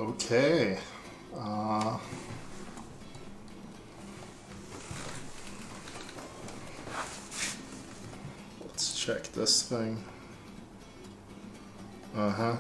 Okay. Let's check this thing. Uh-huh.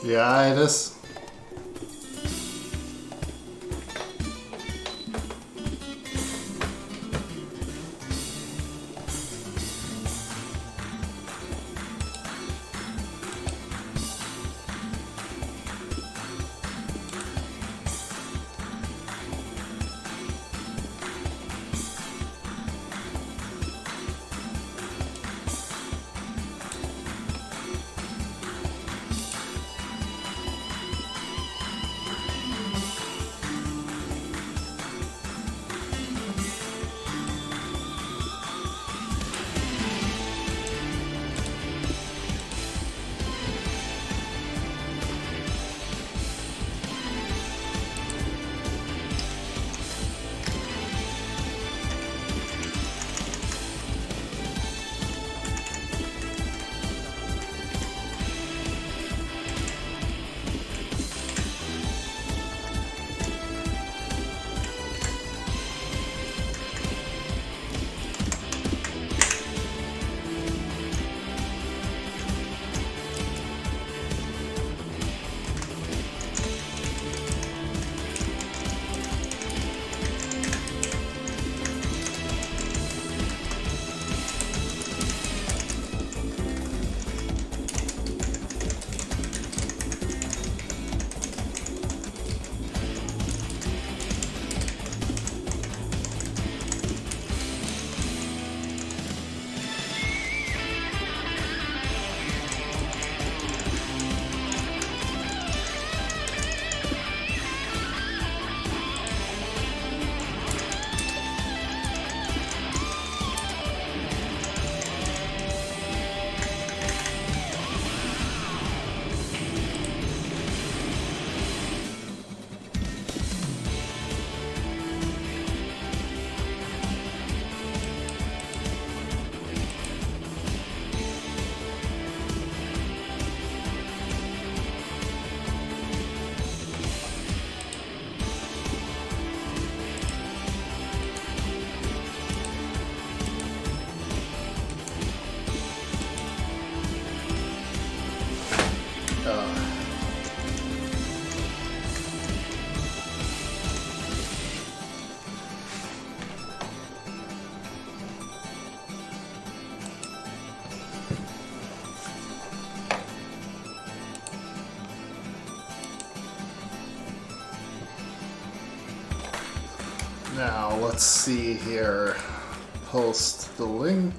Yeah, it is. Now, let's see here. Post the link.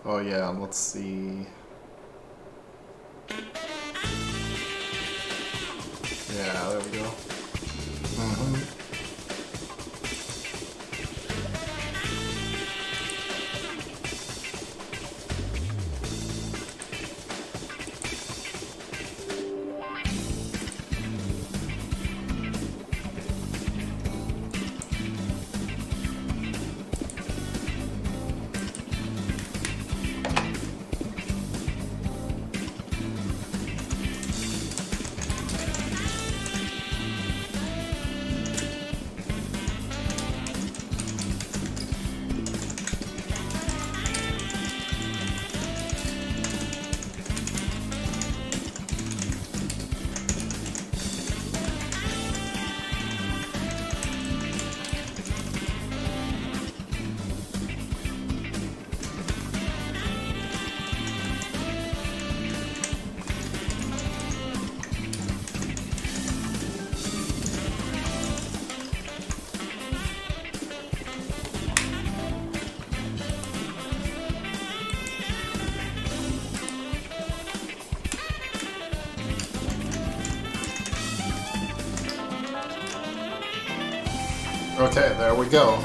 Oh yeah, let's see. Yeah, there we go. Okay, there we go.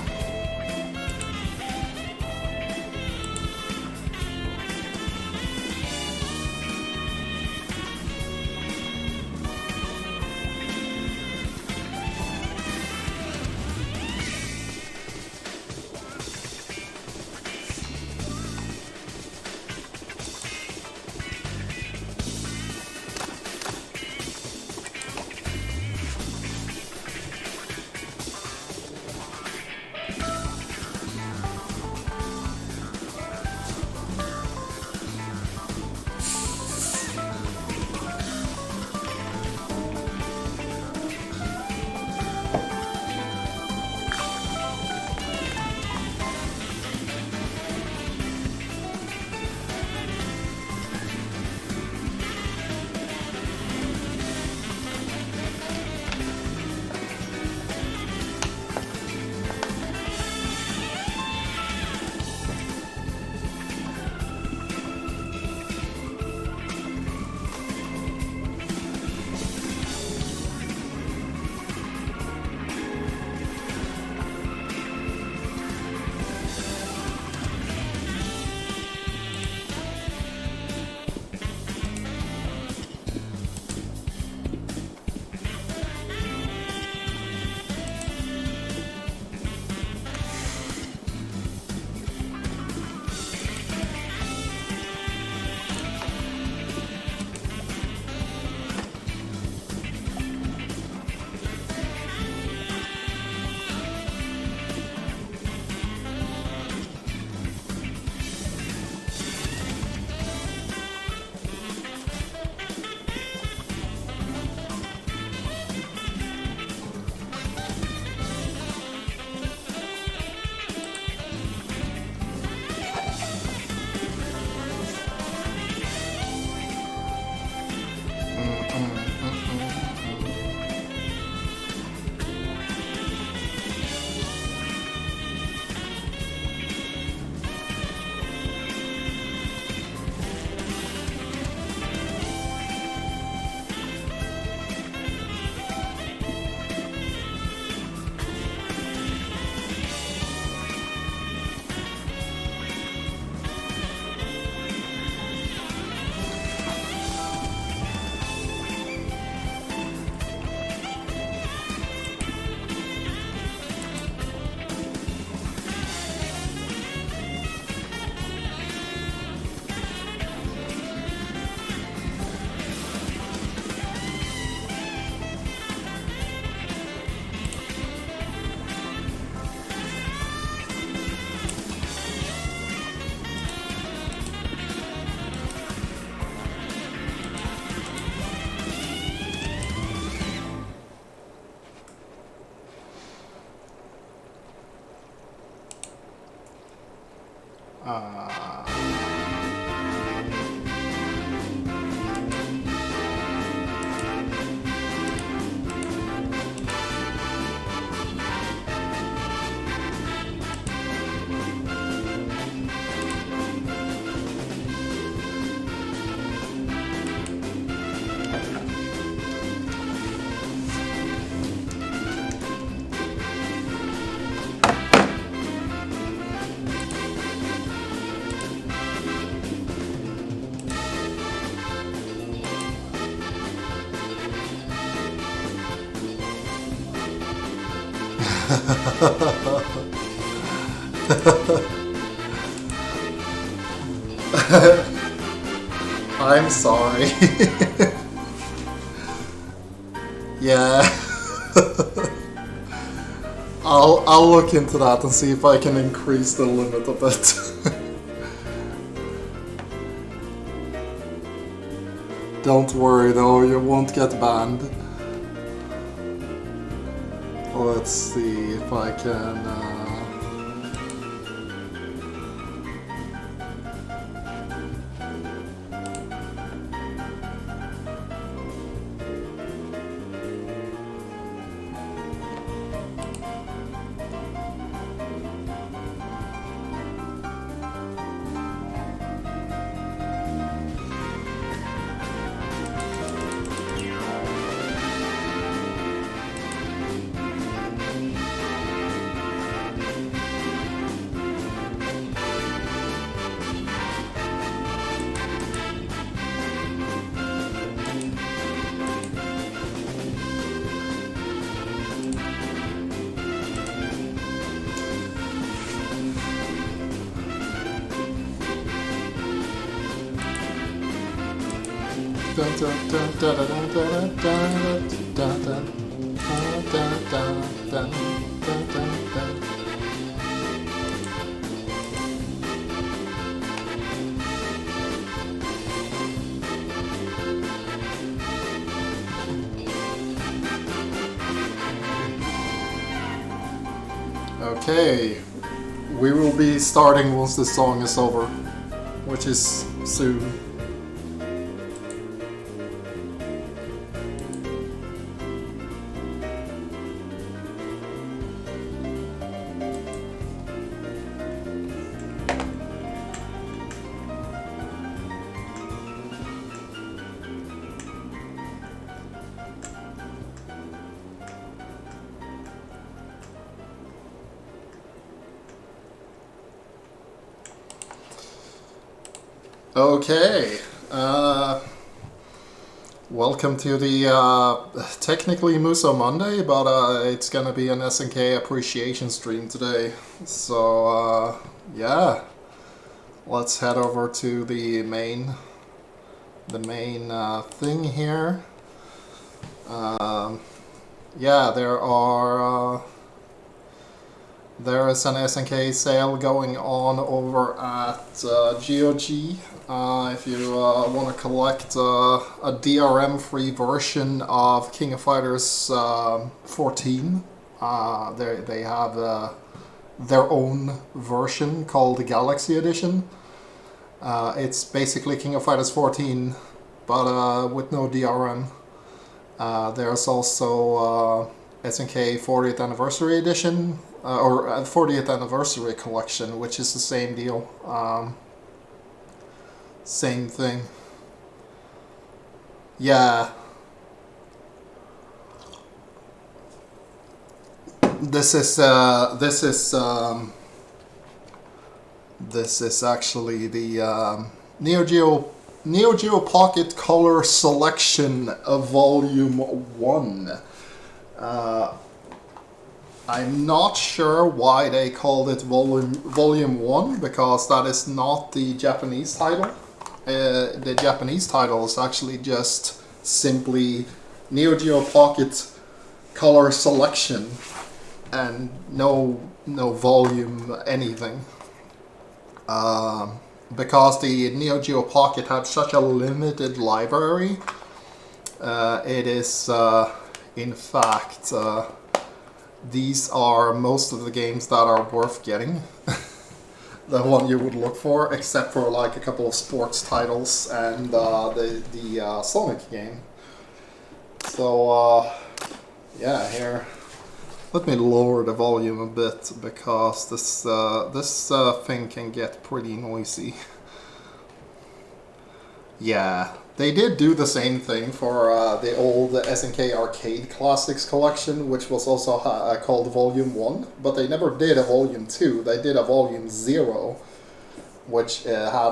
I'm sorry. Yeah. I'll look into that and see if I can increase the limit a bit. Don't worry though, you won't get banned. Let's see if I can... Okay, we will be starting once this song is over, which is soon. Okay, welcome to the technically Muso Monday, but it's gonna be an SNK Appreciation stream today. So yeah, let's head over to the main thing here. Yeah, there is an SNK sale going on over at GOG. If you want to collect a DRM-free version of King of Fighters 14, they have their own version called the Galaxy Edition. It's basically King of Fighters 14, but with no DRM. There's also SNK 40th Anniversary Edition, or 40th Anniversary Collection, which is the same deal. Same thing. Yeah. This is actually the Neo Geo Pocket Color Selection of Volume 1. I'm not sure why they called it Volume 1, because that is not the Japanese title. The Japanese title is actually just simply Neo Geo Pocket Color Selection, and no volume anything. Because the Neo Geo Pocket had such a limited library, it is in fact these are most of the games that are worth getting. The one you would look for, except for like a couple of sports titles and the Sonic game. So yeah, here, let me lower the volume a bit, because this thing can get pretty noisy. Yeah, they did do the same thing for the old SNK Arcade Classics collection, which was also called Volume 1, but they never did a Volume 2. They did a Volume 0, which had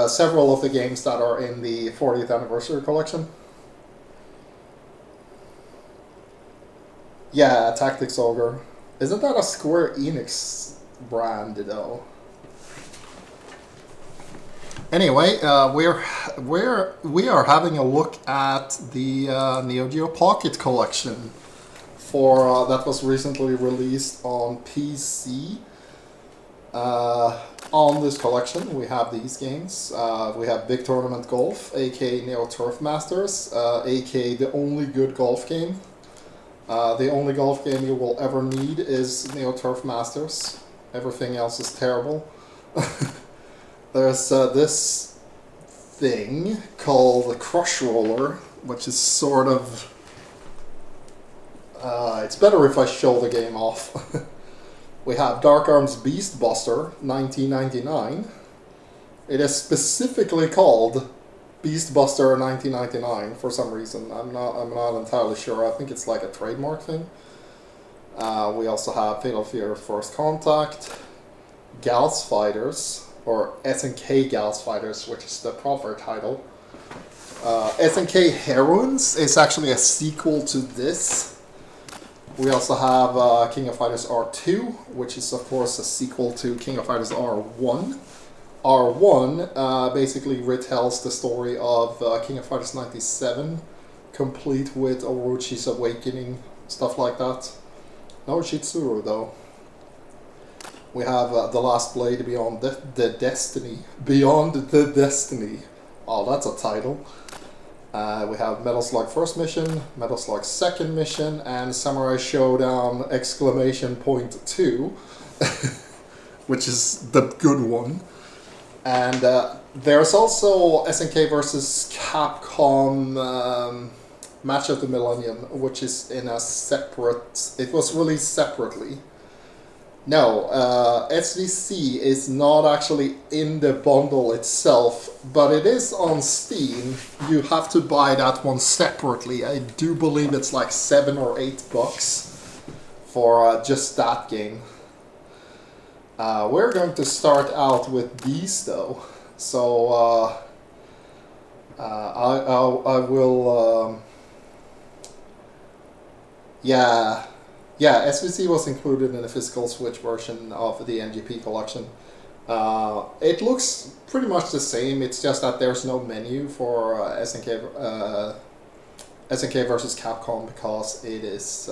several of the games that are in the 40th Anniversary Collection. Yeah, Tactics Ogre. Isn't that a Square Enix brand, though? Anyway, we are having a look at the Neo Geo Pocket Collection for that was recently released on PC. On this collection, we have these games. We have Big Tournament Golf, aka Neo Turf Masters, aka the only good golf game. The only golf game you will ever need is Neo Turf Masters. Everything else is terrible. There's this thing called the Crush Roller, which is sort of... it's better if I show the game off. We have Dark Arms Beast Buster, 1999. It is specifically called Beast Buster 1999 for some reason. I'm not entirely sure. I think it's like a trademark thing. We also have Fatal Fury First Contact, Gas Fighters, or SNK Gas Fighters, which is the proper title. SNK Heroines is actually a sequel to this. We also have King of Fighters R2, which is of course a sequel to King of Fighters R1. R1 basically retells the story of King of Fighters 97, complete with Orochi's awakening, stuff like that. No Shitsuru though. We have The Last Blade Beyond the Destiny. Beyond the Destiny. Oh, that's a title. We have Metal Slug First Mission, Metal Slug Second Mission, and Samurai Showdown exclamation point 2, which is the good one. And there's also SNK versus Capcom Match of the Millennium, which is in a separate... It was released separately. No, SVC is not actually in the bundle itself, but it is on Steam. You have to buy that one separately. I do believe it's like $7 or $8 for just that game. We're going to start out with these though. So I will... Yeah, SVC was included in the physical Switch version of the NGP Collection. It looks pretty much the same, it's just that there's no menu for SNK versus Capcom because it is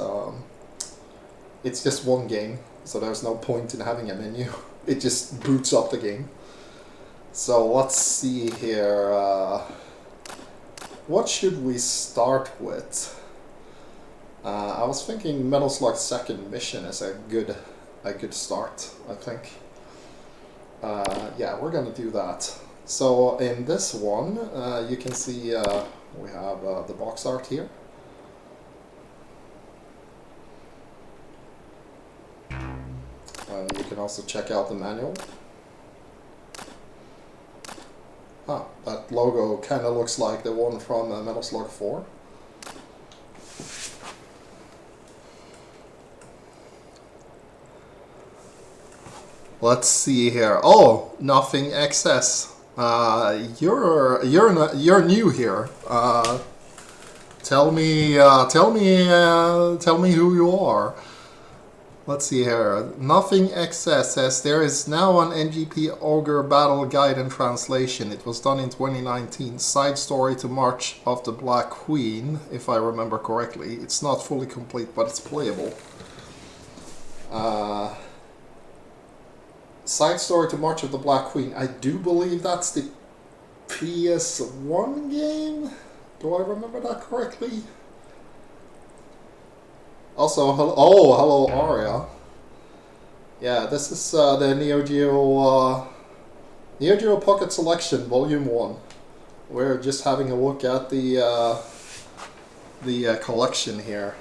it's just one game, so there's no point in having a menu. It just boots up the game. So let's see here. What should we start with? I was thinking Metal Slug Second Mission is a good start, I think. Yeah, we're gonna do that. So in this one, you can see we have the box art here. You can also check out the manual. That logo kind of looks like the one from Metal Slug 4. Let's see here. Oh, Nothing XS. You're new here. Tell me who you are. Let's see here. Nothing XS says there is now an NGP Ogre Battle Guide and translation. It was done in 2019. Side story to March of the Black Queen, if I remember correctly. It's not fully complete, but it's playable. Side story to March of the Black Queen. I do believe that's the PS1 game. Do I remember that correctly? Also, hello Aria. Yeah, this is the Neo Geo Pocket Selection Volume 1. We're just having a look at the collection here.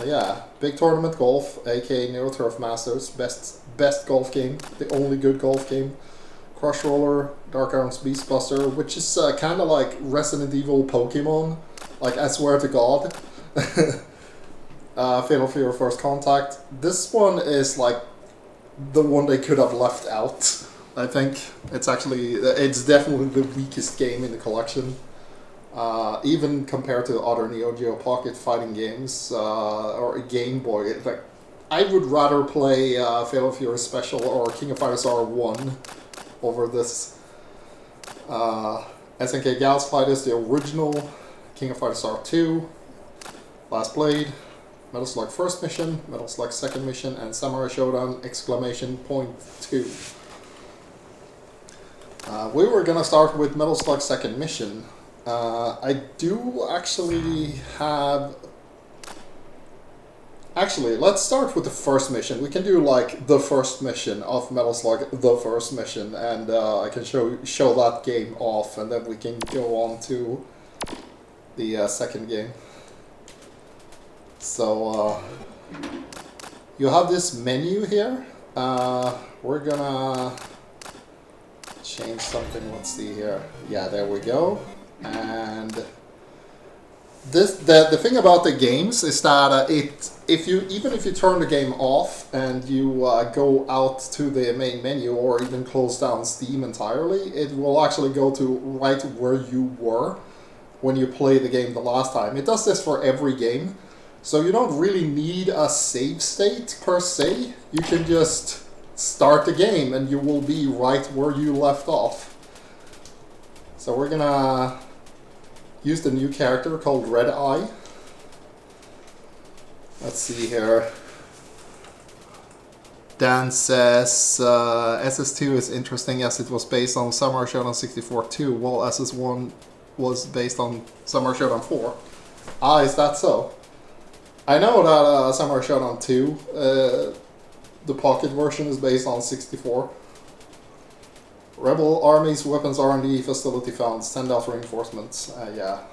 Yeah, Big Tournament Golf, aka Neo Turf Masters, best golf game, the only good golf game. Crush Roller, Dark Arms Beastbuster, which is kind of like Resident Evil Pokemon, like I swear to God. Fatal Fury First Contact. This one is like the one they could have left out. I think it's definitely the weakest game in the collection. Even compared to other Neo Geo Pocket fighting games or Game Boy, like I would rather play Fatal Fury Special or King of Fighters R1 over this. SNK Gas Fighters, the original, King of Fighters R2, Last Blade, Metal Slug First Mission, Metal Slug Second Mission, and Samurai Showdown exclamation point 2. We were gonna start with Metal Slug Second Mission. I do actually have... Actually, let's start with the first mission. We can do like the first mission of Metal Slug, the first mission, and I can show that game off, and then we can go on to the second game. So, you have this menu here. We're gonna change something. Let's see here. Yeah, there we go. And the thing about the games is that even if you turn the game off and you go out to the main menu or even close down Steam entirely, it will actually go to right where you were when you played the game the last time. It does this for every game, so you don't really need a save state per se. You can just start the game and you will be right where you left off. So we're gonna use the new character called Red Eye. Let's see here. Dan says SS2 is interesting as it was based on Summer Showdown 64 too, while SS1 was based on Summer Showdown 4. Ah, is that so? I know that Summer Showdown 2, the pocket version, is based on 64. Rebel Army's Weapons R&D Facility found. Send out reinforcements. Yeah.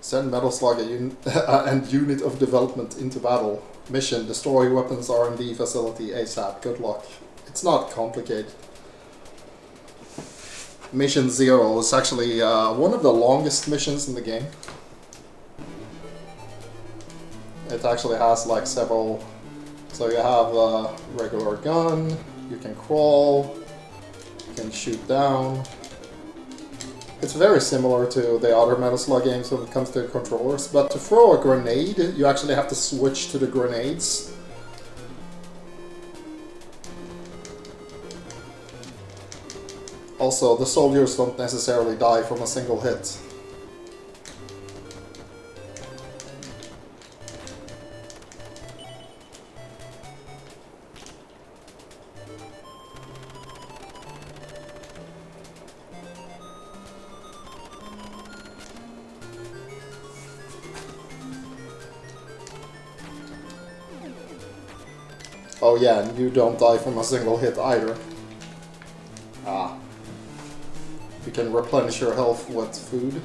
Send Metal Slug and Unit of Development into battle. Mission, destroy Weapons R&D Facility ASAP. Good luck. It's not complicated. Mission 0 is actually one of the longest missions in the game. It actually has like several... So you have a regular gun, you can crawl, you can shoot down. It's very similar to the other Metal Slug games when it comes to controllers, but to throw a grenade, you actually have to switch to the grenades. Also, the soldiers don't necessarily die from a single hit. Oh yeah, and you don't die from a single hit either. Ah. You can replenish your health with food.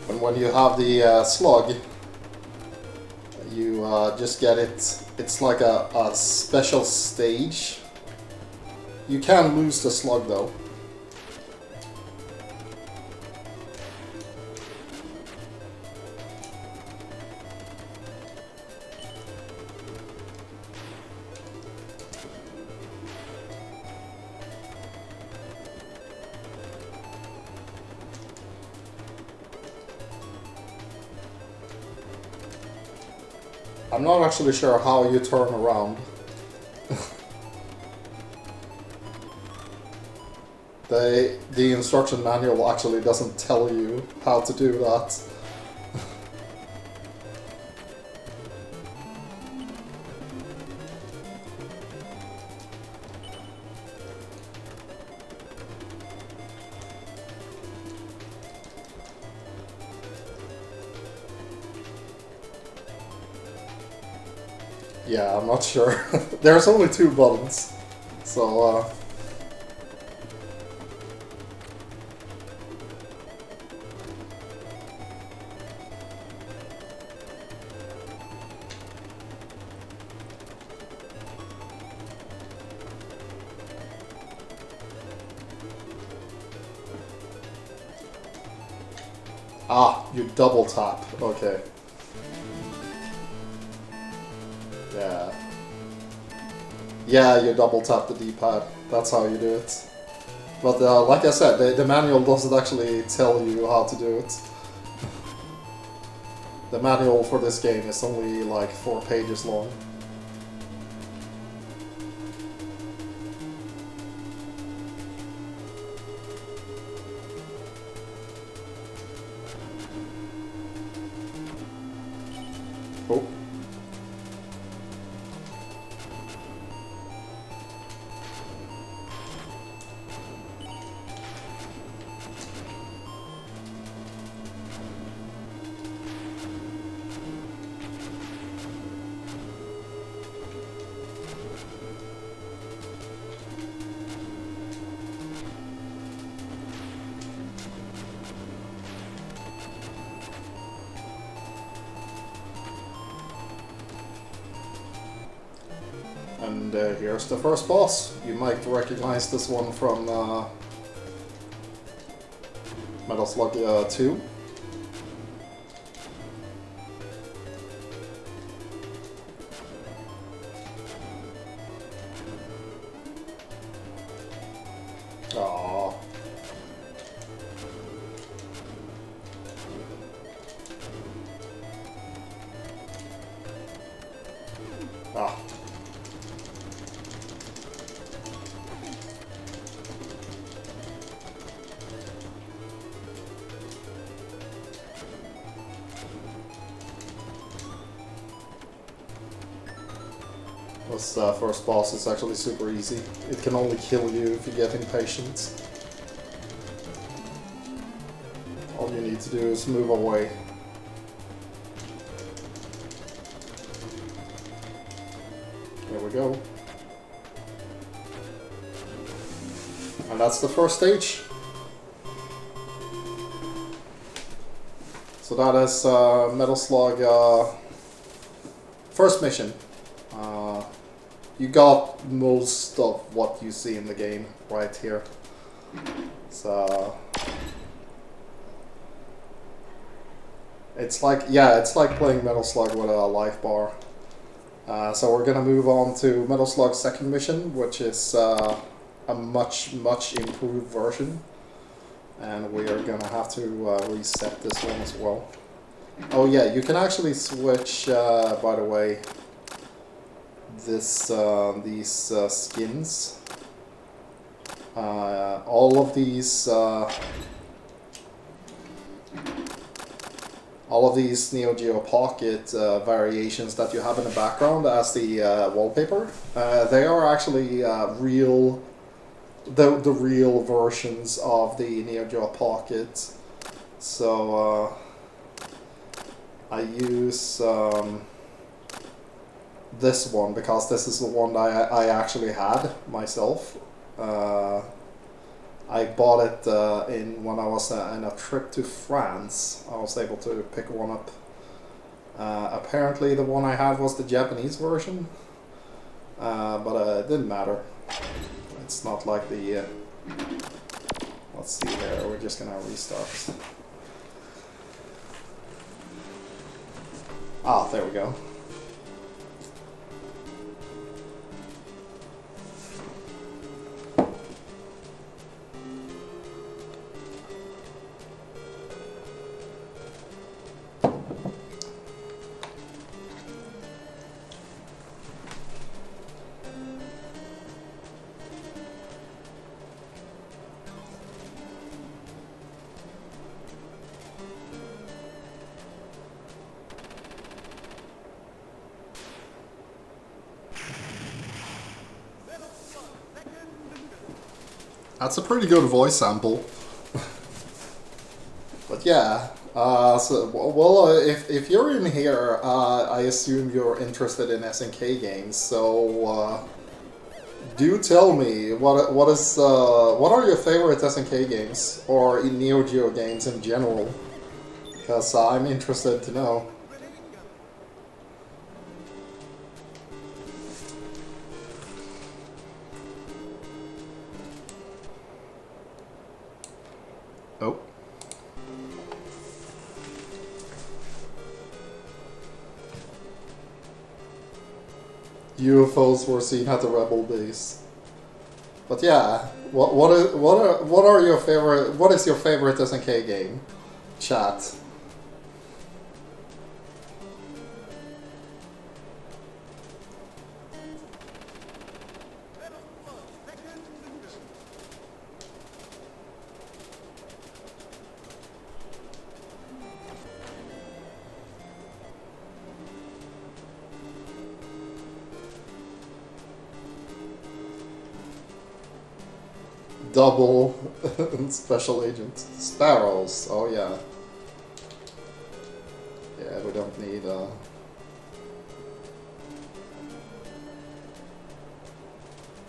And when you have the slug, you just get it. It's like a special stage. You can lose the slug though. I'm not actually sure how you turn around. The instruction manual actually doesn't tell you how to do that. Yeah, I'm not sure. There's only 2 buttons, so Ah, you double tap. Okay. Yeah. Yeah, you double tap the D-pad. That's how you do it. But like I said, the manual doesn't actually tell you how to do it. The manual for this game is only like 4 pages long. Oh. here's the first boss. You might recognize this one from Metal Slug 2. Aww. Ah. This first boss is actually super easy. It can only kill you if you get impatient. All you need to do is move away. There we go. And that's the first stage. So that is Metal Slug first mission. You got most of what you see in the game right here. So it's like, yeah, it's like playing Metal Slug with a life bar. So we're gonna move on to Metal Slug's second mission, which is a much improved version, and we are gonna have to reset this one as well. Oh yeah, you can actually switch, by the way, these skins. All of these Neo Geo Pocket variations that you have in the background as the wallpaper, they are actually the real versions of the Neo Geo Pocket. So I use this one because this is the one that I actually had myself. I bought it when I was in a trip to France. I was able to pick one up. Apparently the one I had was the Japanese version, but it didn't matter. It's not like the... let's see here, we're just gonna restart. Ah, there we go. That's a pretty good voice sample. But yeah, if you're in here, I assume you're interested in SNK games. So do tell me what are your favorite SNK games or in Neo Geo games in general? Because I'm interested to know. Oh. UFOs were seen at the Rebel base. But yeah, what are your favorite? What is your favorite SNK game? Chat. Double special agent sparrows. Oh yeah. Yeah, we don't need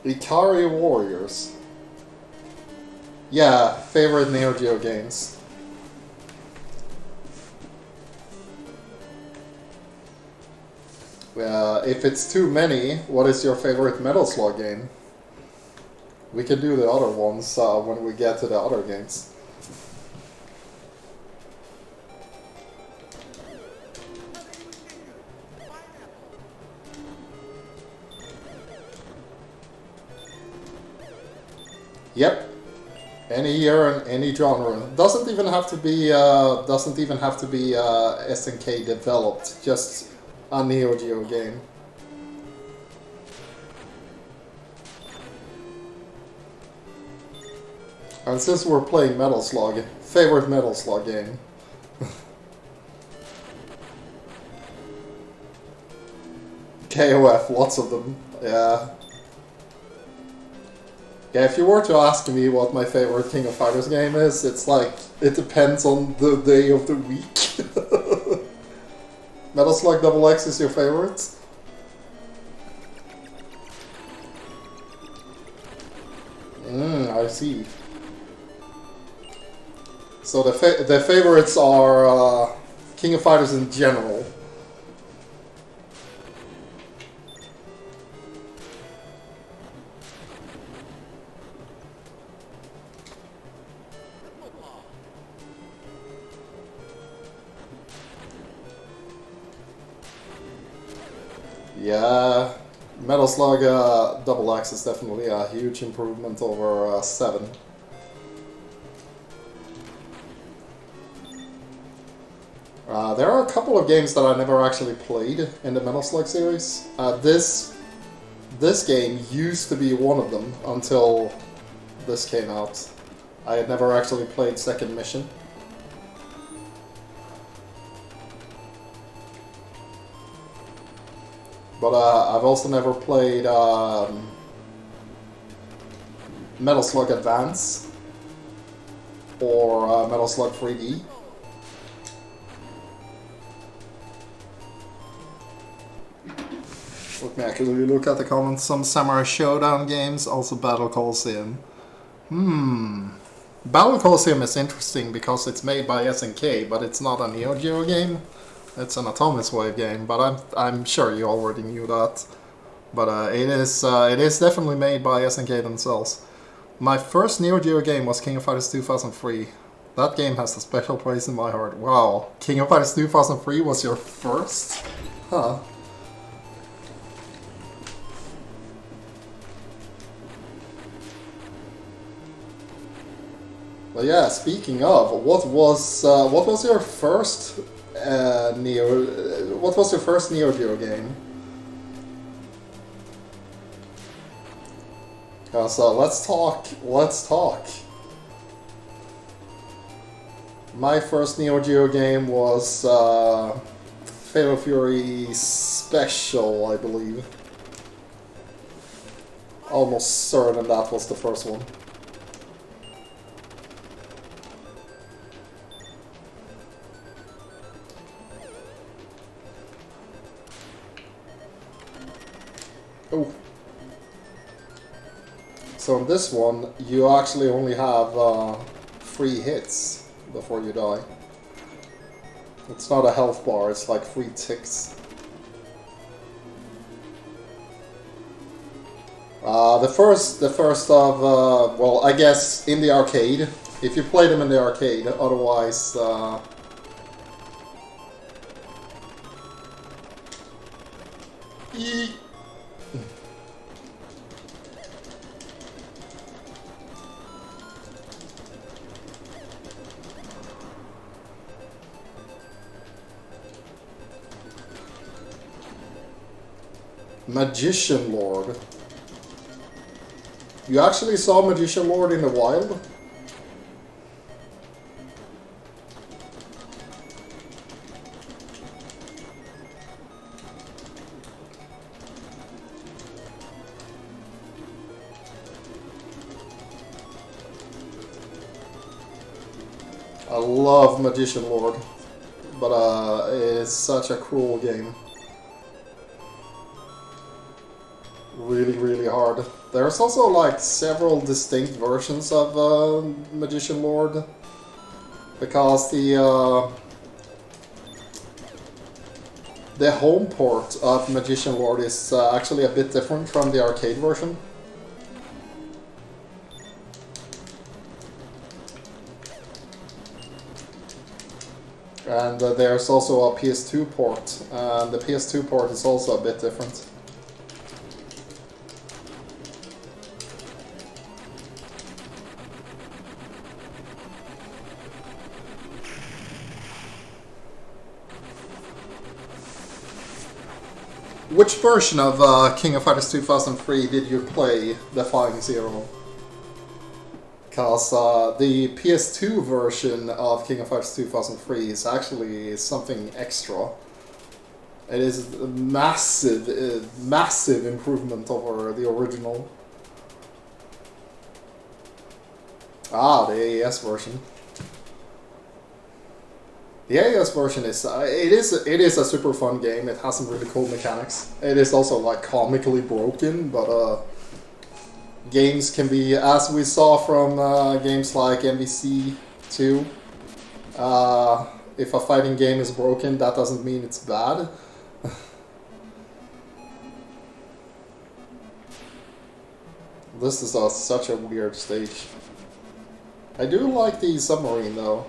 Ikari Warriors. Yeah, favorite Neo Geo games. If it's too many, what is your favorite Metal Slug game? We can do the other ones when we get to the other games. Yep. Any year and any genre. Doesn't even have to be SNK developed. Just a Neo Geo game. And since we're playing Metal Slug, favorite Metal Slug game. KOF, lots of them. Yeah. Yeah, if you were to ask me what my favorite King of Fighters game is, it's like, it depends on the day of the week. Metal Slug XX is your favorite? I see. So the favorites are King of Fighters in general. Yeah, Metal Slug XX is definitely a huge improvement over 7. There are a couple of games that I never actually played in the Metal Slug series. This game used to be one of them until this came out. I had never actually played Second Mission. But I've also never played Metal Slug Advance or Metal Slug 3D. Let me actually look at the comments. Some Samurai Showdown games, also Battle Coliseum. Battle Coliseum is interesting because it's made by SNK, but it's not a Neo Geo game. It's an Atomic Wave game, but I'm sure you already knew that. But it is definitely made by SNK themselves. My first Neo Geo game was King of Fighters 2003. That game has a special place in my heart. Wow, King of Fighters 2003 was your first? Huh. But yeah, speaking of, what was your first What was your first Neo Geo game? So let's talk. My first Neo Geo game was Fatal Fury Special, I believe. Almost certain that was the first one. Oh. So in this one, you actually only have 3 hits before you die. It's not a health bar, it's like 3 ticks. The first of, well, I guess in the arcade, if you play them in the arcade, otherwise... Magician Lord. You actually saw Magician Lord in the wild? I love Magician Lord, but it's such a cruel game. Really hard. There's also like several distinct versions of Magician Lord, because The home port of Magician Lord is actually a bit different from the arcade version. And there's also a PS2 port, and the PS2 port is also a bit different. Which version of King of Fighters 2003 did you play, Defying Zero? Because the PS2 version of King of Fighters 2003 is actually something extra. It is a massive, massive improvement over the original. Ah, the AES version. The AES version is it is a super fun game. It has some really cool mechanics. It is also like comically broken, but games can be, as we saw from games like MVC 2. If a fighting game is broken, that doesn't mean it's bad. This is such a weird stage. I do like the submarine though.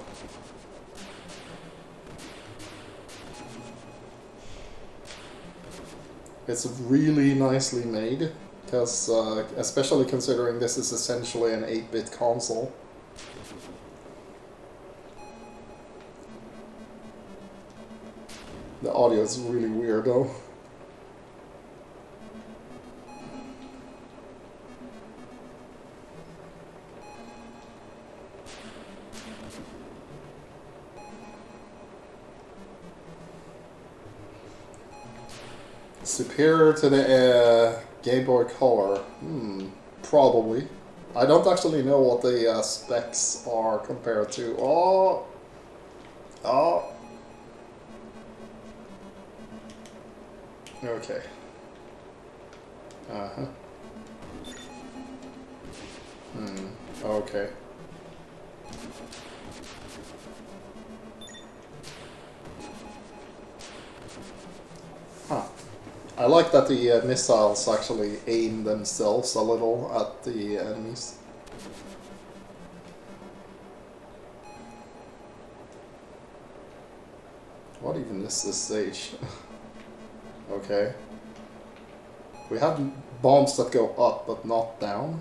It's really nicely made, because especially considering this is essentially an 8-bit console. The audio is really weird though. Superior to the Game Boy Color? Probably. I don't actually know what the specs are compared to. Oh! Okay. Okay. Huh. I like that the missiles actually aim themselves a little at the enemies. What even is this stage? Okay. We have bombs that go up but not down.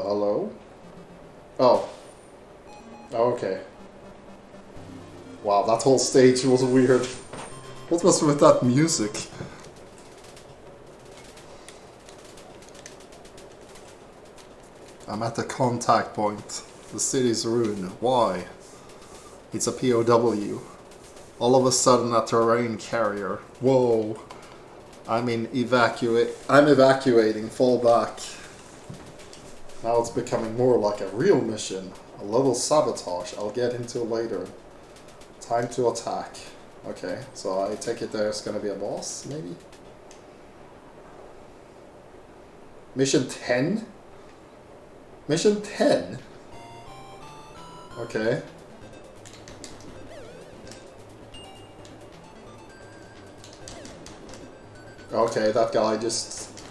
Hello? Oh. Okay. Wow, that whole stage was weird. What was with that music? I'm at the contact point. The city's ruined. Why? It's a POW. All of a sudden a terrain carrier. Whoa. I'm evacuating. Fall back. Now it's becoming more like a real mission. A little sabotage I'll get into later. Time to attack. Okay, so I take it there's gonna be a boss, maybe? Mission 10? Mission 10? Okay. Okay, that guy just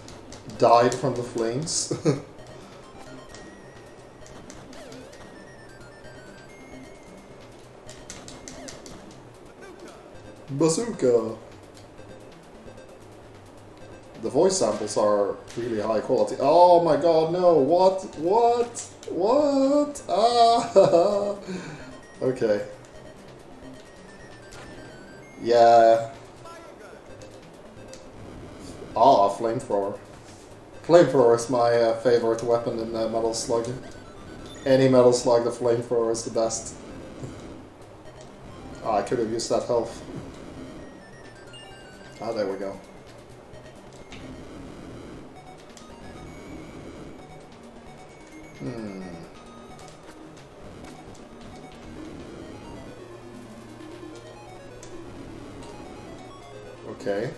died from the flames. Bazooka! The voice samples are really high quality. Oh my god, no! What? What? What? Ah! Okay. Yeah. Ah, flamethrower. Flamethrower is my favorite weapon in Metal Slug. Any Metal Slug, the flamethrower is the best. Ah, I could have used that health. Ah, there we go. Okay.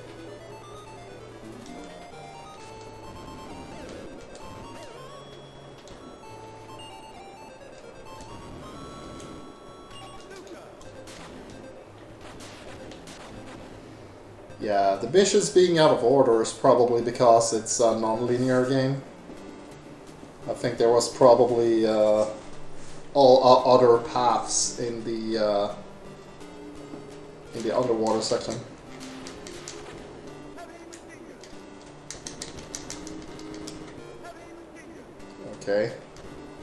Yeah, the Bishops being out of order is probably because it's a non-linear game. I think there was probably all other paths in the underwater section. Okay,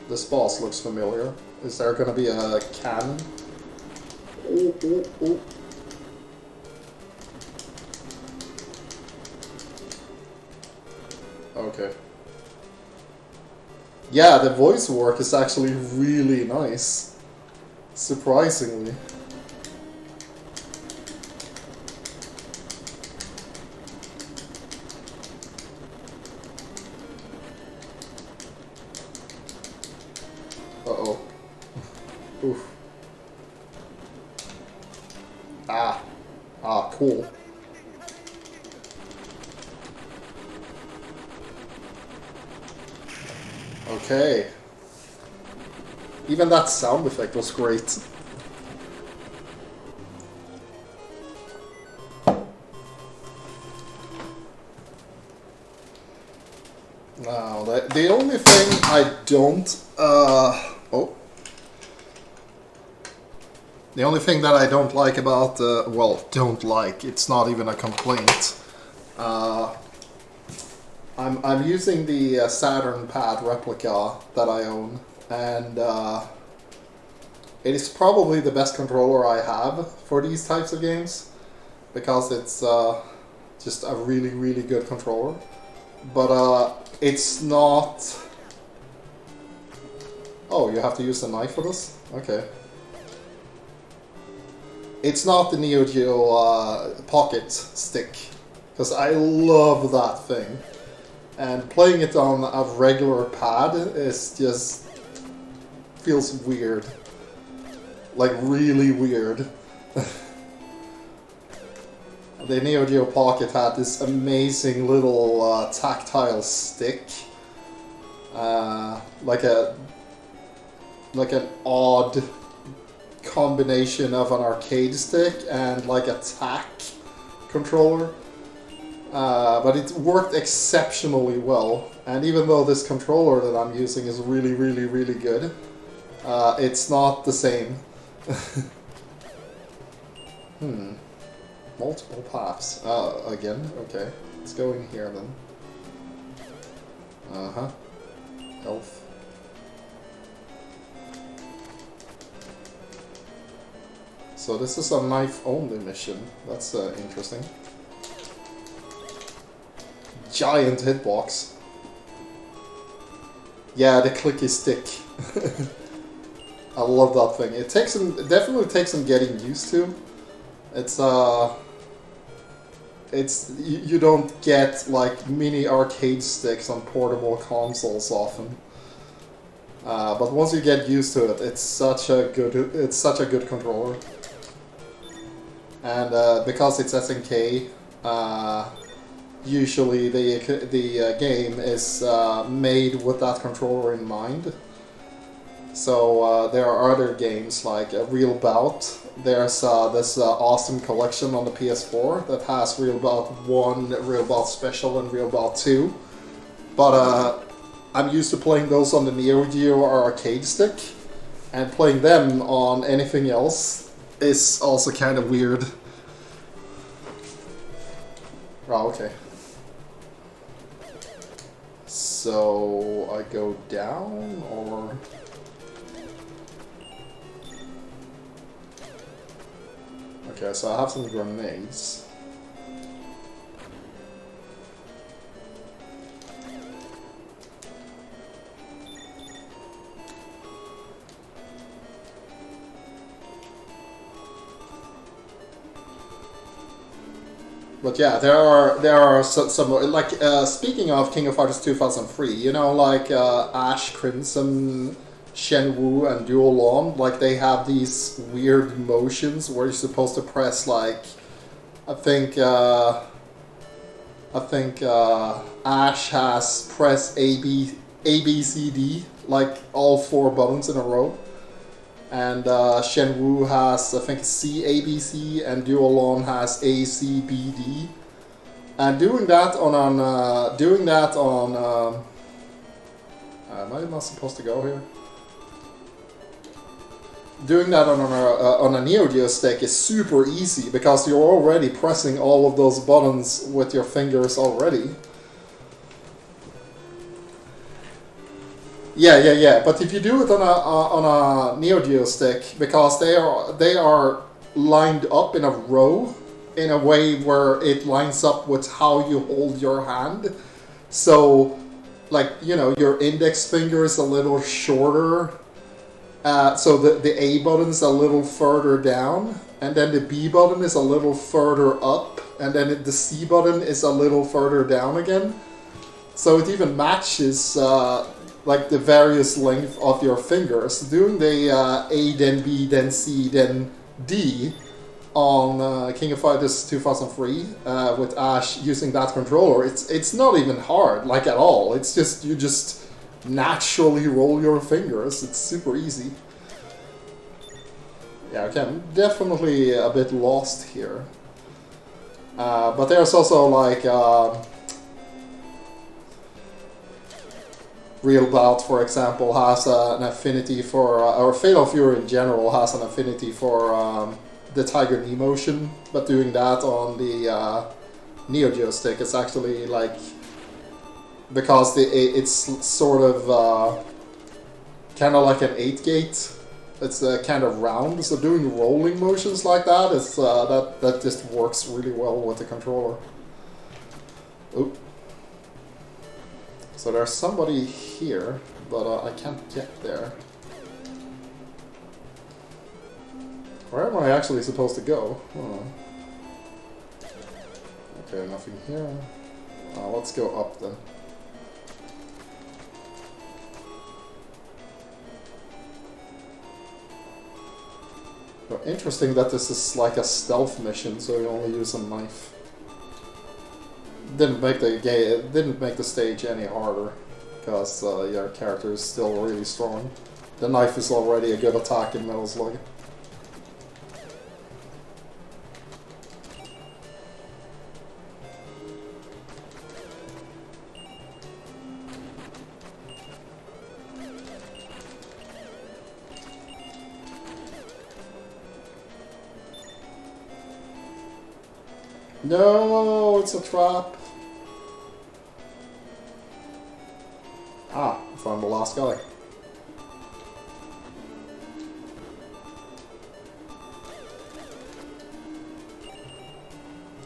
this boss looks familiar. Is there gonna be a cannon? Ooh, ooh, ooh. Okay. Yeah, the voice work is actually really nice. Surprisingly. Uh-oh. Oof. Ah. Ah, cool. Okay. Even that sound effect was great. Now, the only thing I don't... The only thing that I don't like about... well, don't like, it's not even a complaint. I'm using the Saturn pad replica that I own, and it is probably the best controller I have for these types of games, because it's just a really, really good controller. But it's not... Oh, you have to use a knife for this? Okay. It's not the Neo Geo pocket stick, because I love that thing. And playing it on a regular pad is just... feels weird. Like, really weird. The Neo Geo Pocket had this amazing little tactile stick. Like an odd combination of an arcade stick and like a tack controller. But it worked exceptionally well, and even though this controller that I'm using is really, really, really good, it's not the same. Multiple paths. Again? Okay. Let's go in here then. Uh-huh. Elf. So this is a knife-only mission. That's interesting. Giant hitbox. Yeah, the clicky stick. I love that thing. It definitely takes some getting used to. You don't get like mini arcade sticks on portable consoles often. But once you get used to it, it's such a good controller. And because it's SNK, usually the game is made with that controller in mind. So there are other games like Real Bout. There's this awesome collection on the PS4 that has Real Bout 1, Real Bout Special, and Real Bout 2. But I'm used to playing those on the Neo Geo arcade stick, and playing them on anything else is also kind of weird. Oh, okay. So I go down, or... Okay, so I have some grenades. But yeah, there are some like speaking of King of Fighters 2003, you know, like Ash, Crimson, Shenwu, and Dual Lawn, like they have these weird motions where you're supposed to press like, I think Ash has pressed A B C D like all 4 buttons in a row. And Shenwu has, I think, C, A, B, C, and Duolon has A, C, B, D. And doing that on am I not supposed to go here? Doing that on a Neo Geo stick is super easy because you're already pressing all of those buttons with your fingers already. Yeah. But if you do it on a Neo Geo stick, because they are lined up in a row in a way where it lines up with how you hold your hand. So, like, you know, your index finger is a little shorter. So the A button is a little further down, and then the B button is a little further up, and then the C button is a little further down again. So it even matches like the various length of your fingers. Doing the A, then B, then C, then D on King of Fighters 2003 with Ash using that controller, it's not even hard, like, at all. It's just, you just naturally roll your fingers. It's super easy. Yeah, okay, I'm definitely a bit lost here. But there's also, like, Real Bout, for example, has an affinity for, or Fatal Fury in general has an affinity for the Tiger Knee motion, but doing that on the Neo Geo stick is actually, like, because it's sort of kind of like an 8-gate. It's kind of round, so doing rolling motions like that is that just works really well with the controller. Oop. So there's somebody here, but I can't get there. Where am I actually supposed to go? Okay, nothing here. Let's go up then. Oh, interesting that this is like a stealth mission, so you only use a knife. Didn't make the stage any harder, because your character is still really strong. The knife is already a good attack in Metal Slug. No, it's a trap. Ah, I found the last guy.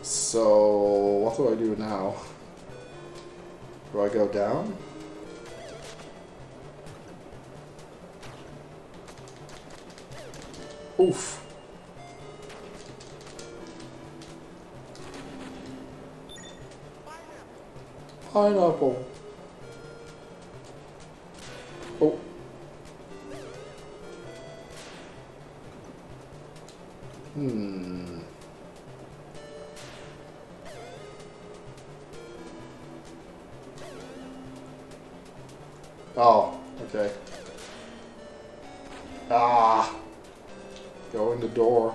So, what do I do now? Do I go down? Oof. Pineapple. Oh. Oh, okay. Ah. Go in the door.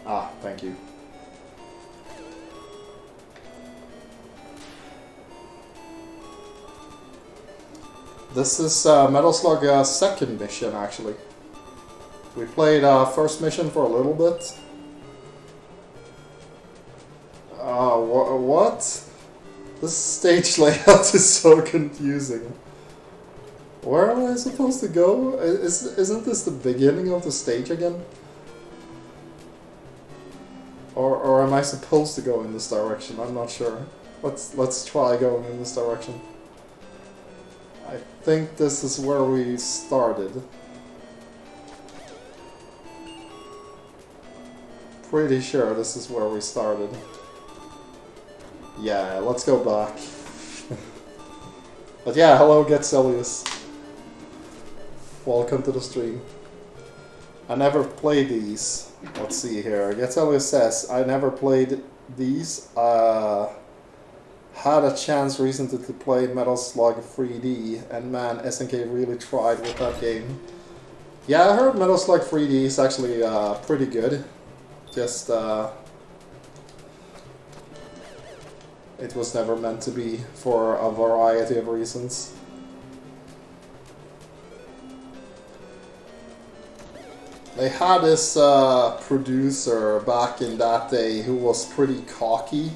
Ah, thank you. This is Metal Slug's second mission, actually. We played first mission for a little bit. What? This stage layout is so confusing. Where am I supposed to go? Isn't this the beginning of the stage again? Or am I supposed to go in this direction? I'm not sure. Let's try going in this direction. I think this is where we started. Pretty sure this is where we started. Yeah, let's go back. But yeah, hello Getselius. Welcome to the stream. I never played these. Let's see here. Getselius says, I never played these. Had a chance recently to play Metal Slug 3D, and man, SNK really tried with that game. Yeah, I heard Metal Slug 3D is actually pretty good. Just, it was never meant to be for a variety of reasons. They had this producer back in that day who was pretty cocky.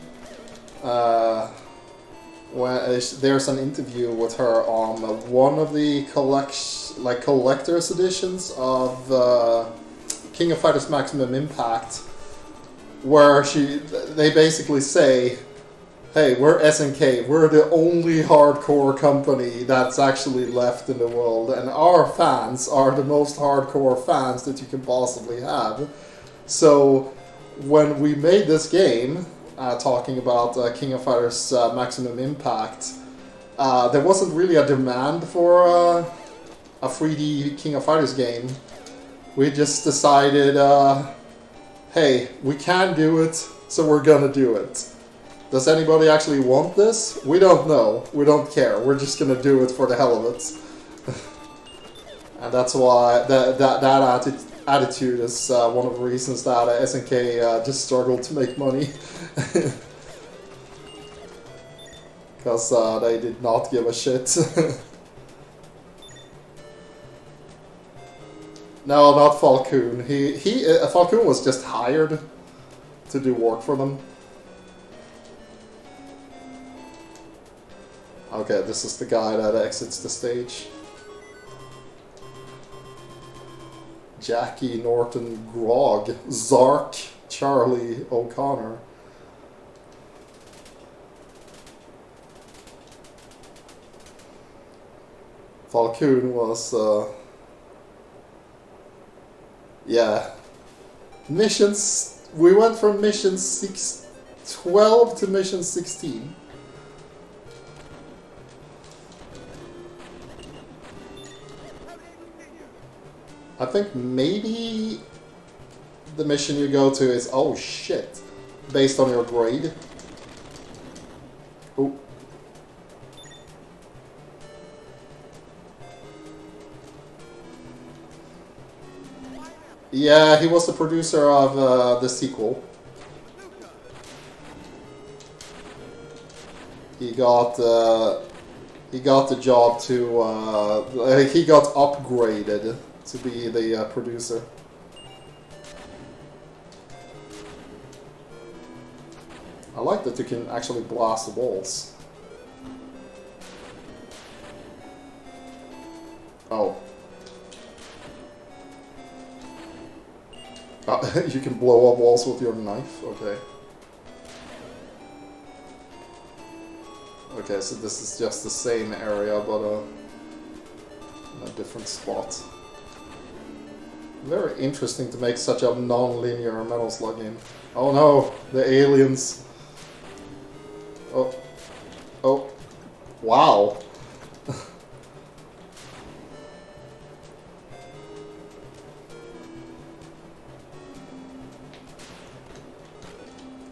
There's an interview with her on one of the collector's editions of King of Fighters Maximum Impact, where they basically say, hey, we're SNK, we're the only hardcore company that's actually left in the world, and our fans are the most hardcore fans that you can possibly have. So when we made this game, talking about King of Fighters Maximum Impact, there wasn't really a demand for a 3D King of Fighters game. We just decided, hey, we can do it, so we're gonna do it. Does anybody actually want this? We don't know. We don't care. We're just gonna do it for the hell of it. And that's why that attitude is one of the reasons that SNK just struggled to make money. Because they did not give a shit. No, not Falcoon. Falcoon was just hired to do work for them. Okay, this is the guy that exits the stage. Jackie Norton Grog, Zark, Charlie O'Connor. Falcoon was, yeah. Missions, we went from mission 12 to mission 16. I think maybe the mission you go to is, oh shit, based on your grade. Ooh. Yeah, he was the producer of the sequel. He got the job to, he got upgraded to be the producer. I like that you can actually blast the walls. Oh. You can blow up walls with your knife? Okay. Okay, so this is just the same area, but in a different spot. Very interesting to make such a non-linear Metal Slug game. Oh no, the aliens. Oh. Oh. Wow.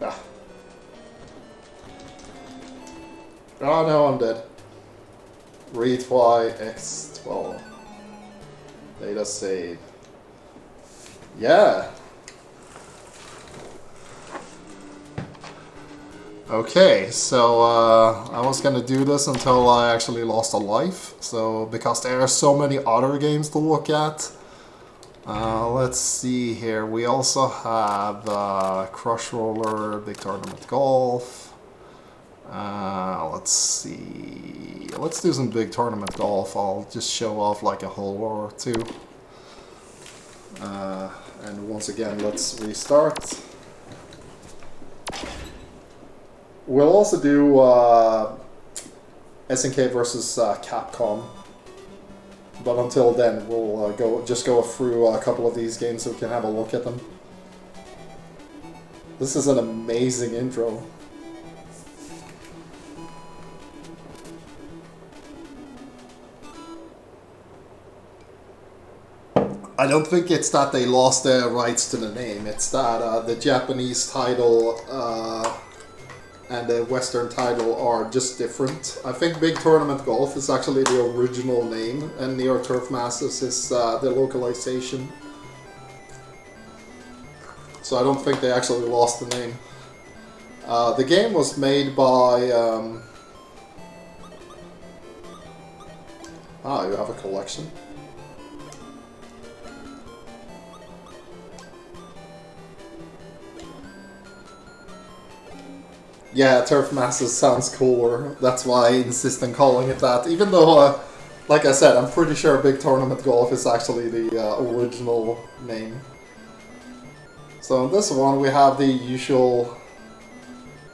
Ah. Oh no, I'm dead. Read Y X12. Data save. Yeah. Okay, so I was gonna do this until I actually lost a life. So because there are so many other games to look at. Let's see here. We also have Crush Roller, Big Tournament Golf. Let's see. Let's do some Big Tournament Golf. I'll just show off like a hole or two. And once again, let's restart. We'll also do SNK versus Capcom. But until then, we'll just go through a couple of these games so we can have a look at them. This is an amazing intro. I don't think it's that they lost their rights to the name. It's that the Japanese title and the Western title are just different. I think Big Tournament Golf is actually the original name, and Neo Turf Masters is the localization. So I don't think they actually lost the name. The game was made by... you have a collection. Yeah, Turf Masters sounds cooler. That's why I insist on calling it that. Even though, like I said, I'm pretty sure Big Tournament Golf is actually the original name. So in this one we have the usual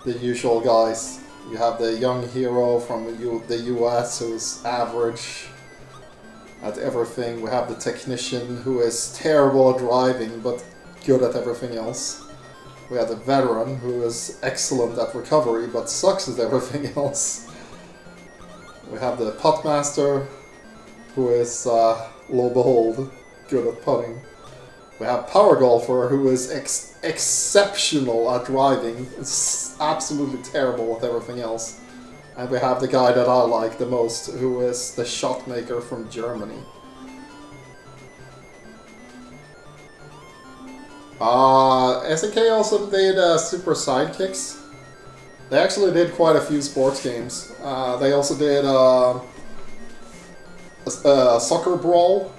guys. You have the young hero from the US who's average at everything. We have the technician who is terrible at driving but good at everything else. We have the veteran who is excellent at recovery but sucks at everything else. We have the putt master who is, lo and behold, good at putting. We have power golfer who is exceptional at driving, is absolutely terrible at everything else. And we have the guy that I like the most, who is the shot maker from Germany. SNK also did Super Sidekicks. They actually did quite a few sports games. They also did Soccer Brawl.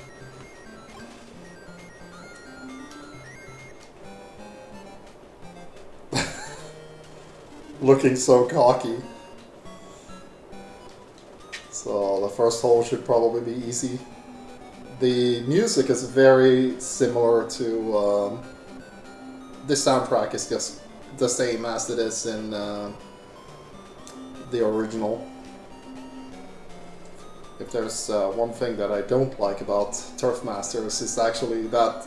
Looking so cocky. So the first hole should probably be easy. The music is very similar to... the soundtrack is just the same as it is in the original. If there's one thing that I don't like about Turf Masters, is actually that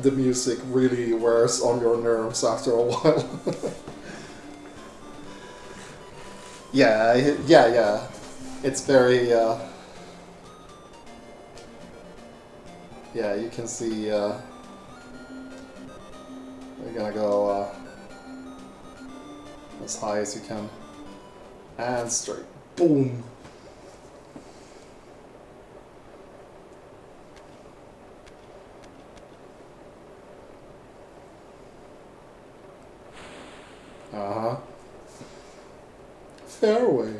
the music really wears on your nerves after a while. Yeah. It's very... yeah, you can see... we're gonna go as high as you can. And straight. Boom! Fairway.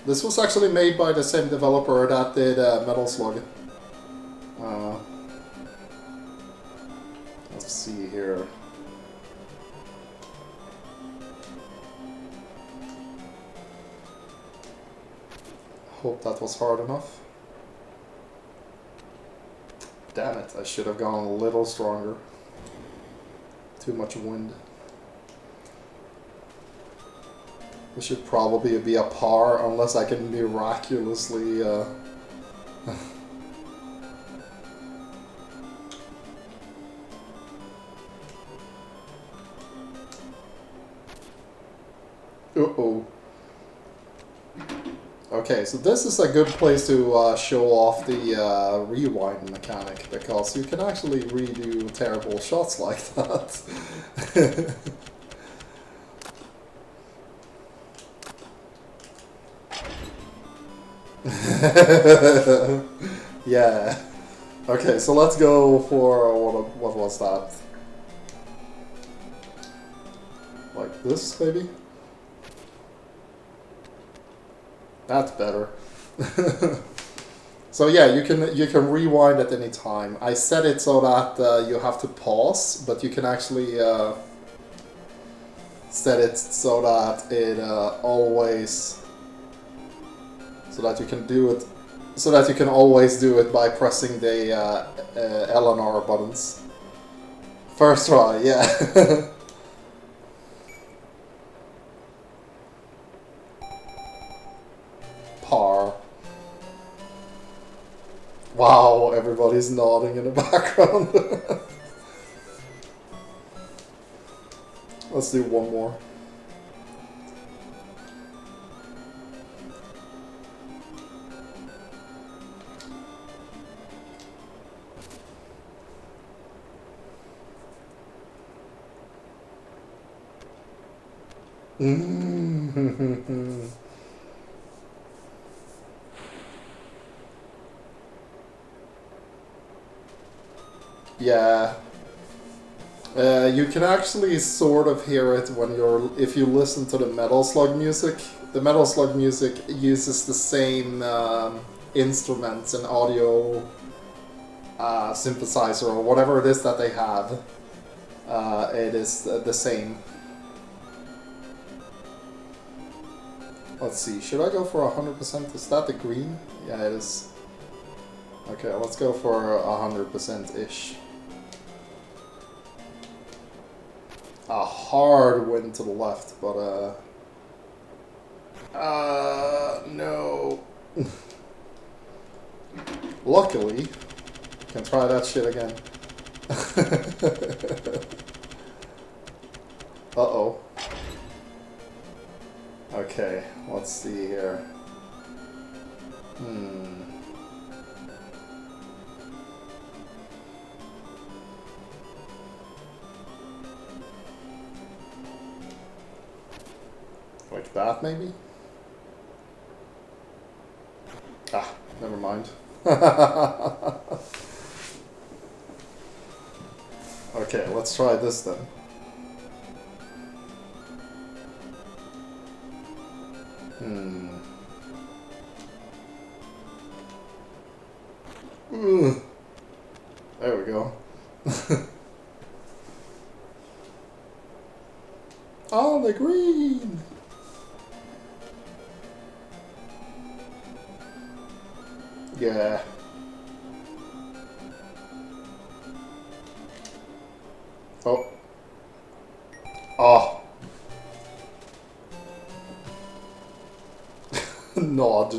This was actually made by the same developer that did Metal Slug. Let's see here. Hope that was hard enough. Damn it, I should have gone a little stronger. Too much wind. It should probably be a par unless I can miraculously uh-oh. Okay, so this is a good place to show off the rewind mechanic, because you can actually redo terrible shots like that. Yeah. Okay, so let's go for what was that? Like this, maybe? That's better. So yeah, you can rewind at any time. I set it so that you have to pause, but you can actually set it so that it always, so that you can do it, so that you can always do it by pressing the L and R buttons. First try, yeah. Par. Wow, everybody's nodding in the background. Let's do one more. Yeah. You can actually sort of hear it when if you listen to the Metal Slug music. The Metal Slug music uses the same instruments and audio synthesizer or whatever it is that they have. It is the same. Let's see, should I go for 100%? Is that the green? Yeah, it is. Okay, let's go for 100%-ish. A hard wind to the left, but no. Luckily, can try that shit again. Uh-oh. Okay, let's see here. Like that, maybe? Ah, never mind. Okay, let's try this then. There we go. Oh, the green! Yeah. Oh. Oh. Nod.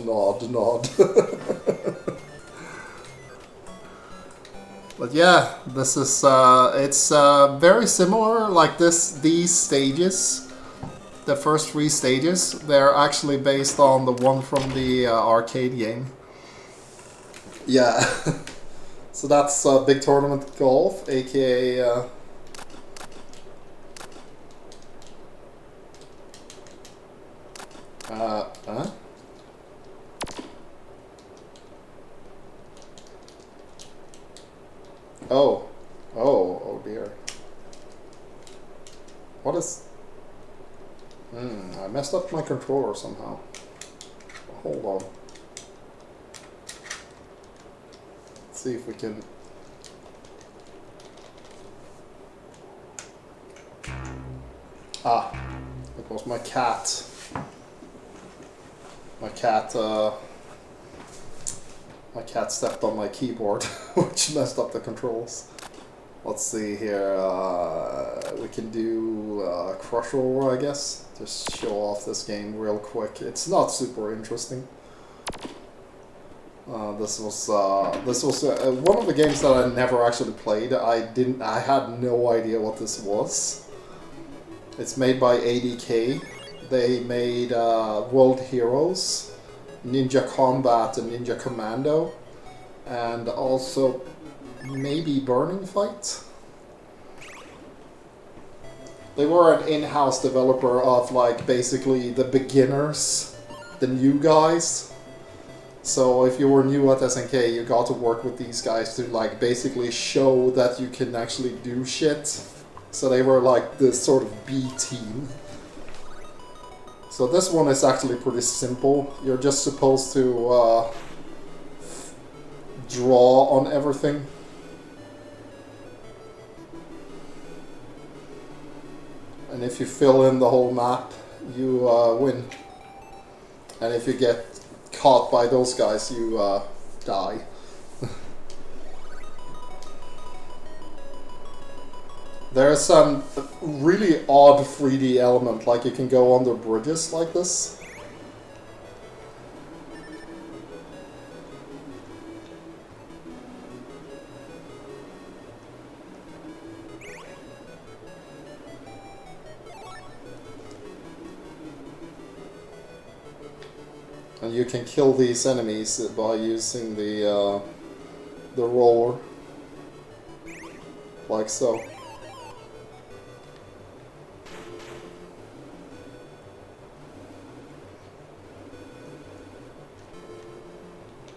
But yeah, this is, it's very similar, like these stages, the first 3 stages, they're actually based on the one from the arcade game. Yeah. So that's Big Tournament Golf, aka... huh? Oh dear. What is... I messed up my controller somehow. Hold on. Let's see if we can... Ah, it was my cat. My cat stepped on my keyboard, which messed up the controls. Let's see here, we can do Crush Rover, I guess. Just show off this game real quick. It's not super interesting. This was one of the games that I never actually played. I had no idea what this was. It's made by ADK. They made World Heroes, Ninja Combat and Ninja Commando, and also maybe Burning Fight. They were an in-house developer of like basically the beginners, the new guys. So if you were new at SNK, you got to work with these guys to like basically show that you can actually do shit. So they were like the sort of B team. So this one is actually pretty simple. You're just supposed to draw on everything. And if you fill in the whole map, you win. And if you get caught by those guys, you die. There's some really odd 3D element, like you can go under bridges like this. And you can kill these enemies by using the roller, like so.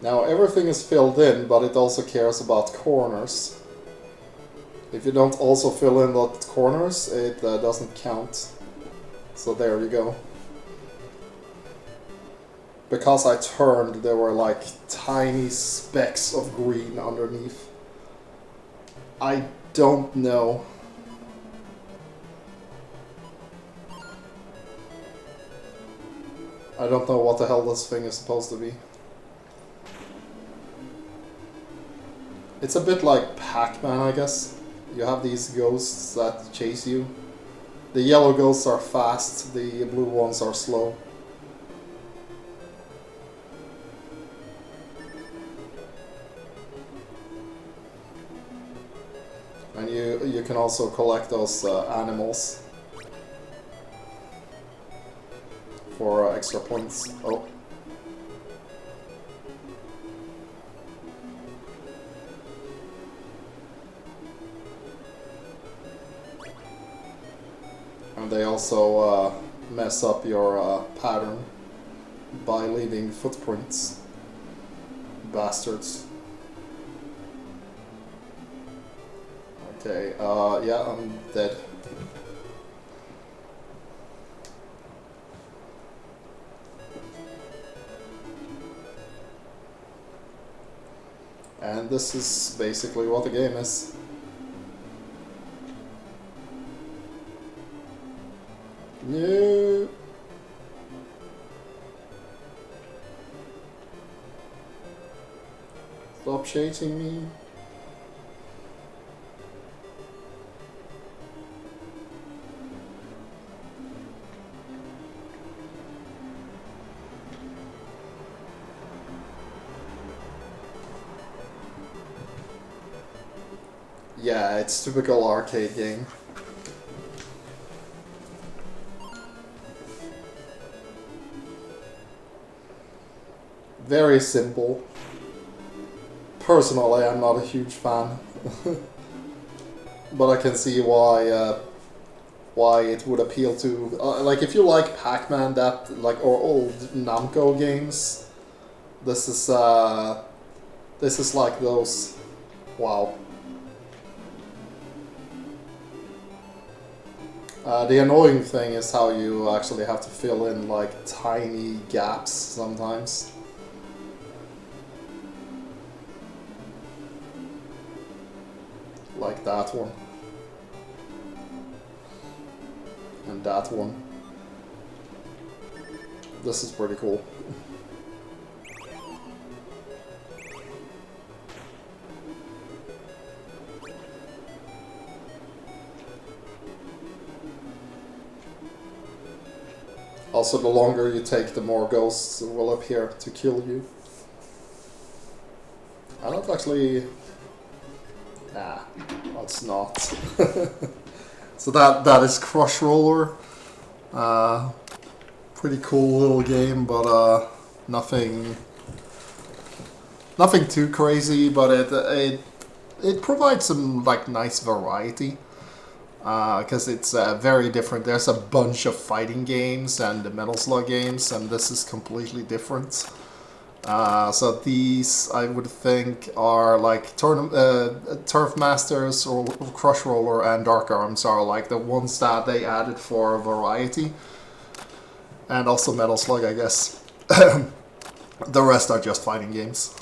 Now everything is filled in, but it also cares about corners. If you don't also fill in the corners, it doesn't count. So there you go. Because I turned, there were like tiny specks of green underneath. I don't know. I don't know what the hell this thing is supposed to be. It's a bit like Pac-Man, I guess. You have these ghosts that chase you. The yellow ghosts are fast, the blue ones are slow. And you can also collect those animals for extra points. Oh. And they also mess up your pattern by leaving footprints. Bastards. Okay, yeah, I'm dead. And this is basically what the game is. No. Stop chasing me. Yeah, it's typical arcade game. Very simple. Personally, I'm not a huge fan. But I can see why it would appeal to... like, if you like Pac-Man, that, like, or old Namco games, this is like those. Wow. The annoying thing is how you actually have to fill in like tiny gaps sometimes. Like that one. And that one. This is pretty cool. Also, the longer you take, the more ghosts will appear to kill you. I don't actually... Nah, that's not. So that is Crush Roller. Pretty cool little game, but nothing too crazy. But it provides some like nice variety. Because it's very different. There's a bunch of fighting games and the Metal Slug games, and this is completely different. So these, I would think, are like Turf Masters or Crush Roller and Dark Arms are like the ones that they added for variety. And also Metal Slug, I guess. The rest are just fighting games.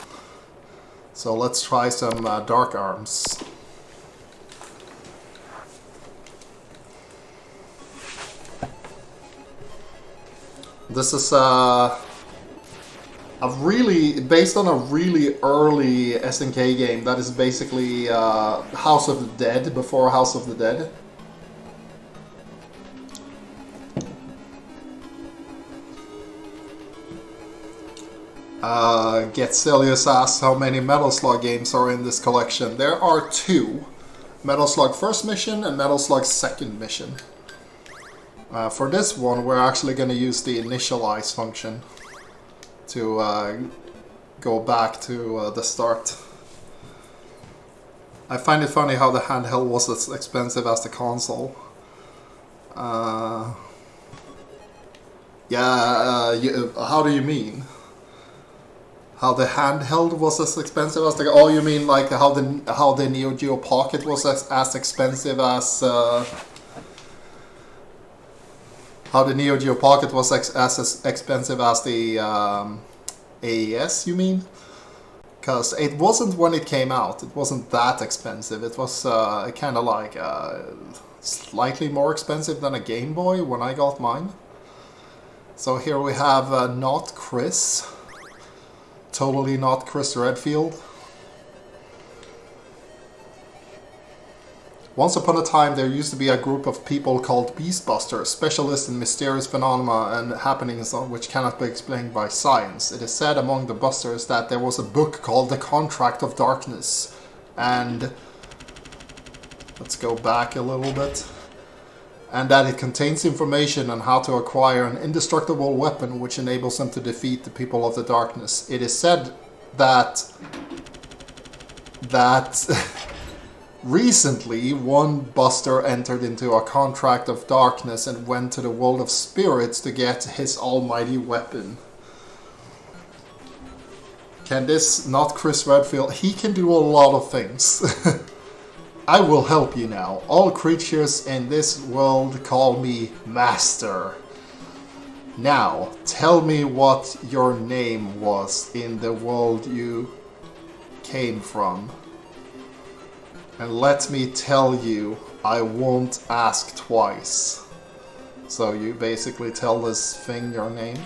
So let's try some Dark Arms. This is based on a really early SNK game that is basically House of the Dead, before House of the Dead. Get Celius asks how many Metal Slug games are in this collection. There are 2. Metal Slug First Mission and Metal Slug Second Mission. For this one, we're actually going to use the initialize function to go back to the start. I find it funny how the handheld was as expensive as the console. Yeah, how do you mean? How the handheld was as expensive as the... Oh, you mean like how the Neo Geo Pocket was as expensive as... how the Neo Geo Pocket was as expensive as the AES, you mean? Because it wasn't when it came out. It wasn't that expensive. It was kind of like slightly more expensive than a Game Boy when I got mine. So here we have not Chris. Totally not Chris Redfield. Once upon a time there used to be a group of people called Beastbusters, specialists in mysterious phenomena and happenings which cannot be explained by science. It is said among the Busters that there was a book called The Contract of Darkness, and... let's go back a little bit. And that it contains information on how to acquire an indestructible weapon which enables them to defeat the people of the darkness. It is said that recently one Buster entered into a contract of darkness and went to the world of spirits to get his almighty weapon. Can this not Chris Redfield? He can do a lot of things. I will help you now. All creatures in this world call me Master. Now, tell me what your name was in the world you came from. And let me tell you, I won't ask twice. So you basically tell this thing your name.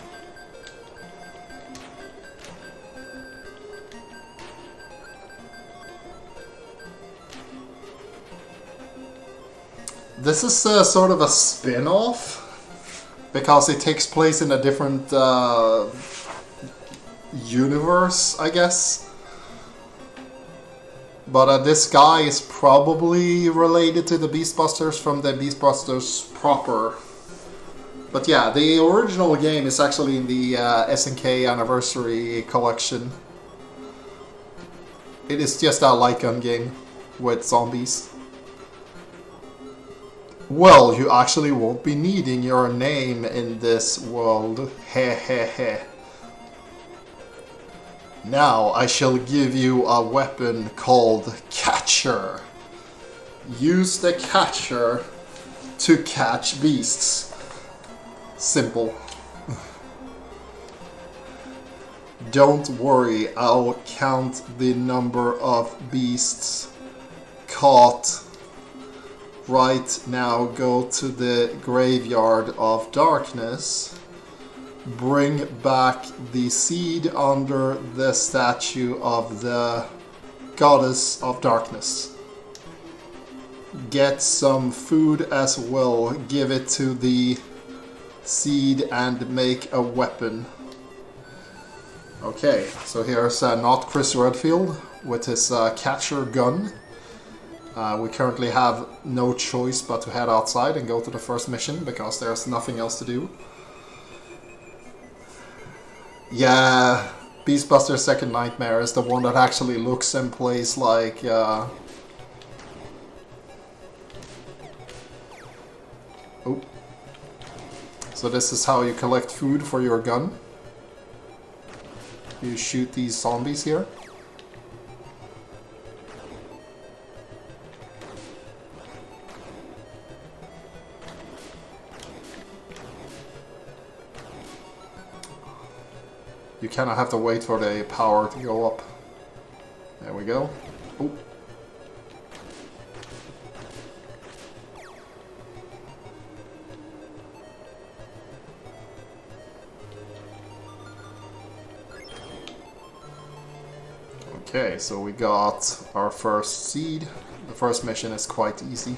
This is sort of a spin-off, because it takes place in a different universe, I guess. But this guy is probably related to the Beastbusters from the Beastbusters proper. But yeah, the original game is actually in the SNK Anniversary Collection. It is just a light gun game with zombies. Well, you actually won't be needing your name in this world. Heh heh heh. Now I shall give you a weapon called Catcher. Use the Catcher to catch beasts. Simple. Don't worry, I'll count the number of beasts caught. Right now, go to the Graveyard of Darkness. Bring back the seed under the statue of the Goddess of Darkness. Get some food as well. Give it to the seed and make a weapon. Okay, so here's not Chris Redfield with his catcher gun. We currently have no choice but to head outside and go to the first mission because there's nothing else to do. Yeah, Beastbuster's Second Nightmare is the one that actually looks and plays like... Oh. So this is how you collect food for your gun. You shoot these zombies here. You kind of have to wait for the power to go up. There we go. Oh. Okay, so we got our first seed. The first mission is quite easy.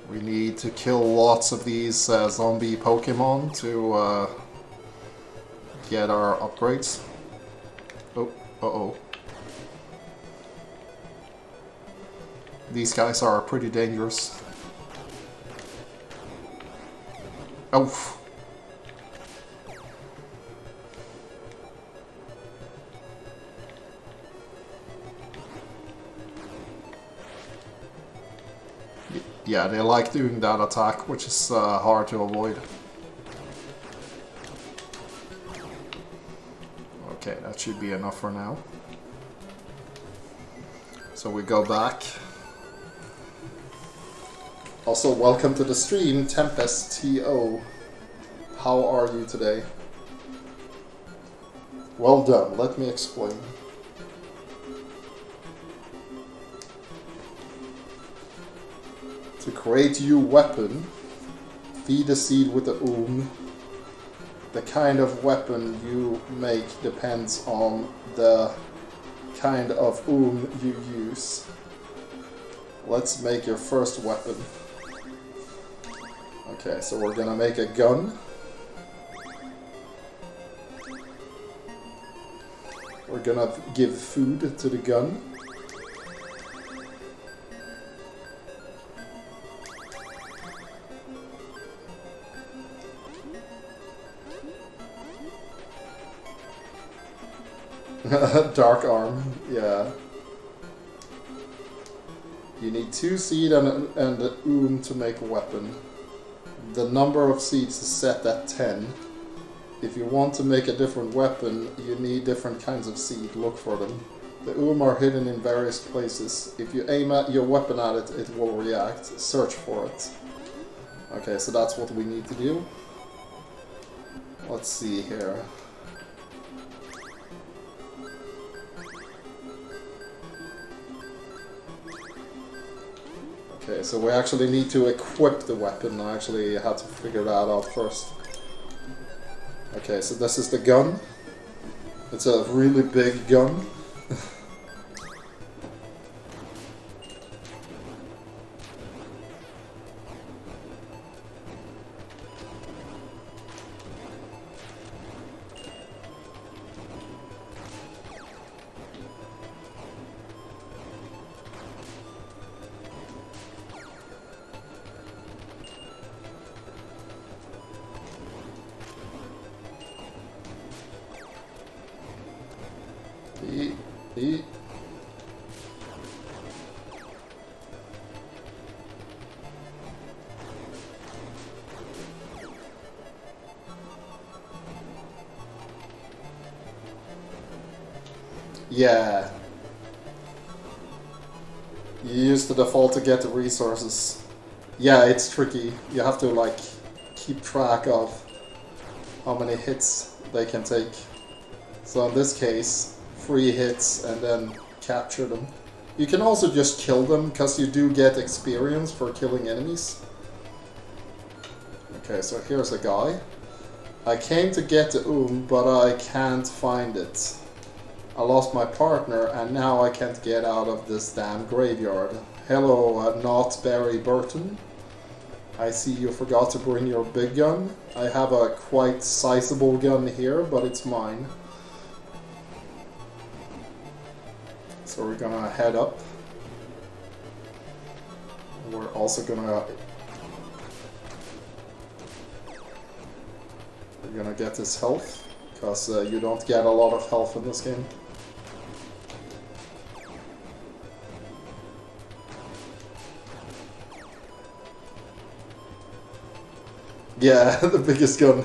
We need to kill lots of these zombie Pokemon to get our upgrades. Oh, uh-oh. These guys are pretty dangerous. Oh. Yeah, they like doing that attack, which is hard to avoid. Okay, that should be enough for now. So we go back. Also, welcome to the stream, Tempest TO. How are you today? Well done, let me explain. To create your weapon, feed the seed with the The kind of weapon you make depends on the kind of you use. Let's make your first weapon. Okay, so we're gonna make a gun. We're gonna give food to the gun. Dark arm, yeah. You need 2 seed and a to make a weapon. The number of seeds is set at 10. If you want to make a different weapon, you need different kinds of seed. Look for them. The are hidden in various places. If you aim at your weapon at it, it will react. Search for it. Okay, so that's what we need to do. Let's see here. Okay, so we actually need to equip the weapon. I actually had to figure that out first. Okay, so this is the gun. It's a really big gun. Yeah. You use the default to get the resources. Yeah, it's tricky. You have to like keep track of how many hits they can take. So in this case, 3 hits and then capture them. You can also just kill them, because you do get experience for killing enemies. Okay, so here's a guy. I came to get the but I can't find it. I lost my partner and now I can't get out of this damn graveyard. Hello, not Barry Burton. I see you forgot to bring your big gun. I have a quite sizable gun here, but it's mine. So we're gonna head up. We're also gonna get his health, because you don't get a lot of health in this game. Yeah, the biggest gun.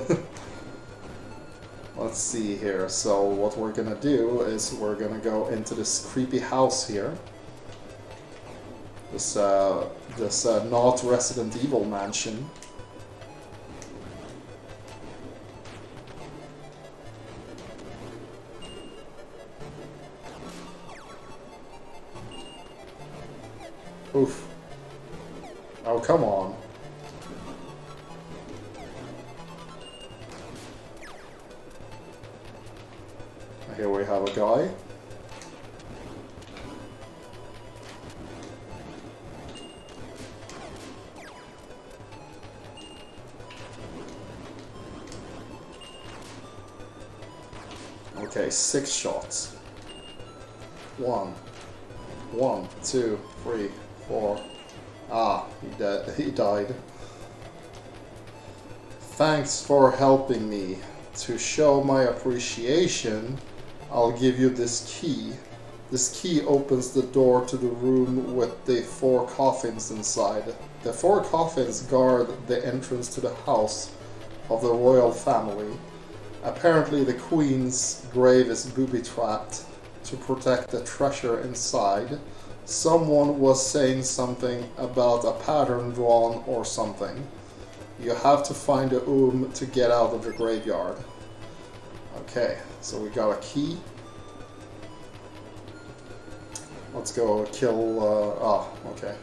Let's see here. So what we're gonna do is we're gonna go into this creepy house here. This not Resident Evil mansion. Oof. Oh, come on. Here we have a guy. Okay, 6 shots. 1, 2, 3, 4. Ah, he died. Thanks for helping me. To show my appreciation, I'll give you this key. This key opens the door to the room with the 4 coffins inside. The 4 coffins guard the entrance to the house of the royal family. Apparently the queen's grave is booby-trapped to protect the treasure inside. Someone was saying something about a pattern drawn or something. You have to find the to get out of the graveyard. Okay, so we got a key. Let's go kill... okay.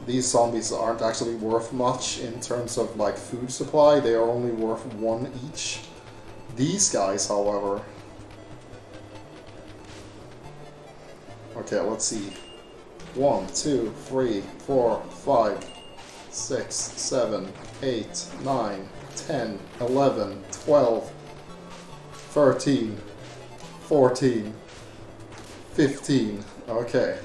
These zombies aren't actually worth much in terms of like food supply. They are only worth 1 each. These guys, however... Okay, let's see. 1, 2, 3, 4, 5, 6, 7, 8, 9, 10, 11, 12, 13, 14, 15. Okay.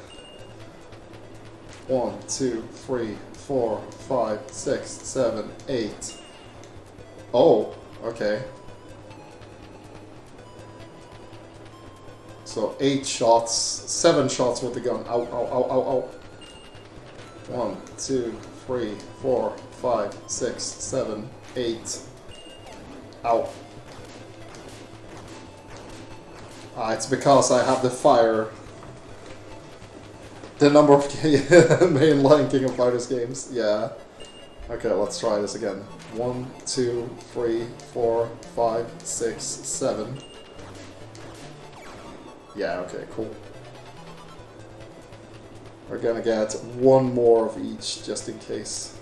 1, 2, 3, 4, 5, 6, 7, 8. Oh, okay. So 8 shots, 7 shots with the gun. Ow, ow, ow, ow, ow. 1, 2, 3, 4, 5, 6, 7, 8. Ow. It's because I have the fire. The number of mainline King of Fighters games, yeah. Okay, let's try this again. 1, 2, 3, 4, 5, 6, 7. Yeah, okay, cool. We're gonna get 1 more of each, just in case.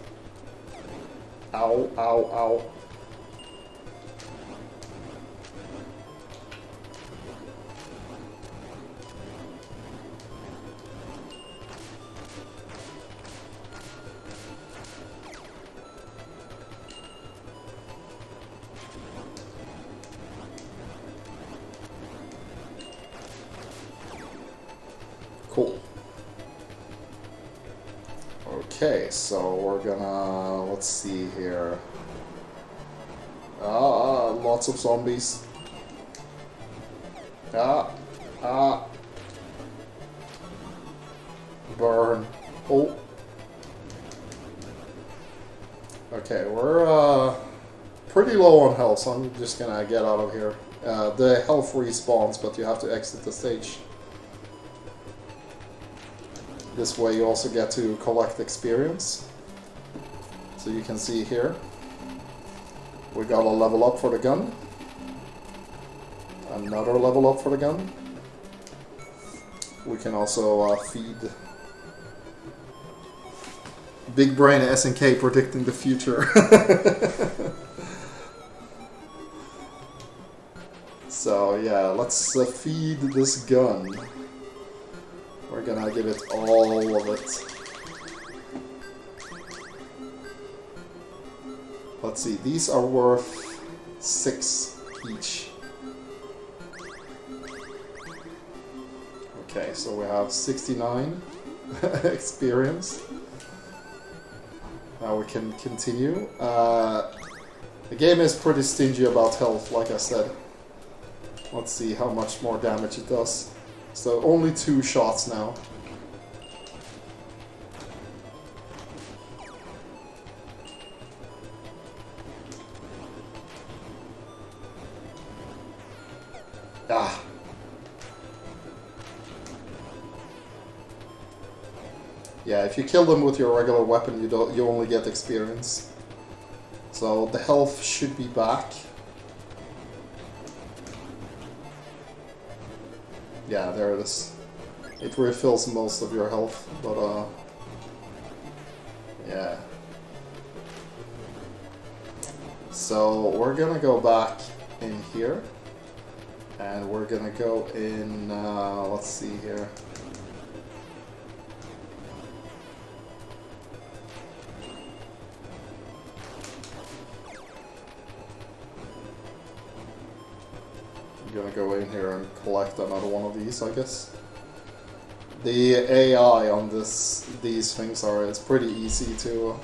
Ow, ow, ow. Cool. Okay, so we're gonna, let's see here. Lots of zombies. Burn. Oh. Okay, we're pretty low on health, so I'm just gonna get out of here. The health respawns, but you have to exit the stage. This way you also get to collect experience. So you can see here, we got a level up for the gun. Another level up for the gun. We can also feed Big Brain SNK predicting the future. So yeah, let's feed this gun. We're gonna give it all of it. Let's see, these are worth 6 each. Okay, so we have 69 experience. Now we can continue. The game is pretty stingy about health, like I said. Let's see how much more damage it does. So only 2 shots now. Ah. Yeah, if you kill them with your regular weapon, you only get experience. So the health should be back. Yeah, there it is. It refills most of your health, but yeah. So we're gonna go back in here, and we're gonna go in, let's see here. Gonna go in here and collect another one of these, I guess. The AI on these things it's pretty easy to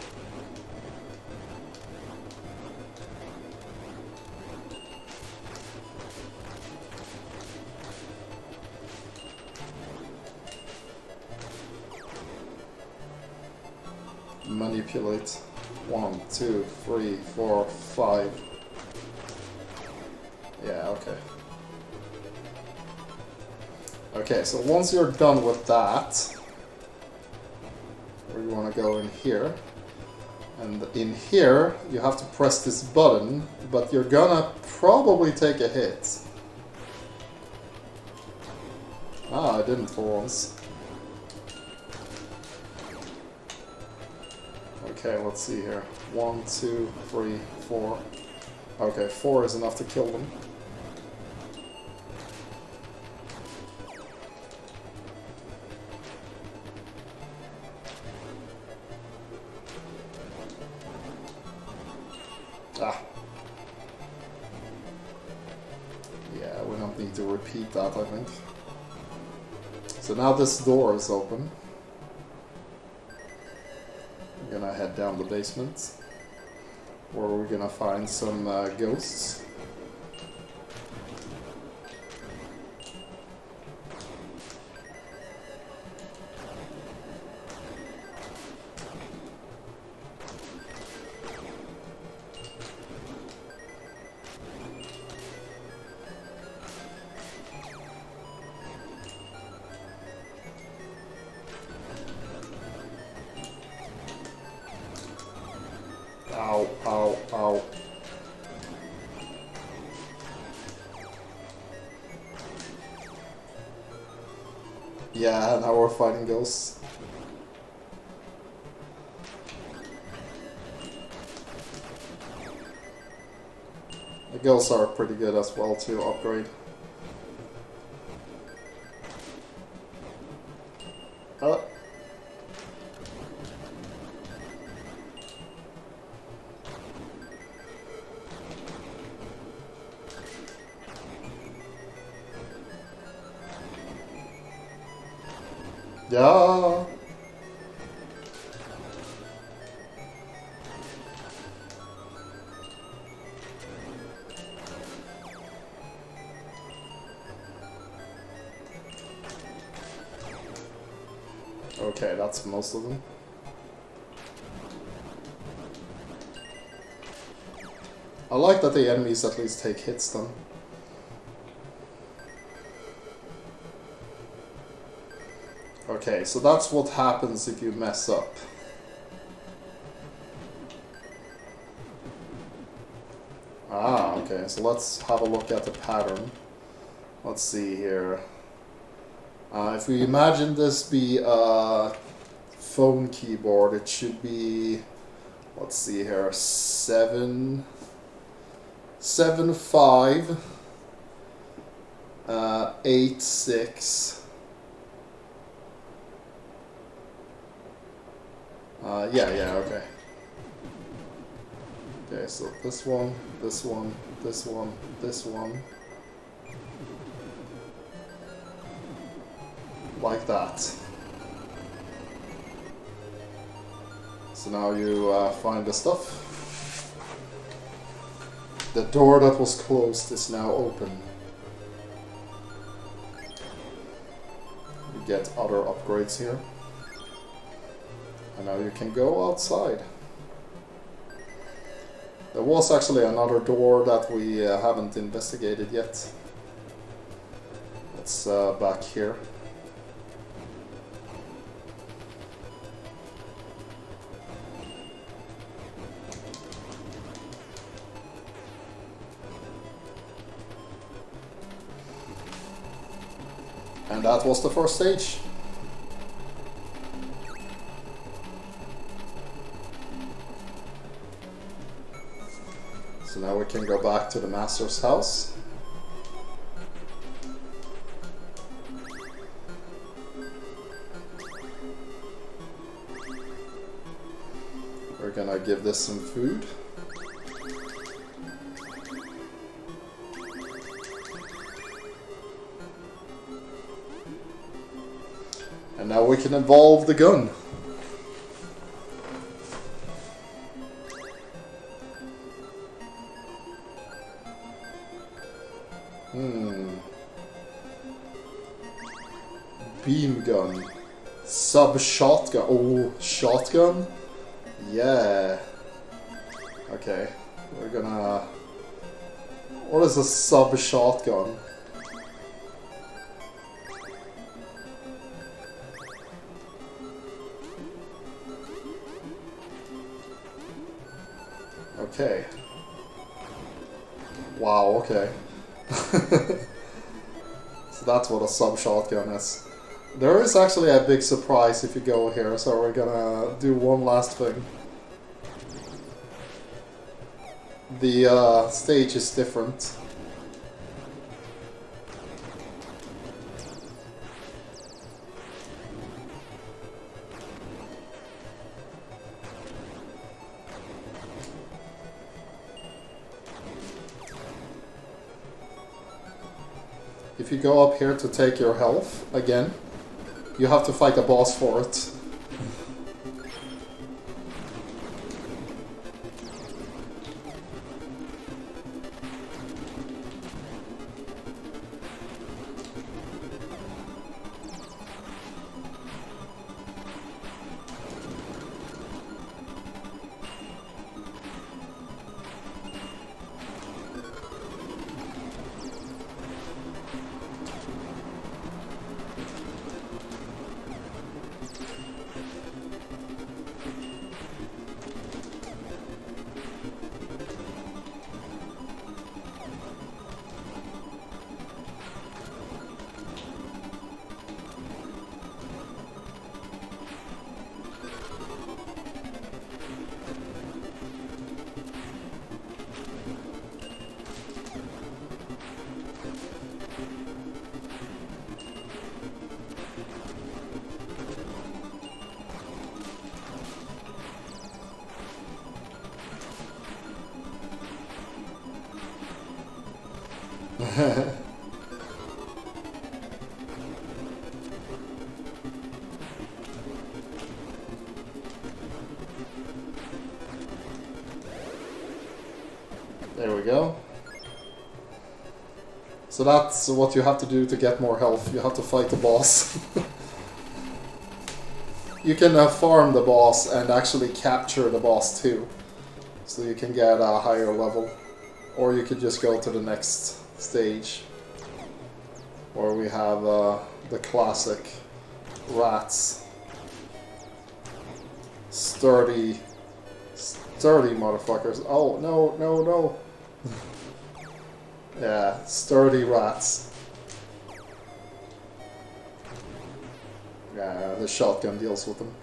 manipulate. 1, 2, 3, 4, 5. Yeah, okay. Okay, so once you're done with that, we want to go in here. And in here, you have to press this button, but you're gonna probably take a hit. Ah, I didn't for once. Okay, let's see here. 1, 2, 3, 4. Okay, 4 is enough to kill them. Ah. Yeah, we don't need to repeat that, I think. So now this door is open. We're gonna head down the basement, where we're gonna find some ghosts. Ow, ow, ow. Yeah, now we're fighting ghosts. The ghosts are pretty good as well to upgrade. Yeah. Okay, that's most of them. I like that the enemies at least take hits then. Okay, so that's what happens if you mess up. Ah, okay, so let's have a look at the pattern. Let's see here. If we imagine this be a phone keyboard, it should be, let's see here, 7, 7, 5, 8, 6. Yeah, okay. Okay, so this one, this one, this one, this one. Like that. So now you find the stuff. The door that was closed is now open. You get other upgrades here. And now you can go outside. There was actually another door that we haven't investigated yet. It's back here. And that was the first stage. So now we can go back to the master's house. We're gonna give this some food. And now we can evolve the gun. Beam gun. Sub shotgun. Oh, shotgun? Yeah. Okay. We're gonna... What is a sub-shotgun? Okay. Wow, okay. So that's what a sub-shotgun is. There is actually a big surprise if you go here, so we're gonna do one last thing. The stage is different. If you go up here to take your health again, you have to fight a boss for it. There we go. So that's what you have to do to get more health. You have to fight the boss. You can farm the boss and actually capture the boss too. So you can get a higher level. Or you could just go to the next stage. Where we have the classic rats. Sturdy motherfuckers. Oh, no, no, no. Yeah, sturdy rats. Yeah, the shotgun deals with them.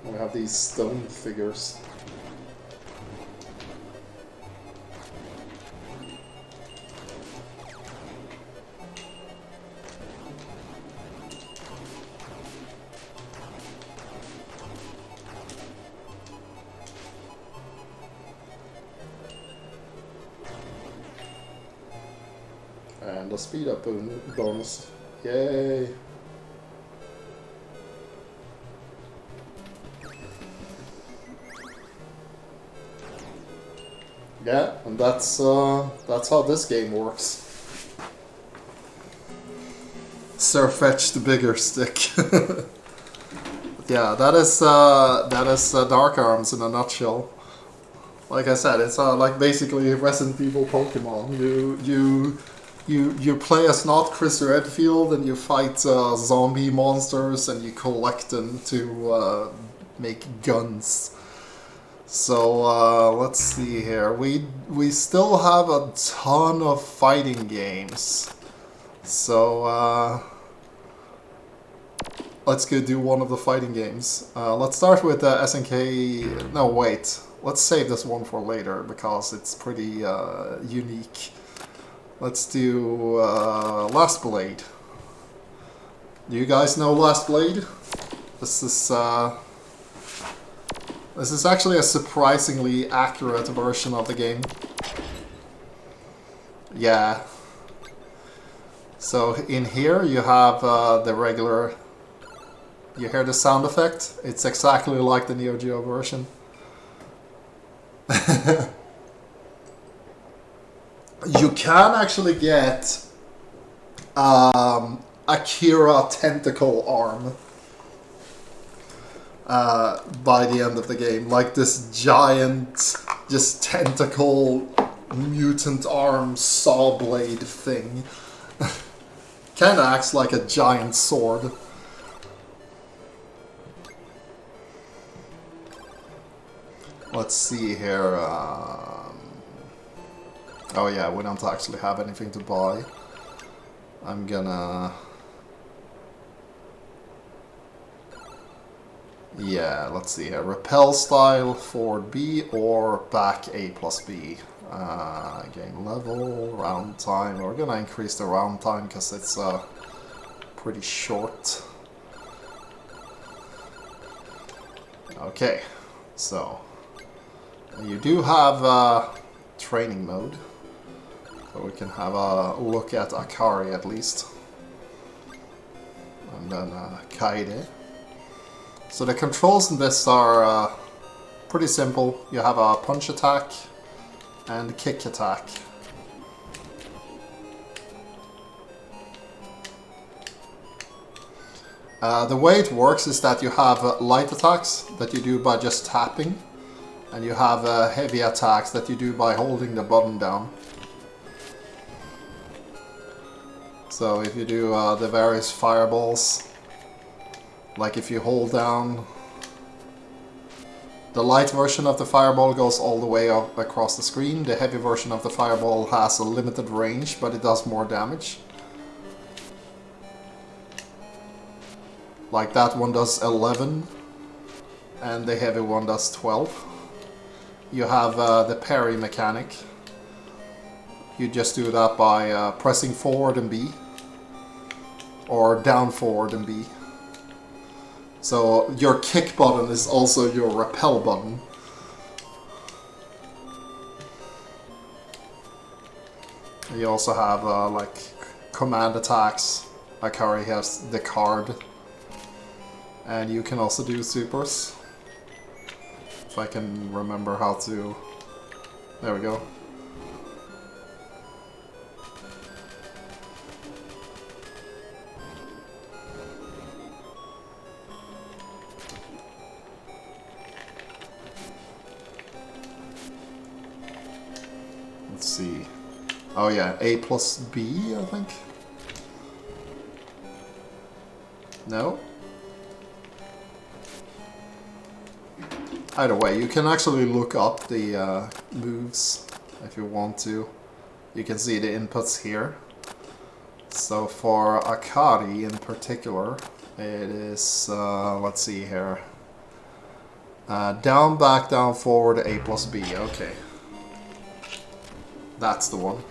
We have these stone figures. And the speed up bonus. Yay! Yeah, and that's how this game works. Sir, fetch the bigger stick. Yeah, that is Dark Arms in a nutshell. Like I said, it's like basically Resident Evil Pokemon. You play as not Chris Redfield and you fight zombie monsters and you collect them to make guns. So let's see here. We still have a ton of fighting games. So let's go do one of the fighting games. Let's start with SNK. No, wait. Let's save this one for later because it's pretty unique. Let's do Last Blade. Do you guys know Last Blade? This is actually a surprisingly accurate version of the game. Yeah. So in here you have the regular... You hear the sound effect? It's exactly like the Neo Geo version. You can actually get Akira Tentacle Arm. by the end of the game. Like this giant, just tentacle, mutant arm saw blade thing. Kinda acts like a giant sword. Let's see here. Oh yeah, we don't actually have anything to buy. I'm gonna... Yeah, let's see here. Repel style, forward B, or back A plus B. Gain level, round time. We're gonna increase the round time because it's pretty short. Okay, so you do have training mode, so we can have a look at Akari at least, and then Kaide. So the controls in this are pretty simple. You have a punch attack and kick attack. The way it works is that you have light attacks that you do by just tapping, and you have heavy attacks that you do by holding the button down. So if you do the various fireballs, like if you hold down, the light version of the fireball goes all the way up across the screen. The heavy version of the fireball has a limited range, but it does more damage. Like that one does 11, and the heavy one does 12. You have the parry mechanic. You just do that by pressing forward and B, or down forward and B. So your kick button is also your repel button. You also have like command attacks. Akari has the card. And you can also do supers. If I can remember how to... There we go. Let's see. Oh yeah, A plus B, I think? No? Either way, you can actually look up the moves if you want to. You can see the inputs here. So for Akari in particular, it is, let's see here. Down, back, down, forward, A plus B, okay. That's the one.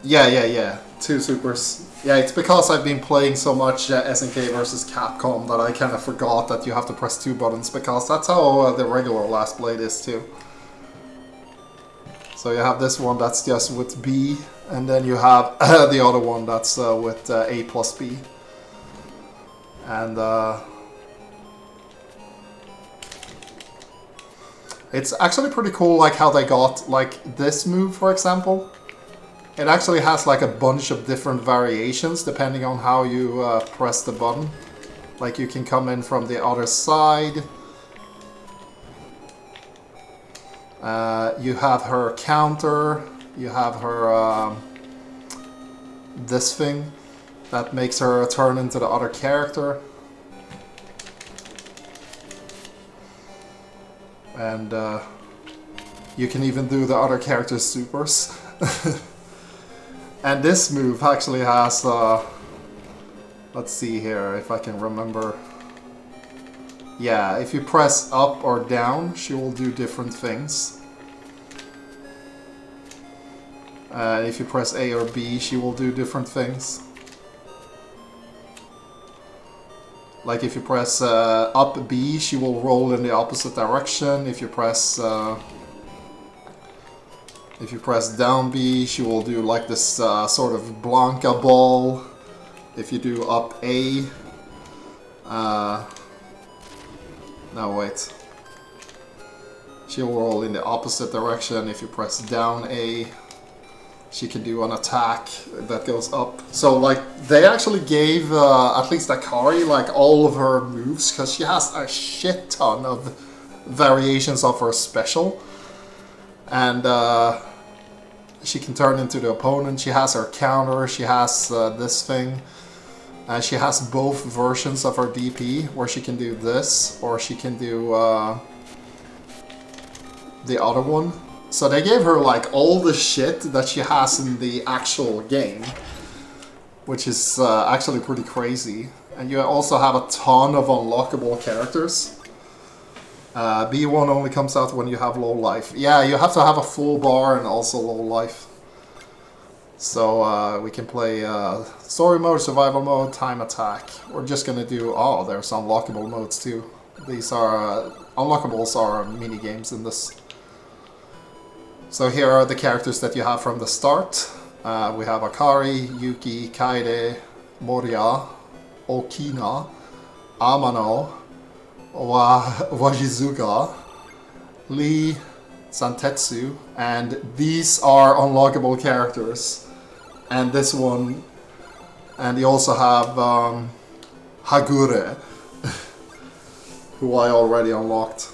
Yeah. 2 supers. Yeah, it's because I've been playing so much SNK versus Capcom that I kind of forgot that you have to press 2 buttons, because that's how the regular Last Blade is too. So you have this one that's just with B, and then you have the other one that's with A plus B. And it's actually pretty cool, like how they got like this move, for example. It actually has like a bunch of different variations depending on how you press the button. Like you can come in from the other side. You have her counter. You have her this thing that makes her turn into the other character. And you can even do the other character's supers. And this move actually has, let's see here if I can remember. Yeah, if you press up or down, she will do different things. If you press A or B, she will do different things. Like if you press up B, she will roll in the opposite direction. If you press down B, she will do like this sort of Blanca ball. If you do up A, no wait, she will roll in the opposite direction. If you press down A, She can do an attack that goes up. So like they actually gave at least Akari like all of her moves, because she has a shit ton of variations of her special, and she can turn into the opponent. She has her counter. She has this thing. She has both versions of her DP, where she can do this or she can do the other one. So they gave her like all the shit that she has in the actual game, which is actually pretty crazy. And you also have a ton of unlockable characters. B1 only comes out when you have low life. Yeah, you have to have a full bar and also low life. So we can play story mode, survival mode, time attack. We're just gonna do, oh, there's unlockable modes too. These are, unlockables are mini games in this. So here are the characters that you have from the start. We have Akari, Yuki, Kaide, Moria, Okina, Amano, Wajizuka, Lee, Santetsu, and these are unlockable characters. And this one, and you also have Hagure, who I already unlocked.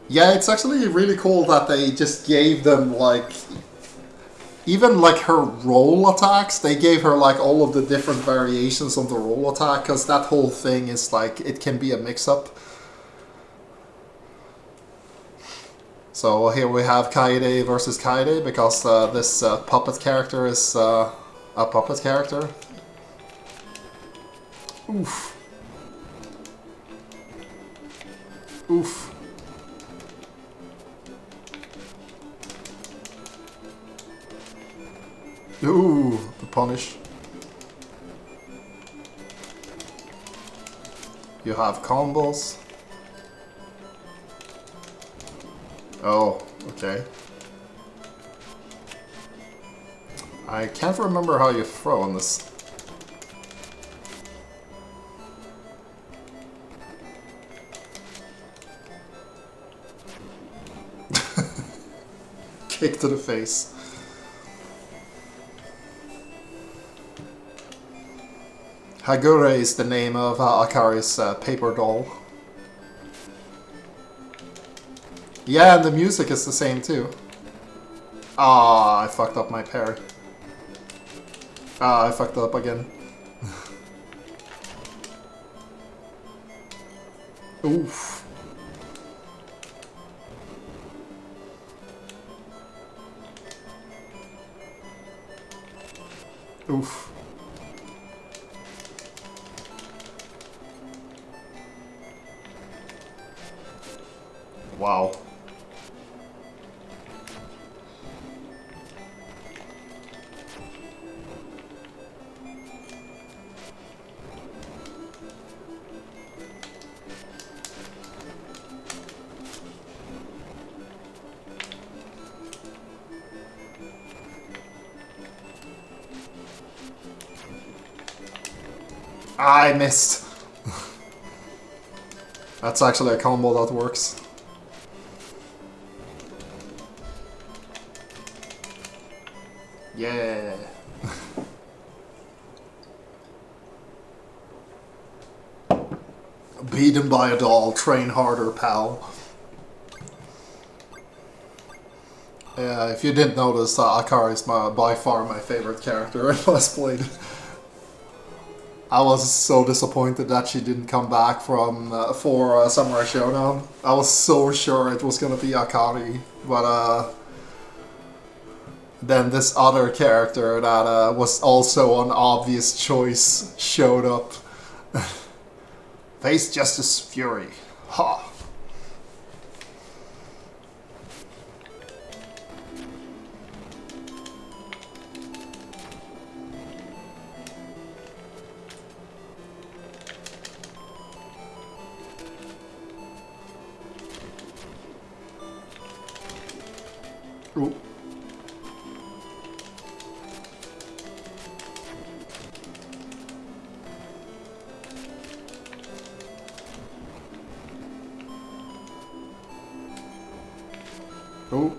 Yeah, it's actually really cool that they just gave them like, even like her roll attacks, they gave her like all of the different variations of the roll attack, because that whole thing is like, it can be a mix-up. So here we have Kaide versus Kaide, because this puppet character is a puppet character. Oof. Oof. Ooh, the punish. You have combos. Oh, okay. I can't remember how you throw on this. Kick to the face. Hagure is the name of Akari's paper doll. Yeah, and the music is the same too. Ah, I fucked up my parry. Ah, I fucked up again. Oof. Oof. Wow. I missed. That's actually a combo that works. Yeah. Beaten by a doll, train harder, pal. Yeah, if you didn't notice, Akari is by far my favorite character in Let's Played. I was so disappointed that she didn't come back from for Samurai Showdown. I was so sure it was gonna be Akari, but then this other character that was also an obvious choice showed up. Face Justice Fury. Ha! Ooh. Ooh.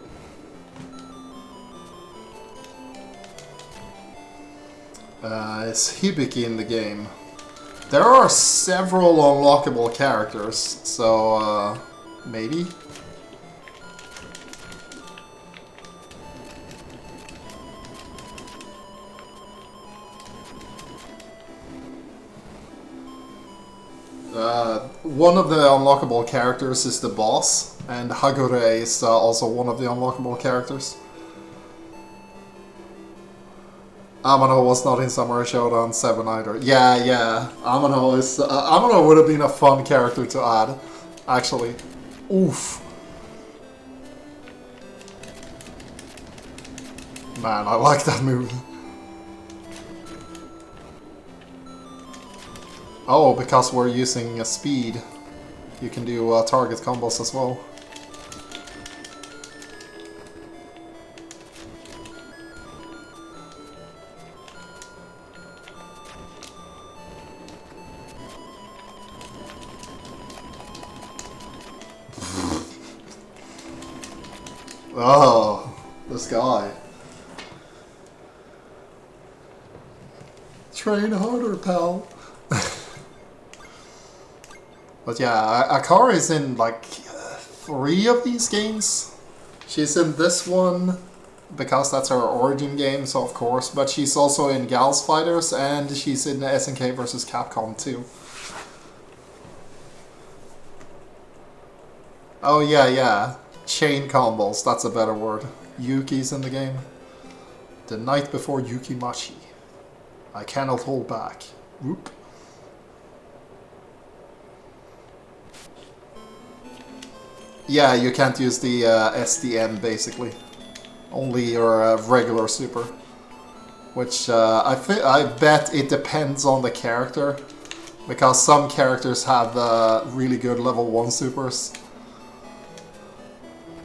Is Hibiki in the game? There are several unlockable characters, so maybe? One of the unlockable characters is the boss, and Hagure is also one of the unlockable characters. Amano was not in Samurai Showdown 7 either. Yeah. Amano would have been a fun character to add, actually. Oof. Man, I like that move. Oh, because we're using speed, you can do target combos as well. Oh, this guy. Train harder, pal. But yeah, Akara is in like 3 of these games. She's in this one because that's her origin game, so of course. But she's also in Gas Fighters and she's in SNK vs Capcom 2. Oh yeah. Chain combos, that's a better word. Yuki's in the game. The night before Yukimachi. I cannot hold back. Whoop. Yeah, you can't use the SDN basically. Only your regular super. Which I bet it depends on the character. Because some characters have really good level 1 supers.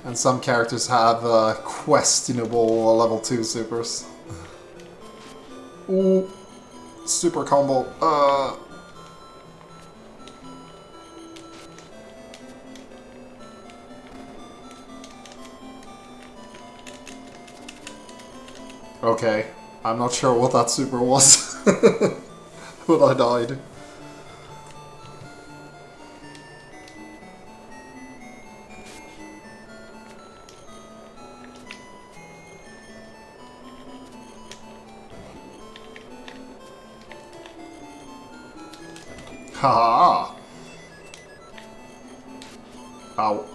And some characters have questionable level 2 supers. Ooh. Super combo. Okay, I'm not sure what that super was, but I died. Haha! Ow.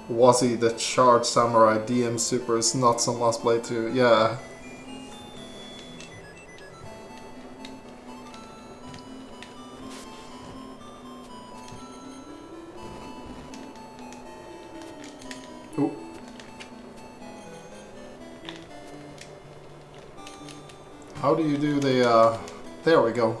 Was he the Charged Samurai DM Supers, not some Last Blade 2? Yeah. Ooh. How do you do the, there we go.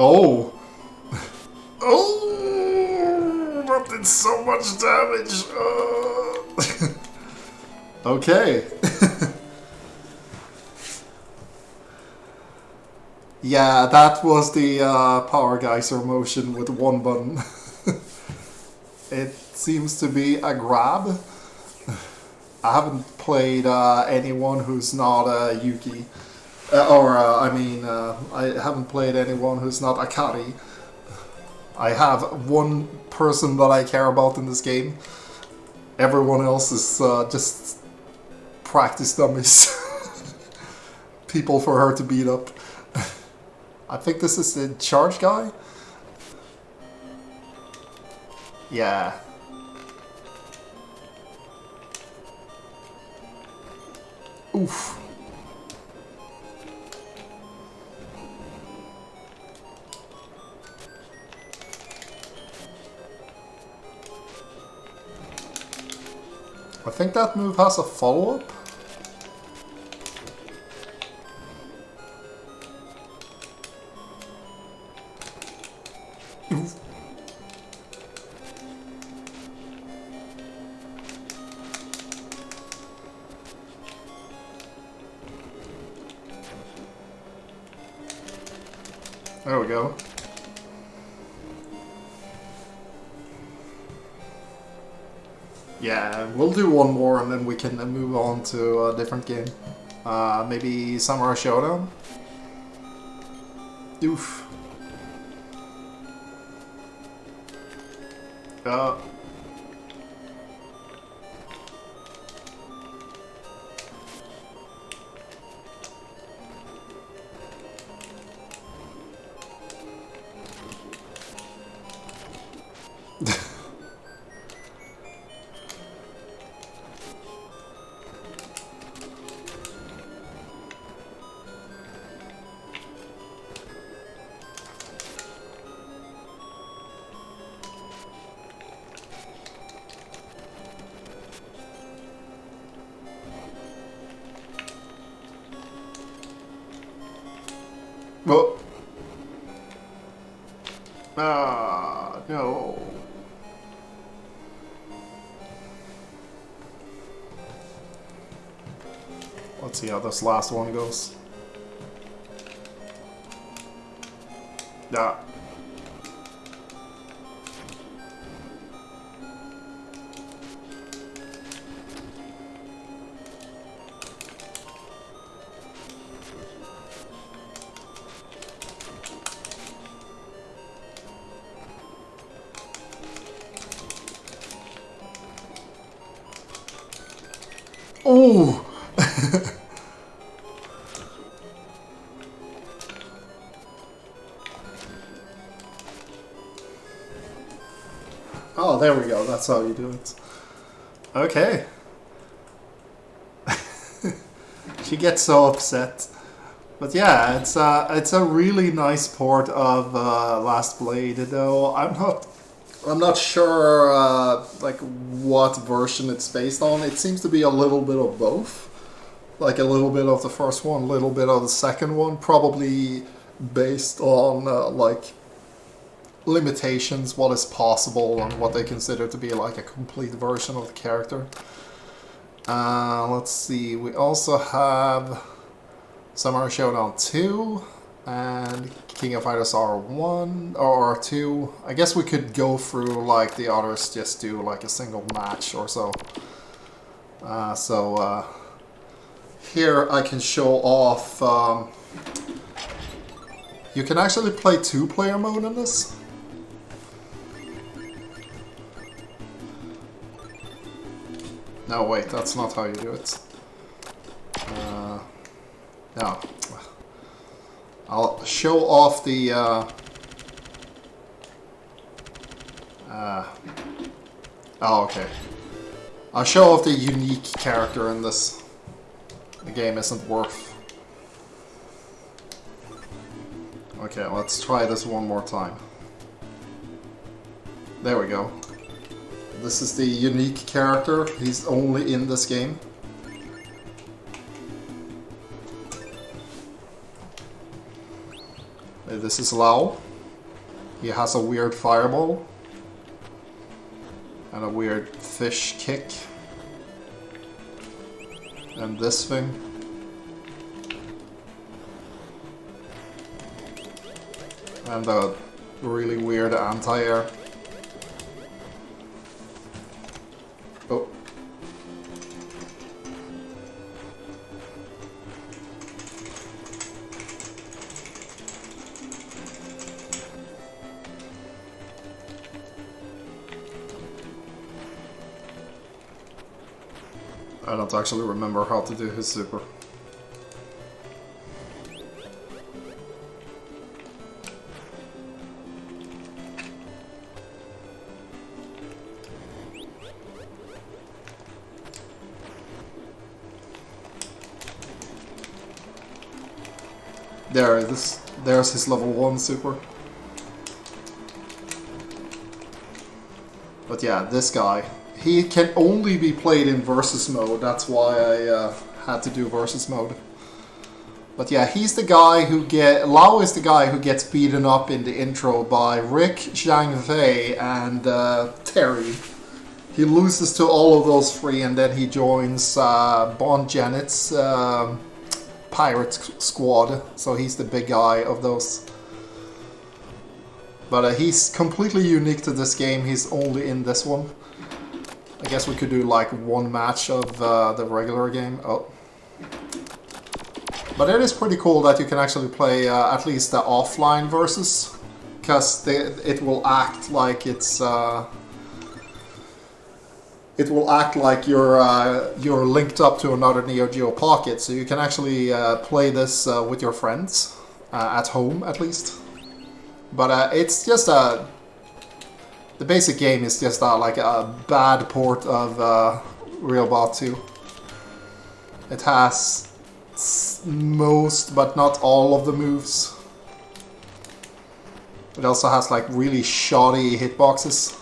Oh! Oh! That did so much damage! Okay. Yeah, that was the Power Geyser motion with one button. It seems to be a grab. I haven't played anyone who's not Yuki. I haven't played anyone who's not Akari. I have one person that I care about in this game. Everyone else is just practice dummies. People for her to beat up. I think this is the charge guy? Yeah. Oof. I think that move has a follow-up. There we go. Yeah, we'll do one more and then we can move on to a different game. Maybe Samurai Showdown? Oof. Well, no. Let's see how this last one goes. Yeah. Oh! Oh, there we go. That's how you do it. Okay. She gets so upset. But yeah, it's a really nice port of Last Blade, though I'm not sure like what version it's based on. It seems to be a little bit of both. Like a little bit of the first one, a little bit of the second one, probably based on like limitations, what is possible, and what they consider to be like a complete version of the character. Let's see, we also have Samurai Showdown 2 and King of Fighters R1 or R2. I guess we could go through like the others, just do like a single match or so. Here I can show off. You can actually play 2-player mode in this. No, wait, that's not how you do it. No. I'll show off the... oh, okay. I'll show off the unique character in this. The game isn't worth... Okay, let's try this one more time. There we go. This is the unique character. He's only in this game. This is Lao. He has a weird fireball. And a weird fish kick. And this thing. And a really weird anti-air. I don't actually remember how to do his super. There's his level 1 super. But yeah, this guy, he can only be played in versus mode. That's why I had to do versus mode. But yeah, he's the guy who Lau is the guy who gets beaten up in the intro by Rick, Zhang Fei, and Terry. He loses to all of those three, and then he joins Bond Janet's pirate squad. So he's the big guy of those. But he's completely unique to this game. He's only in this one. I guess we could do like one match of the regular game. Oh. But it is pretty cool that you can actually play at least the offline versus. Because it will act like it's... it will act like you're linked up to another Neo Geo Pocket. So you can actually play this with your friends. At home, at least. But it's just the basic game is just like a bad port of Real Bot 2. It has most, but not all of the moves. It also has like really shoddy hitboxes.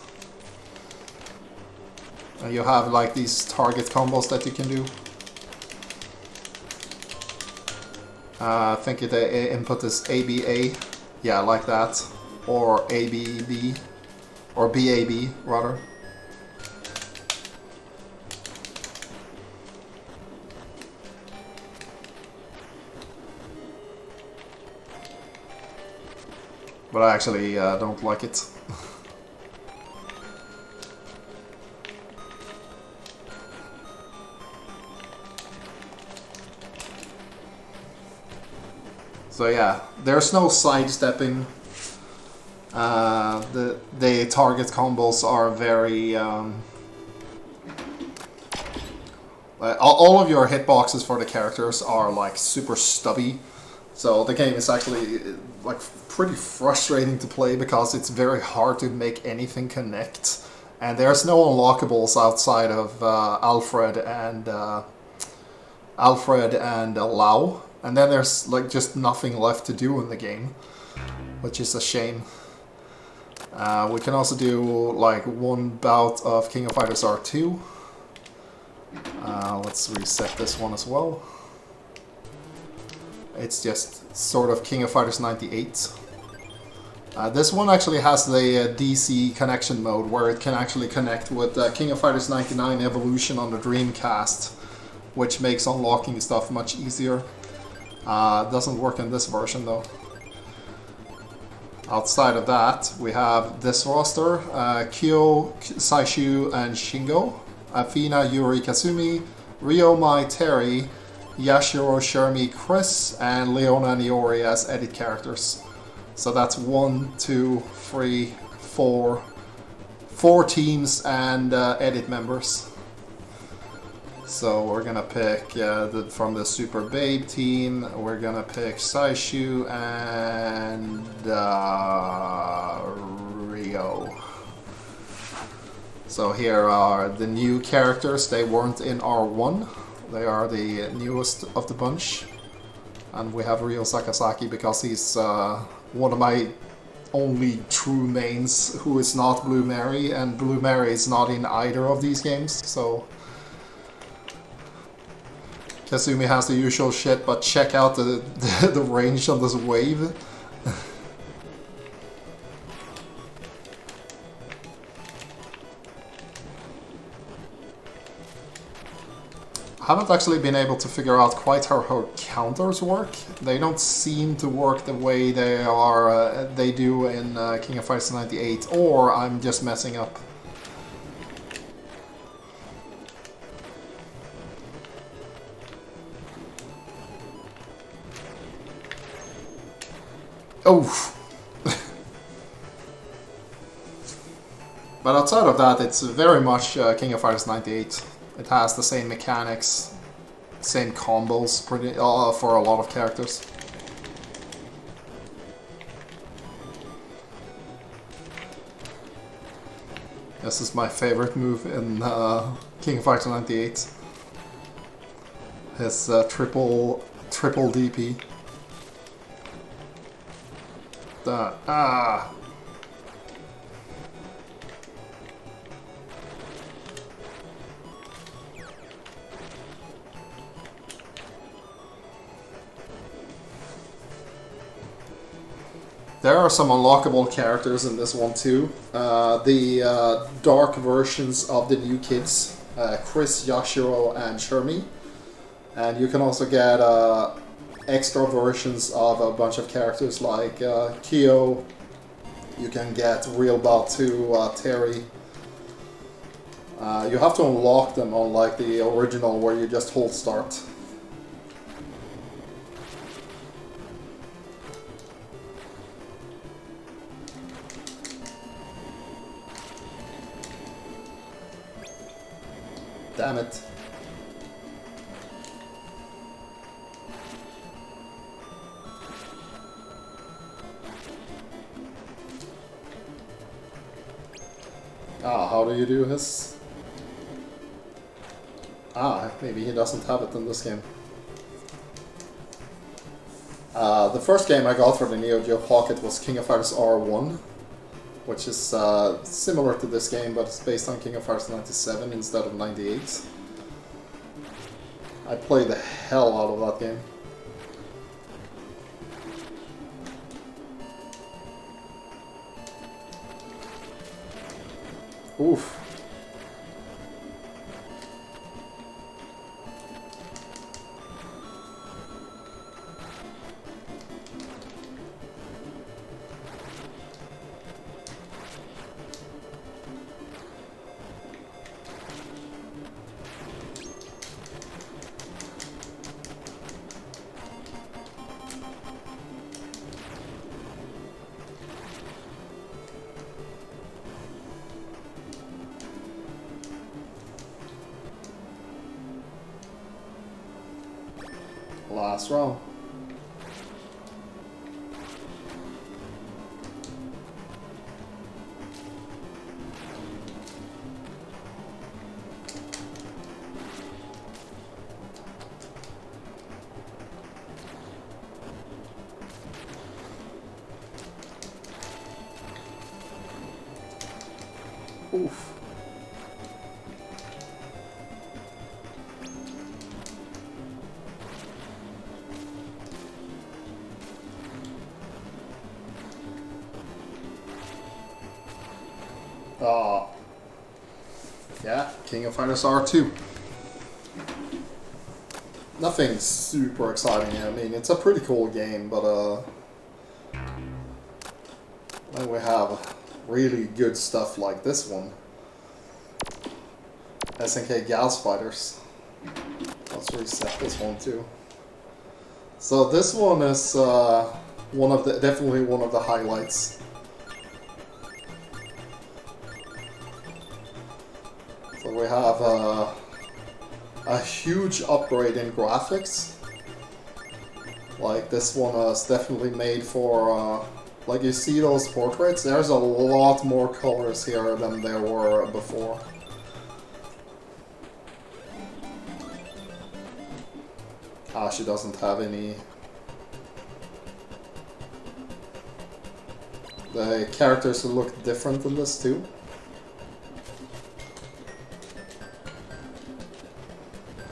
And you have like these target combos that you can do. I think the input is ABA. Yeah, like that. Or ABB. Or BAB, rather. But I actually don't like it. So yeah, there's no sidestepping. The target combos are very... all of your hitboxes for the characters are like super stubby. So the game is actually like pretty frustrating to play because it's very hard to make anything connect. And there's no unlockables outside of Alfred and Lau. And then there's like just nothing left to do in the game, which is a shame. We can also do like one bout of King of Fighters R2. Let's reset this one as well. It's just sort of King of Fighters 98. This one actually has the DC connection mode where it can actually connect with King of Fighters 99 Evolution on the Dreamcast, which makes unlocking stuff much easier. Doesn't work in this version though. Outside of that, we have this roster, Kyo, Saishu, and Shingo, Athena, Yuri, Kasumi, Ryo, Mai, Terry, Yashiro, Shermie, Chris, and Leona and Iori as edit characters. So that's 1, 2, 3, 4 teams and edit members. So we're gonna pick from the Super Babe team, we're gonna pick Saishu and Ryo. So here are the new characters. They weren't in R1. They are the newest of the bunch. And we have Ryo Sakazaki because he's one of my only true mains who is not Blue Mary, and Blue Mary is not in either of these games, so... Kasumi has the usual shit, but check out the range on this wave. I haven't actually been able to figure out quite how her counters work. They don't seem to work the way they do in King of Fighters 98, or I'm just messing up. Oh! But outside of that, it's very much King of Fighters 98. It has the same mechanics, same combos pretty for a lot of characters. This is my favorite move in King of Fighters 98. His triple DP. There are some unlockable characters in this one too. The dark versions of the new kids, Chris, Yashiro, and Shermie. And you can also get extra versions of a bunch of characters like Kyo. You can get Real Batu, Terry. You have to unlock them unlike the original where you just hold start. Damn it. How do you do his? Maybe he doesn't have it in this game. The first game I got for the Neo Geo Pocket was King of Fighters R1, which is similar to this game, but it's based on King of Fighters 97 instead of 98. I played the hell out of that game. Oof. Last round. Oof. Yeah, King of Fighters R2. Nothing super exciting. I mean, it's a pretty cool game, but then we have really good stuff like this one. SNK Gas Fighters. Let's reset this one too. So this one is definitely one of the highlights. So we have a huge upgrade in graphics. Like this one is definitely made for, like you see those portraits, there's a lot more colors here than there were before. She doesn't have any. The characters look different in this too.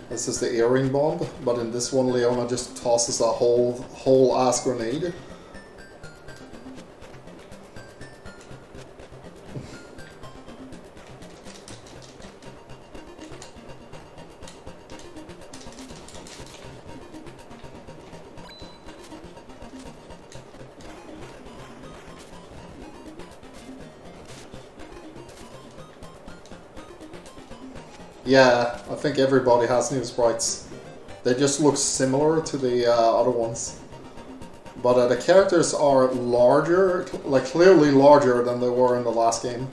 This is the earring bomb, but in this one Leona just tosses a whole ass grenade. Yeah, I think everybody has new sprites. They just look similar to the other ones. But the characters are larger, like clearly larger than they were in the last game.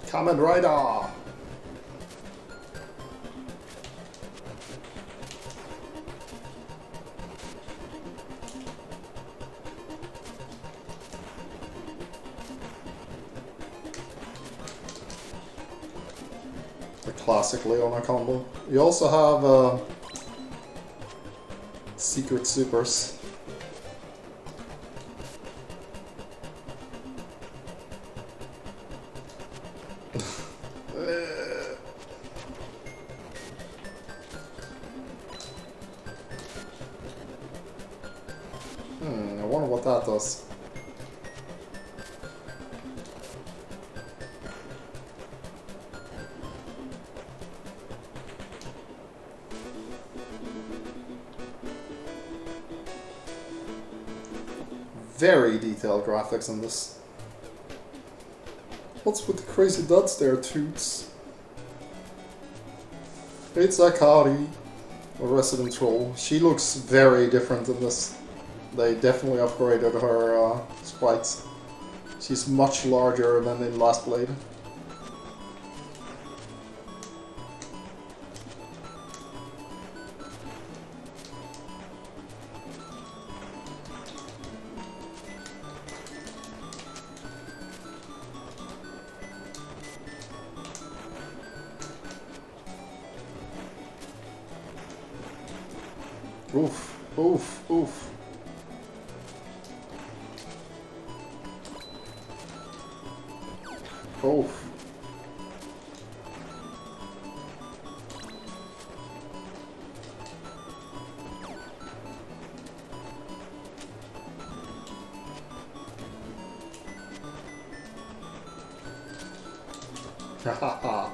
Kamen Rider! The classic Leona combo. You also have Secret Supers. I wonder what that does. Very detailed graphics in this. What's with the crazy dots there, Toots? It's Akari, a resident troll. She looks very different in this. They definitely upgraded her sprites. She's much larger than in Last Blade. Oof, oof, oof. Oof. Ha ha ha.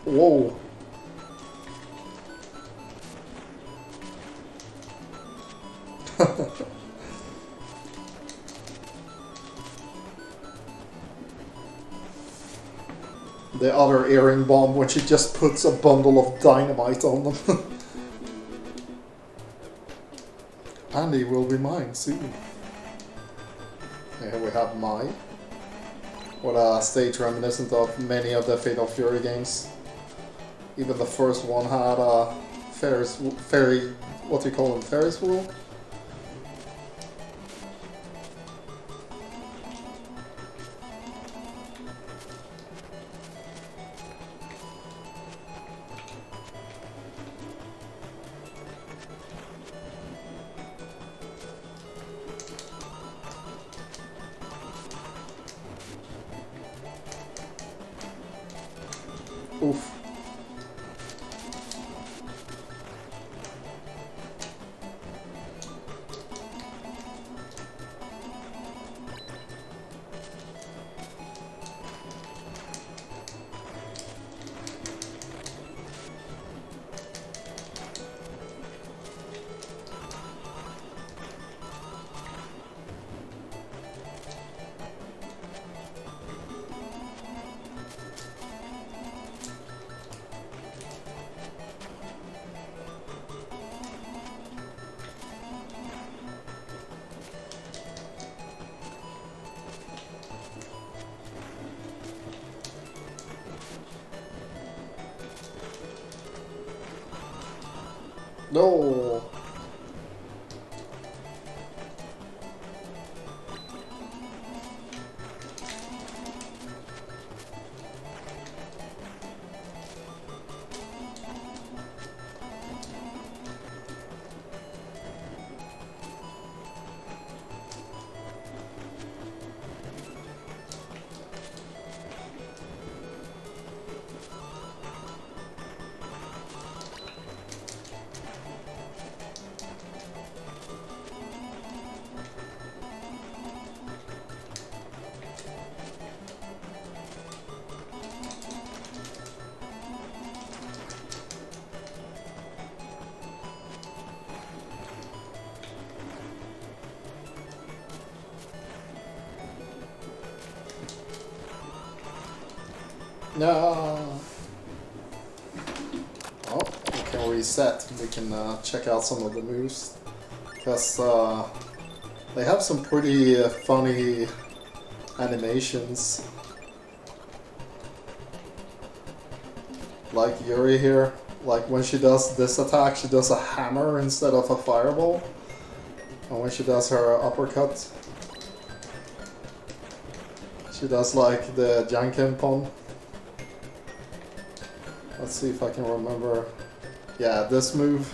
Whoa. The other earring bomb when she just puts a bundle of dynamite on them. Andy will be mine soon. Here we have Mai. What a stage reminiscent of many of the Fatal Fury games. Even the first one had a what do you call them, Ferris wheel? Oof. No. No. Oh, we can reset. We can check out some of the moves. Because they have some pretty funny animations. Like Yuri here. Like when she does this attack, she does a hammer instead of a fireball. And when she does her uppercut, she does like the Janken-pon. Let's see if I can remember. Yeah, this move.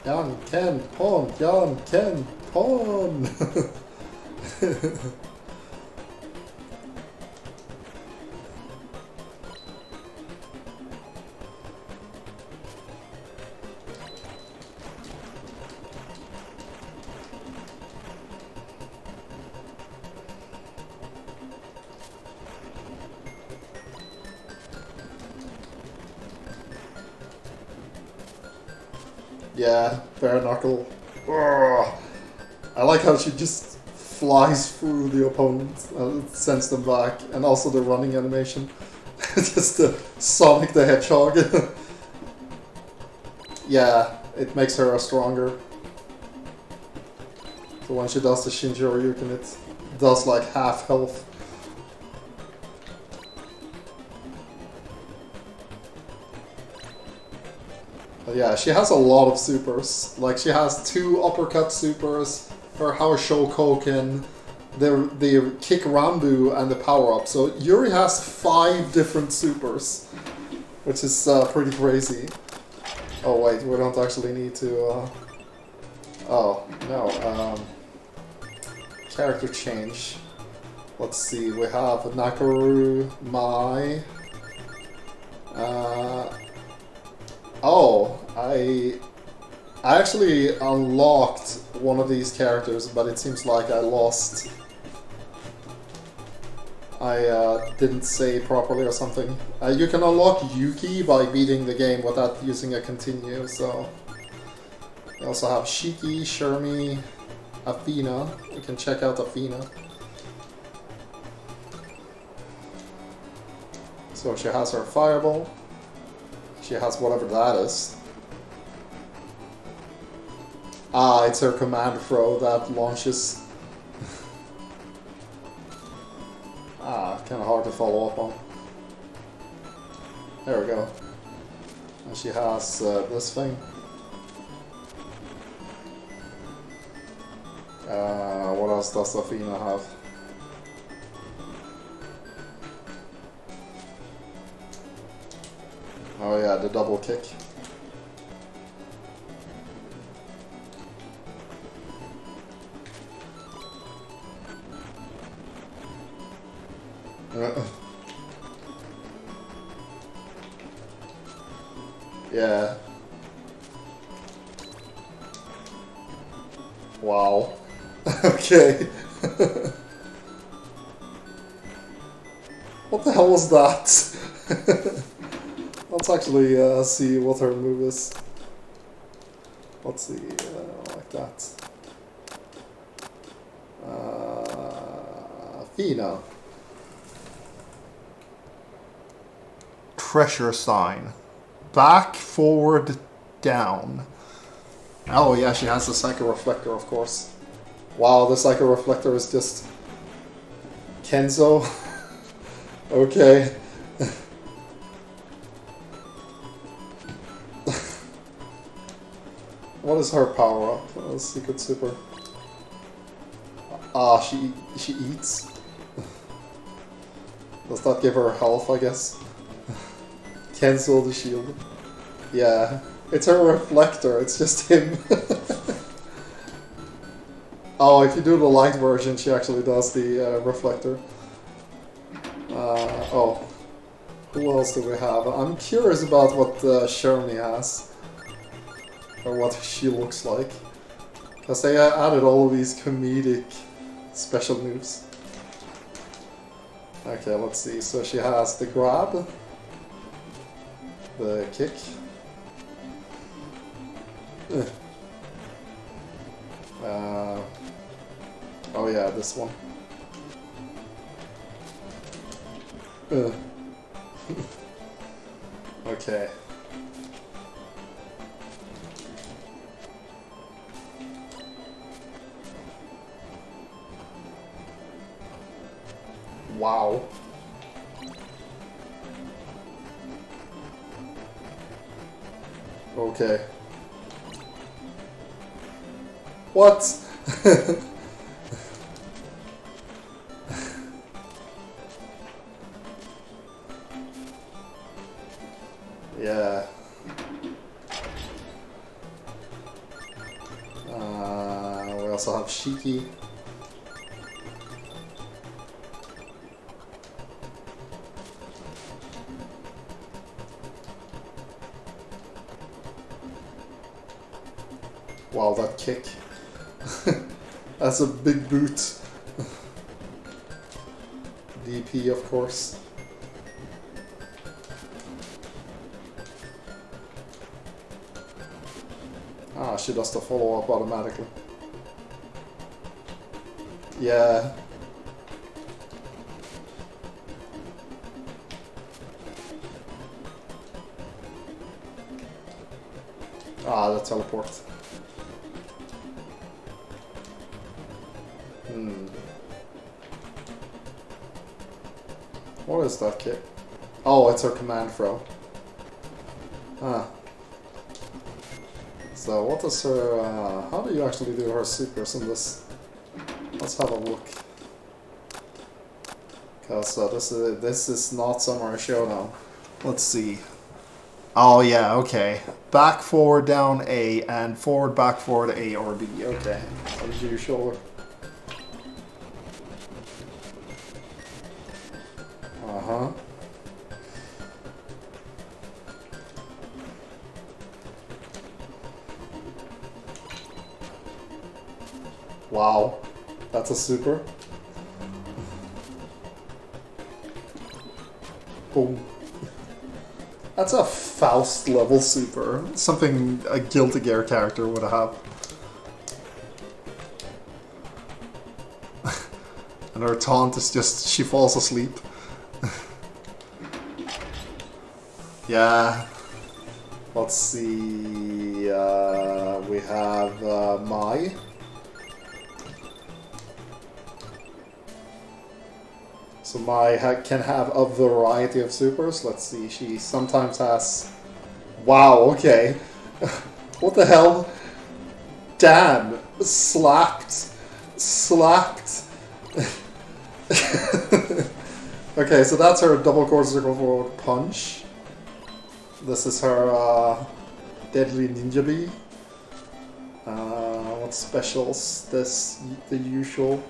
Janken-pon, Janken-pon. Yeah, bare knuckle. Ugh. I like how she just flies through the opponent and sends them back, and also the running animation. Just the Sonic the Hedgehog. Yeah, it makes her stronger. So when she does the Shinjo-ryuken, it does like half health. Yeah, she has a lot of supers. Like, she has 2 uppercut supers, her Haoshokoken, the kick Rambu, and the power-up. So Yuri has 5 different supers, which is pretty crazy. Oh wait, we don't actually need to... Oh, no. Character change. Let's see, we have Nakaru, Mai... Oh, I actually unlocked one of these characters, but it seems like I lost. I didn't say properly or something. You can unlock Yuki by beating the game without using a continue, so... We also have Shiki, Shermie, Athena. We can check out Athena. So she has her Fireball. She has whatever that is. Ah, it's her command throw that launches. Kind of hard to follow up on. There we go. And she has this thing. What else does Athena have? Oh yeah, the double kick. Yeah. Wow. Okay. What the hell was that? Let's actually see what her move is. Let's see, like that. Athena. Pressure sign. Back, forward, down. Oh yeah, she has the Psycho Reflector, of course. Wow, the Psycho Reflector is just... Kenzo? Okay. What is her power up? Secret super. Ah, she eats. Does that give her health, I guess? Cancel the shield. Yeah, it's her reflector, it's just him. Oh, if you do the light version, she actually does the reflector. Oh, who else do we have? I'm curious about what Shermie has. Or what she looks like. Because they added all of these comedic special moves. Okay, let's see. So she has the grab, the kick, Oh yeah, this one. Okay. Wow. Okay. What? Yeah. We also have Shiki. Wow, that kick. That's a big boot. DP, of course. Ah, she does the follow-up automatically. Yeah. Ah, the teleport. What is that kit? Oh, it's her command throw. Ah. So what is her, how do you actually do her supers in this? Let's have a look. Because this is not Samurai Showdown. Let's see. Oh yeah, okay. Back, forward, down, A, and forward, back, forward, A or B. Okay, as usual. Uh-huh. Wow, that's a super. Boom. That's a Faust level super. Something a Guilty Gear character would have. And her taunt is just, she falls asleep. Yeah. Let's see. We have Mai. So Mai can have a variety of supers. Let's see, she sometimes has... Wow, okay. What the hell? Damn. Slapped. Slapped. Okay, so that's her double quarter circle forward punch. This is her deadly ninja bee. What specials? This, the usual.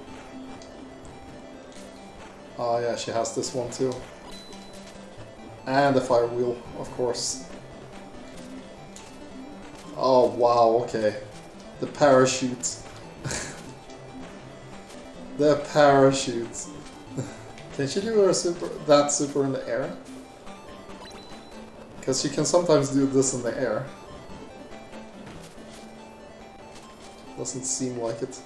Oh yeah, she has this one too. And the fire wheel, of course. Oh wow, okay. The parachute. The parachute. Can she do her super, that super in the air? Because she can sometimes do this in the air. Doesn't seem like it.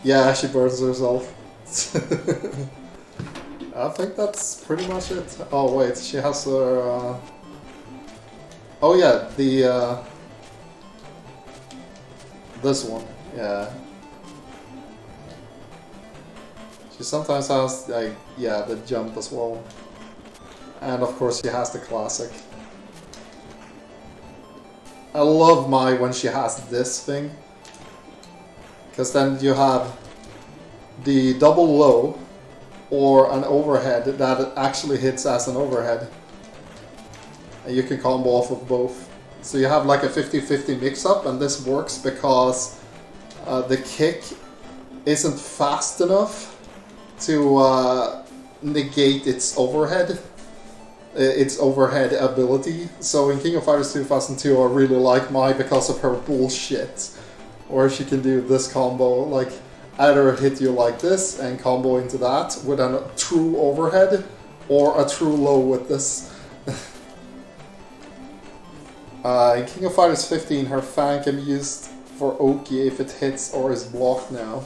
Yeah, she burns herself. I think that's pretty much it. Oh wait, she has her... Oh yeah, the... This one, yeah. She sometimes has, like, yeah, the jump as well. And of course she has the classic. I love Mai when she has this thing. Because then you have the double low or an overhead that actually hits as an overhead. And you can combo off of both. So you have like a 50-50 mix-up, and this works because the kick isn't fast enough to negate its overhead ability. So in King of Fighters 2002 I really like Mai because of her bullshit. Or she can do this combo, like either hit you like this and combo into that with a true overhead, or a true low with this. In King of Fighters 15, her fan can be used for Oki if it hits or is blocked now.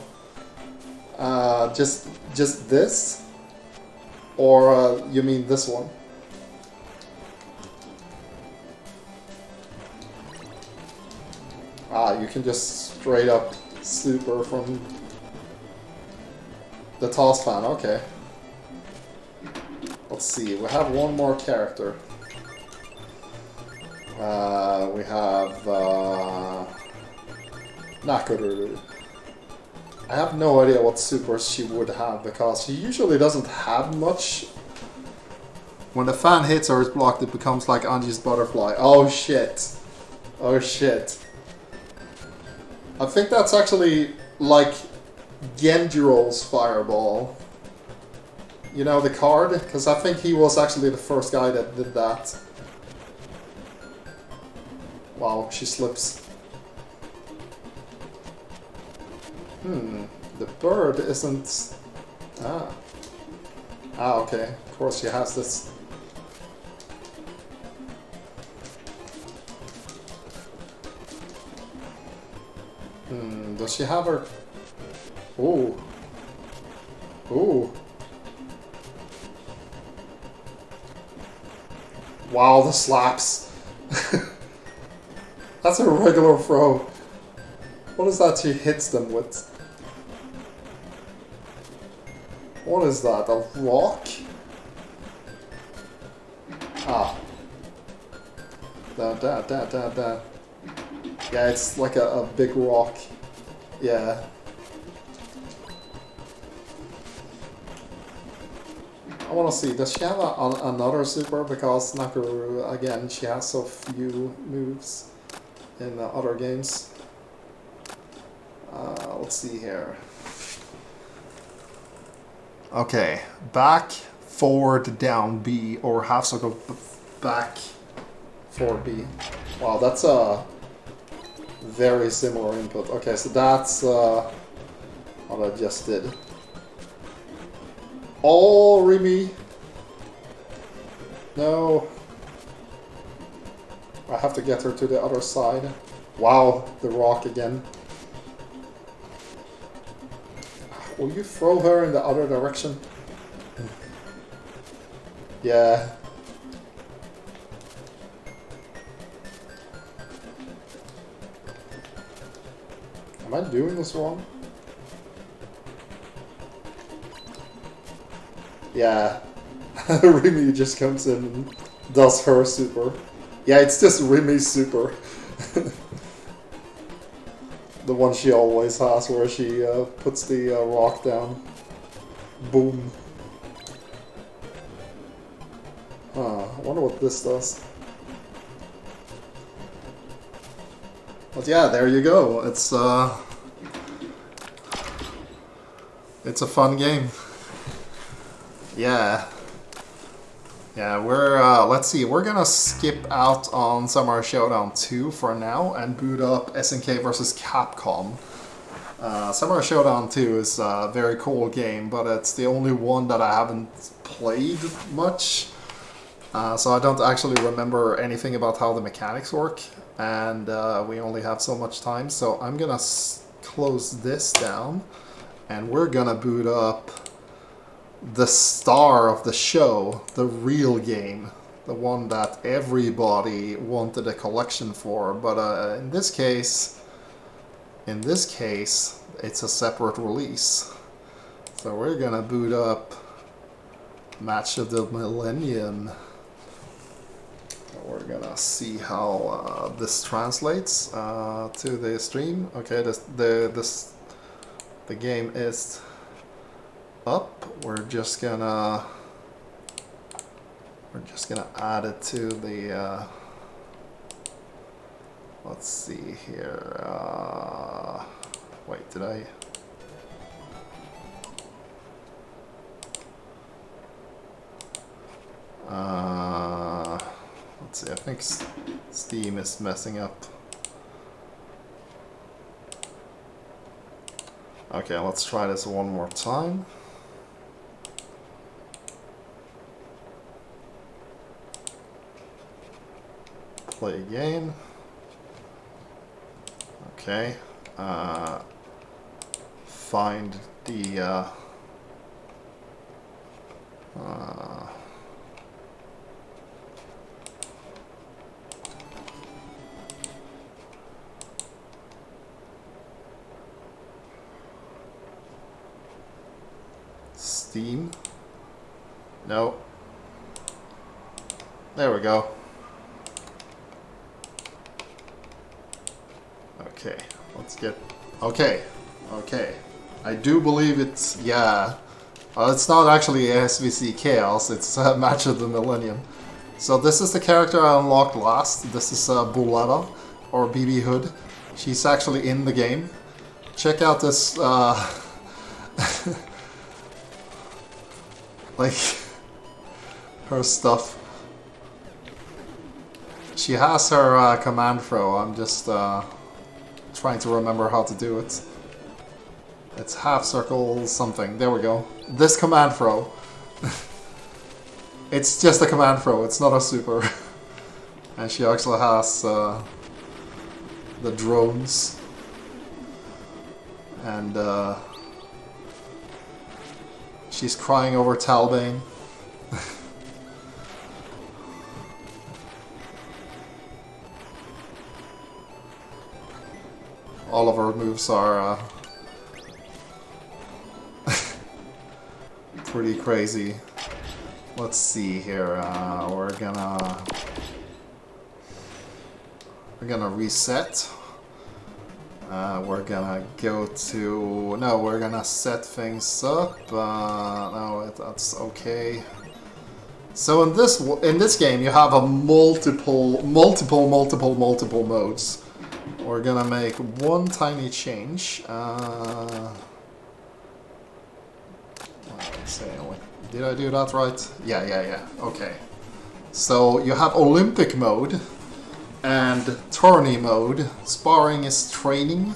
Just this? Or you mean this one? Ah, you can just straight up super from the toss fan, okay. Let's see, we have one more character. We have Nakuru. I have no idea what supers she would have because she usually doesn't have much. When the fan hits or is blocked, it becomes like Anji's butterfly. Oh shit. Oh shit. I think that's actually like Genjiro's fireball. You know the card? Because I think he was actually the first guy that did that. Wow, she slips. The bird isn't... Ah, okay. Of course she has this. Does she have her... Ooh. Ooh. Wow, the slaps. That's a regular throw. What is that she hits them with? What is that? A rock? Ah. Da. Yeah, it's like a big rock. Yeah. I want to see, does she have another super? Because Nakuru, again, she has so few moves in other games. Let's see here. Okay, back, forward, down, B, or half circle, back, forward, B. Wow, that's a very similar input. Okay, so that's what I just did. Oh, Remy! No. I have to get her to the other side. Wow, the rock again. Will you throw her in the other direction? Yeah. Am I doing this wrong? Yeah. Remy just comes in and does her super. Yeah, it's just Remy's super. The one she always has, where she puts the rock down. Boom. Huh, I wonder what this does. But yeah, there you go. It's a fun game. Yeah. Yeah, we're, let's see, we're gonna skip out on Samurai Showdown 2 for now and boot up SNK vs. Capcom. Samurai Showdown 2 is a very cool game, but it's the only one that I haven't played much. So I don't actually remember anything about how the mechanics work, and we only have so much time, so I'm gonna close this down, and we're gonna boot up the star of the show, the real game, the one that everybody wanted a collection for, but in this case, it's a separate release. So we're gonna boot up Match of the Millennium. We're gonna see how this translates to the stream. Okay, the game is up. We're just gonna add it to the let's see here, wait, did I let's see, I think Steam is messing up. Okay, let's try this one more time. Play again. Okay. Find the Steam. No. There we go. Okay, let's get... Okay, okay. I do believe it's... yeah. It's not actually SVC Chaos, it's a Match of the Millennium. So this is the character I unlocked last. This is Bulada, or BB Hood. She's actually in the game. Check out this... like... her stuff. She has her command throw. I'm just trying to remember how to do it. It's half circle something. There we go. This command throw. It's just a command throw. It's not a super. And she actually has the drones. And she's crying over Talbane. All of her moves are pretty crazy. Let's see here. We're gonna reset. We're gonna go to... no, we're gonna set things up. No, that's okay. So in this game, you have a multiple modes. We're gonna make one tiny change. Did I do that right? Yeah. Okay. So you have Olympic mode and tourney mode. Sparring is training.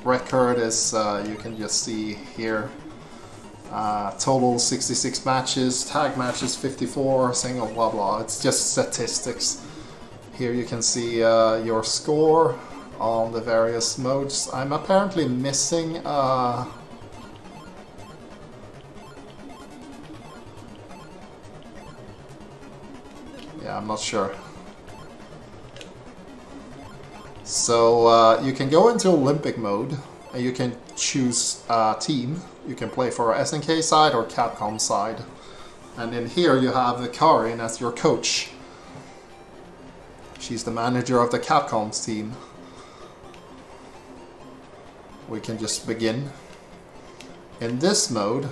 Record is, you can just see here. Total 66 matches, tag matches 54, single blah blah. It's just statistics. Here you can see your score on the various modes. I'm apparently missing yeah, I'm not sure. So you can go into Olympic mode and you can choose team. You can play for SNK side or Capcom side. And in here you have the Karin as your coach. She's the manager of the Capcom's team. We can just begin. In this mode,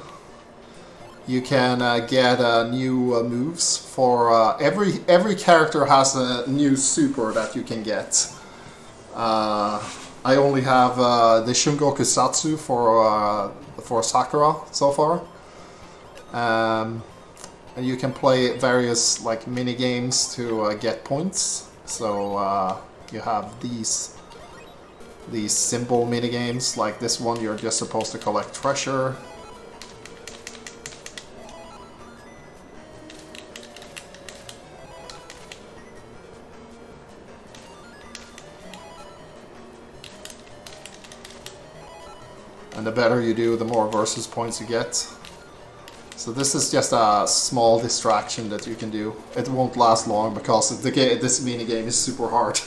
you can get new moves for every character has a new super that you can get. I only have the Shungoku Satsu for Sakura so far, and you can play various like mini games to get points. So you have these simple mini games like this one. You're just supposed to collect treasure. And the better you do, the more versus points you get. So this is just a small distraction that you can do. It won't last long because this mini game is super hard.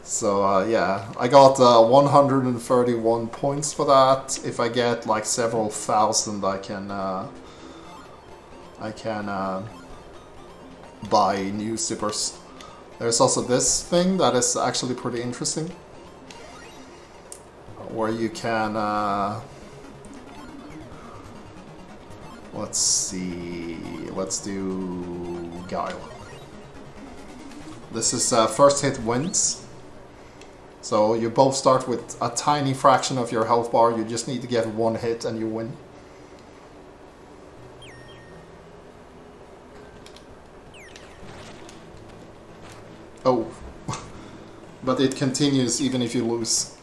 So yeah, I got 131 points for that. If I get like several thousand, I can buy new supers. There's also this thing that is actually pretty interesting, where you can let's see, let's do Guile. This is first hit wins. So you both start with a tiny fraction of your health bar. You just need to get one hit and you win. Oh, but it continues even if you lose.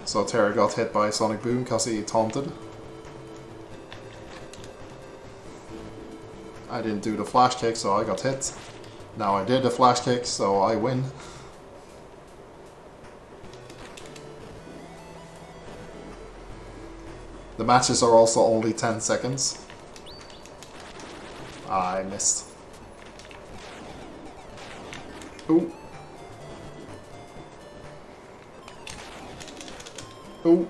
So Terry got hit by Sonic Boom because he taunted. I didn't do the flash kick, so I got hit. Now I did the flash kick, so I win. The matches are also only 10 seconds. I missed. Ooh. Ooh.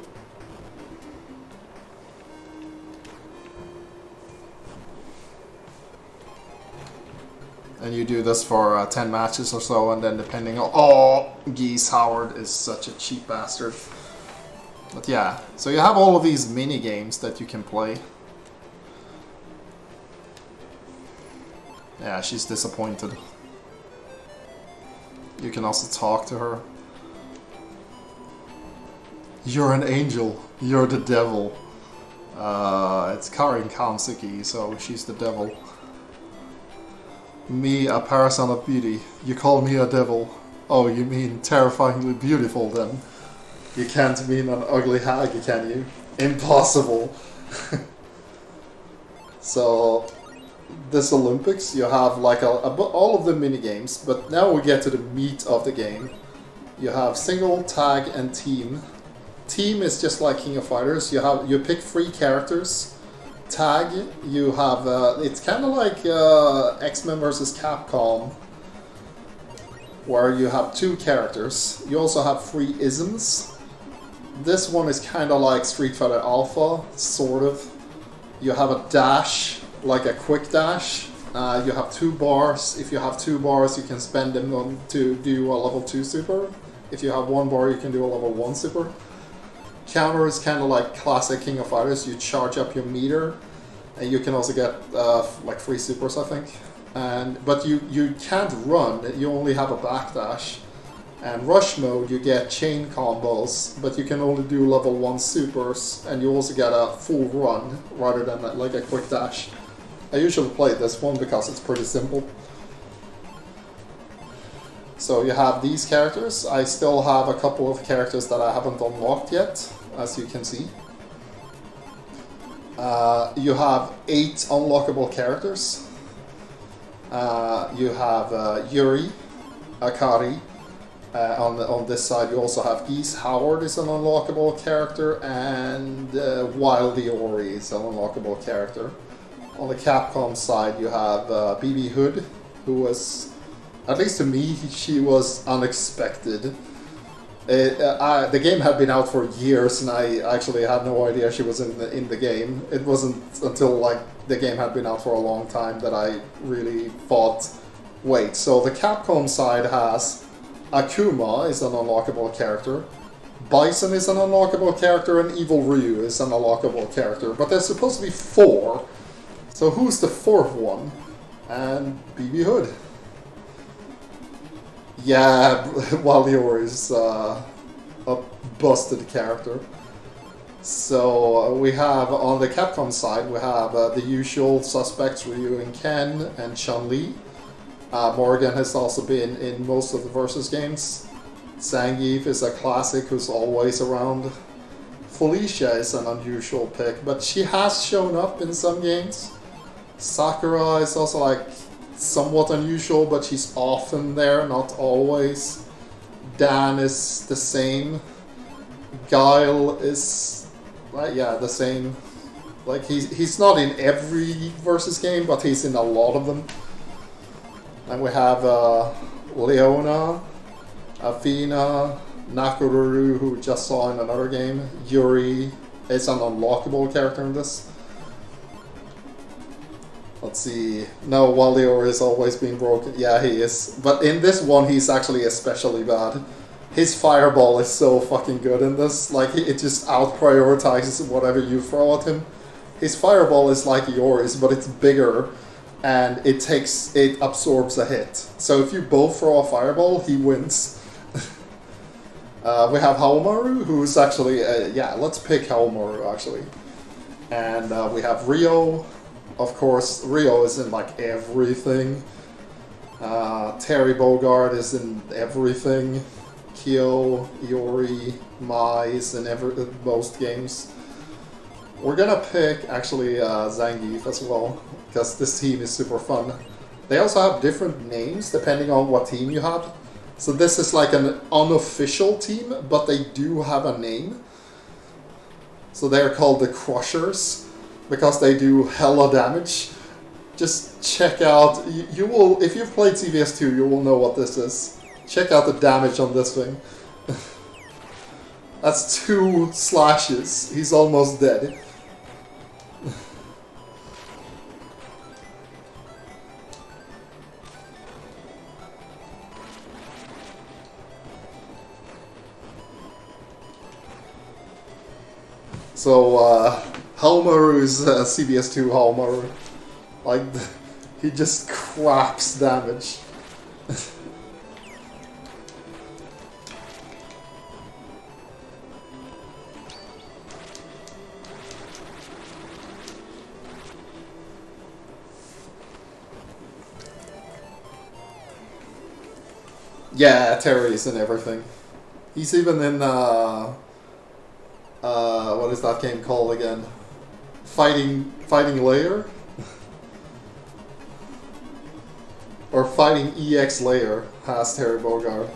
And you do this for 10 matches or so, and then depending on... Oh! Geese Howard is such a cheap bastard. But yeah, so you have all of these mini games that you can play. Yeah, she's disappointed. You can also talk to her. You're an angel. You're the devil. It's Karin Kansuki, so she's the devil. Me, a parasite of beauty. You call me a devil. Oh, you mean terrifyingly beautiful then? You can't mean an ugly hag, can you? Impossible. So, this Olympics, you have like all of the mini games, but now we get to the meat of the game. You have single, tag, and team. Team is just like King of Fighters. You pick 3 characters. Tag, you have it's kind of like X-Men vs. Capcom, where you have 2 characters. You also have 3 isms. This one is kind of like Street Fighter Alpha, sort of. You have a dash, like a quick dash. You have 2 bars. If you have 2 bars, you can spend them on to do a level 2 super. If you have 1 bar, you can do a level 1 super. Counter is kind of like classic King of Fighters. You charge up your meter, and you can also get like 3 supers, I think. But you can't run. You only have a backdash. And rush mode, you get chain combos, but you can only do level 1 supers, and you also get a full run rather than like a quick dash. I usually play this one because it's pretty simple. So you have these characters. I still have a couple of characters that I haven't unlocked yet, as you can see. You have 8 unlockable characters. You have Yuri, Akari. On this side you also have Geese Howard is an unlockable character, and Wildy Ori is an unlockable character. On the Capcom side you have BB Hood, who was, at least to me, she was unexpected. The game had been out for years, and I actually had no idea she was in the game. It wasn't until like the game had been out for a long time that I really thought, wait, so the Capcom side has Akuma is an unlockable character, Bison is an unlockable character, and Evil Ryu is an unlockable character. But there's supposed to be 4. So who's the 4th one? And BB Hood. Yeah, Walior is a busted character. So we have, on the Capcom side, we have the usual suspects, Ryu and Ken and Chun-Li. Morgan has also been in most of the Versus games. Zangief is a classic who's always around. Felicia is an unusual pick, but she has shown up in some games. Sakura is also like somewhat unusual, but she's often there, not always. Dan is the same. Guile is, yeah, the same. Like he's not in every Versus game, but he's in a lot of them. And we have Leona, Athena, Nakoruru, who we just saw in another game. Yuri is an unlockable character in this. Let's see. No, Walior has always been broken. Yeah, he is. But in this one, he's actually especially bad. His fireball is so fucking good in this. Like, it just out-prioritizes whatever you throw at him. His fireball is like yours, but it's bigger. And it absorbs a hit. So if you both throw a fireball, he wins. We have Haomaru, who's actually, yeah, let's pick Haomaru actually. And we have Rio, of course. Rio is in like everything. Terry Bogard is in everything. Kyo, Iori, Mai is in most games. We're gonna pick actually Zangief as well, because this team is super fun. They also have different names depending on what team you have. So this is like an unofficial team, but they do have a name. So they're called the Crushers because they do hella damage. Just check out, you will, if you've played CVS2, you will know what this is. Check out the damage on this thing. That's 2 slashes. He's almost dead. So, Halmaru's CBS2 Halmaru. Like, he just craps damage. Yeah, Terry's and everything. He's even in, what is that game called again? Fighting Layer? Or Fighting EX Layer has Terry Bogard.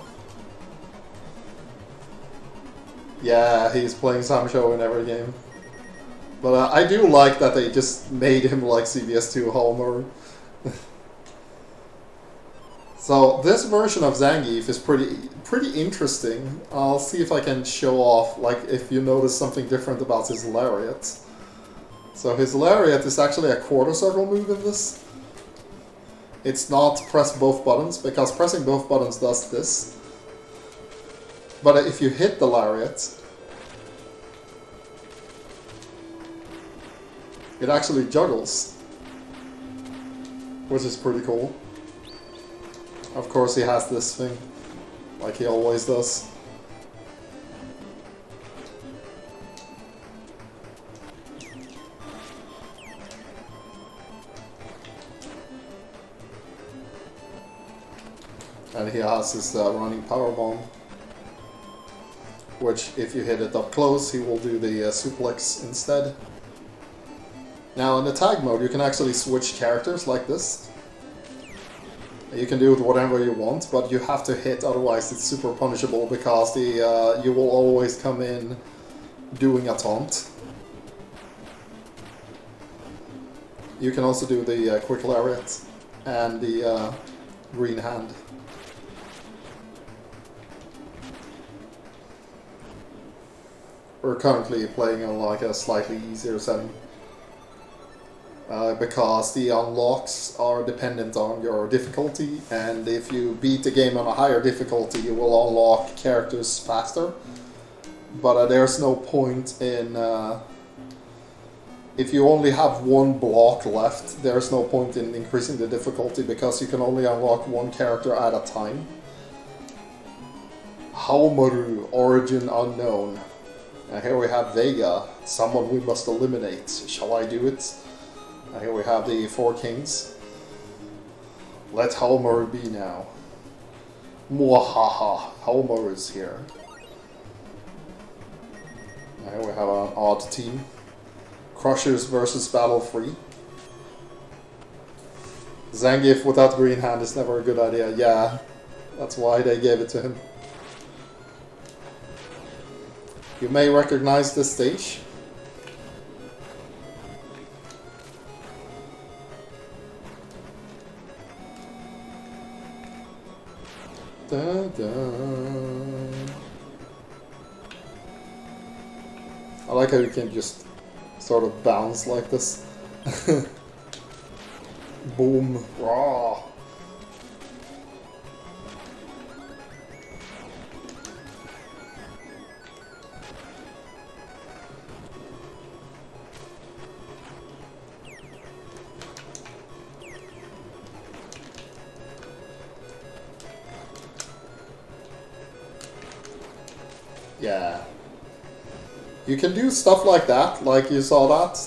Yeah, he's playing Samsho in every game. But I do like that they just made him like CBS2 Halmer. So this version of Zangief is pretty interesting. I'll see if I can show off, like, if you notice something different about his lariat. So his lariat is actually a quarter circle move in this. It's not press both buttons, because pressing both buttons does this. But if you hit the lariat, it actually juggles, which is pretty cool. Of course he has this thing, like he always does. And he has his running power bomb, which if you hit it up close, he will do the suplex instead. Now in the tag mode, you can actually switch characters like this. You can do it whatever you want, but you have to hit, otherwise it's super punishable, because the you will always come in doing a taunt. You can also do the quick lariat and the green hand. We're currently playing on like a slightly easier setting. Because the unlocks are dependent on your difficulty, and if you beat the game on a higher difficulty, you will unlock characters faster. But there's no point in... if you only have one block left, there's no point in increasing the difficulty, because you can only unlock one character at a time. Haomaru, origin unknown. And here we have Vega, someone we must eliminate. Shall I do it? And here we have the 4 kings. Let Haomaru be now. Mwahaha, Haomaru is here. And here we have an odd team. Crushers versus Battle Free. Zangief without green hand is never a good idea. Yeah, that's why they gave it to him. You may recognize this stage. Da, da. I like how you can just sort of bounce like this. Boom. Raw. Yeah. You can do stuff like that, like you saw that,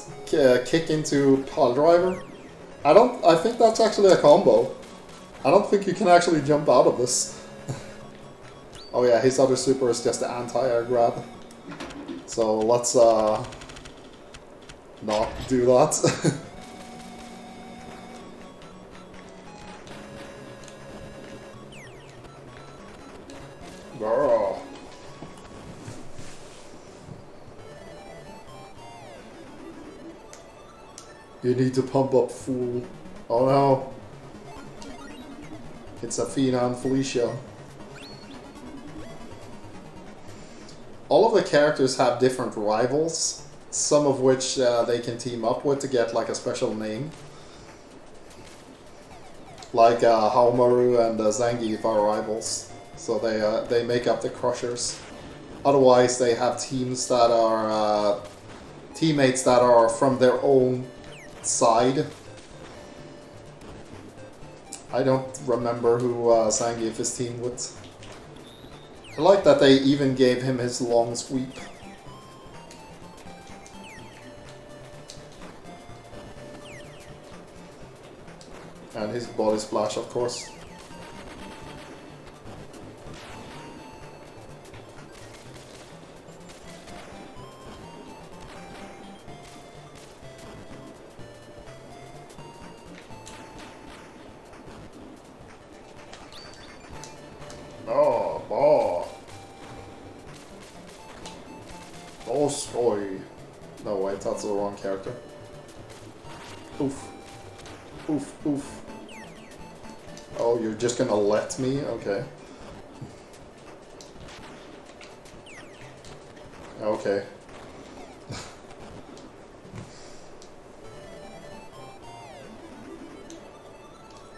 kick into pile driver. I think that's actually a combo. I don't think you can actually jump out of this. Oh yeah, his other super is just the anti-air grab. So let's not do that. Girl. You need to pump up, fool. Oh no. It's Athena and Felicia. All of the characters have different rivals, some of which they can team up with to get like a special name. Like Haomaru and Zangief are rivals, so they make up the Crushers. Otherwise, they have teams that are teammates that are from their own side. I don't remember who Zangief is teamed with. I like that they even gave him his long sweep. And his body splash, of course. Oh, boy. Boy. No, wait, that's the wrong character. Oof. Oof, oof. Oh, you're just gonna let me? Okay. Okay.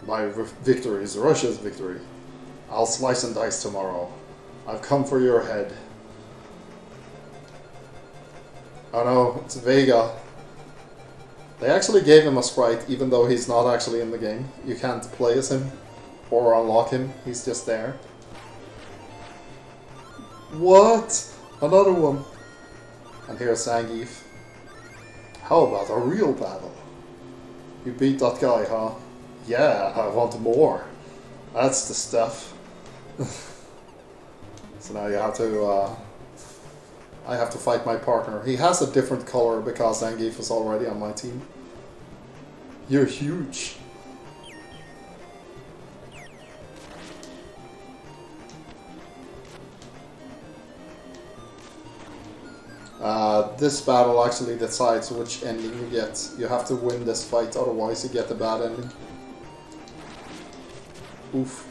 My victory is Russia's victory. I'll slice and dice tomorrow. I've come for your head. Oh no, it's Vega. They actually gave him a sprite, even though he's not actually in the game. You can't play as him or unlock him, he's just there. What? Another one. And here's Zangief. How about a real battle? You beat that guy, huh? Yeah, I want more. That's the stuff. So now you have to, I have to fight my partner. He has a different color because Zangief is already on my team. You're huge. This battle actually decides which ending you get. You have to win this fight, otherwise you get the bad ending. Oof.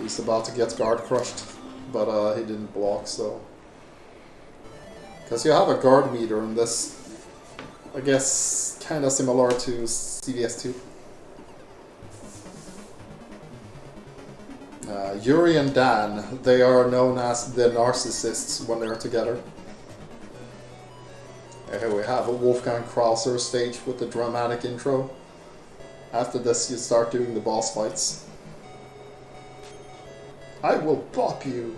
He's about to get guard crushed, but he didn't block, so... Because you have a guard meter in this, I guess, kind of similar to CVS2. Yuri and Dan, they are known as the narcissists when they're together. Here we have a Wolfgang Krauser stage with the dramatic intro. After this you start doing the boss fights. I will bop you!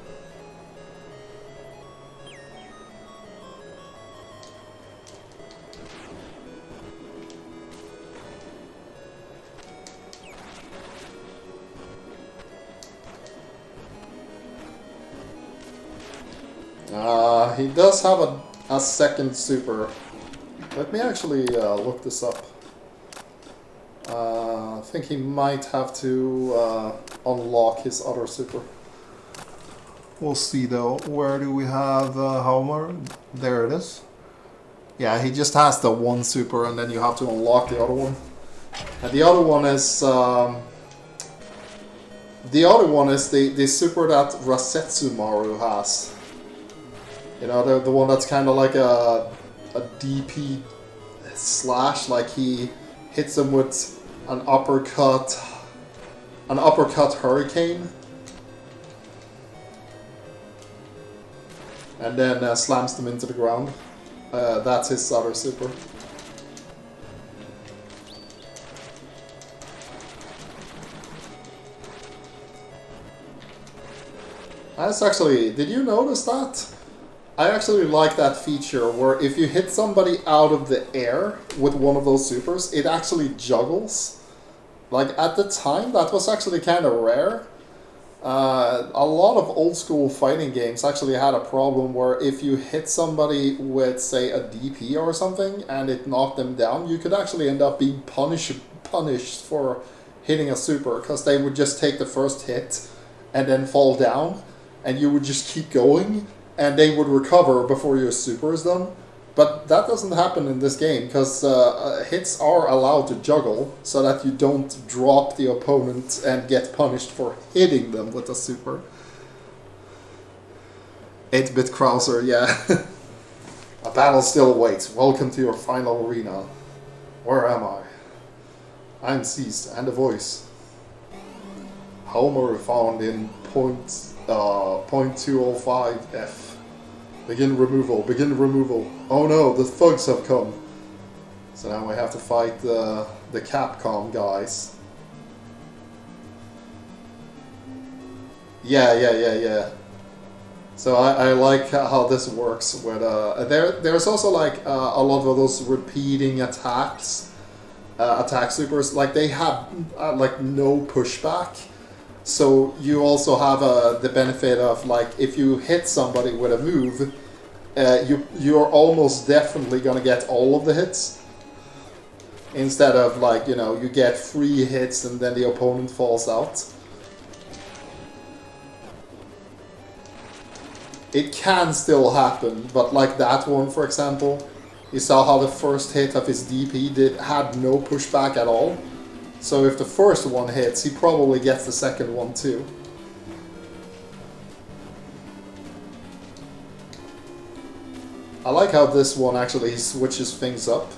He does have a second super. Let me actually look this up. I think he might have to unlock his other super. We'll see though. Where do we have Homer? There it is. Yeah, he just has the one super and then you have to unlock the other one. And the other one is... the super that Rasetsumaru has. You know, the one that's kind of like a DP slash, like he hits him with an uppercut hurricane, and then slams them into the ground. That's his other super. That's actually, did you notice that? I actually like that feature where if you hit somebody out of the air with one of those supers, it actually juggles. Like at the time, that was actually kind of rare. A lot of old school fighting games actually had a problem where if you hit somebody with, say, a DP or something and it knocked them down, you could actually end up being punished for hitting a super, because they would just take the first hit and then fall down. and you would just keep going, and they would recover before your super is done. But that doesn't happen in this game, because hits are allowed to juggle, so that you don't drop the opponent and get punished for hitting them with a super. 8-bit Krauser, yeah. A battle still awaits. Welcome to your final arena. Where am I? I'm seized, and a voice. Homer found in .205 F. Begin removal, begin removal. Oh no, the thugs have come. So now we have to fight the Capcom guys. Yeah. So I like how this works with there's also like a lot of those repeating attacks, attack supers, like they have like no pushback. So you also have the benefit of, like, if you hit somebody with a move, you're almost definitely gonna get all of the hits, instead of, like, you know, you get 3 hits and then the opponent falls out. It can still happen, but like that one, for example, you saw how the first hit of his DP had no pushback at all. So if the first one hits, he probably gets the second one too. I like how this one actually switches things up.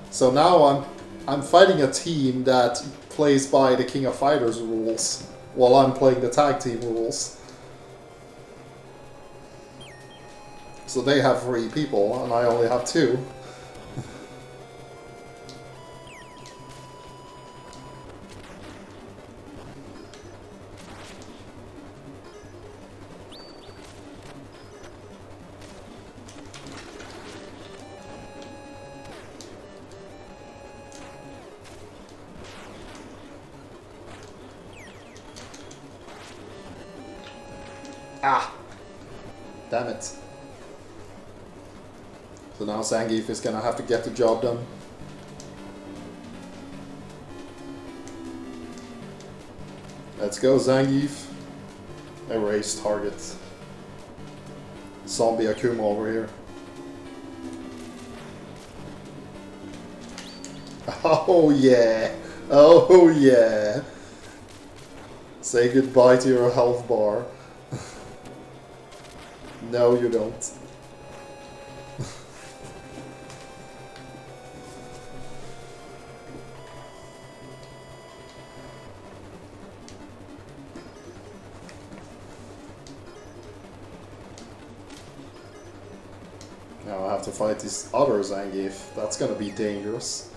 So now I'm fighting a team that plays by the King of Fighters rules, while I'm playing the tag team rules. So they have 3 people, and I only have 2. Ah! Damn it. So now Zangief is gonna have to get the job done. Let's go, Zangief. Erase target. Zombie Akuma over here. Oh yeah! Oh yeah! Say goodbye to your health bar. No, you don't. Now I have to fight this other Zangief. That's gonna be dangerous.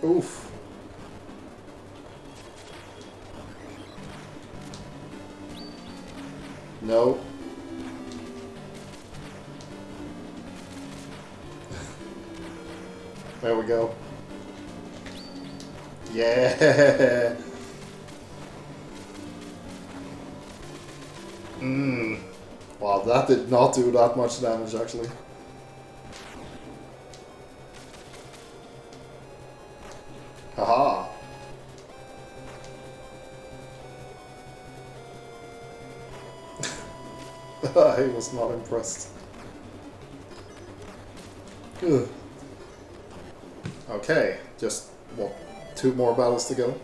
Oof. No. There we go. Yeah. Wow, that did not do that much damage actually. Haha. I was not impressed. Ugh. Okay, just, what, 2 more battles to go?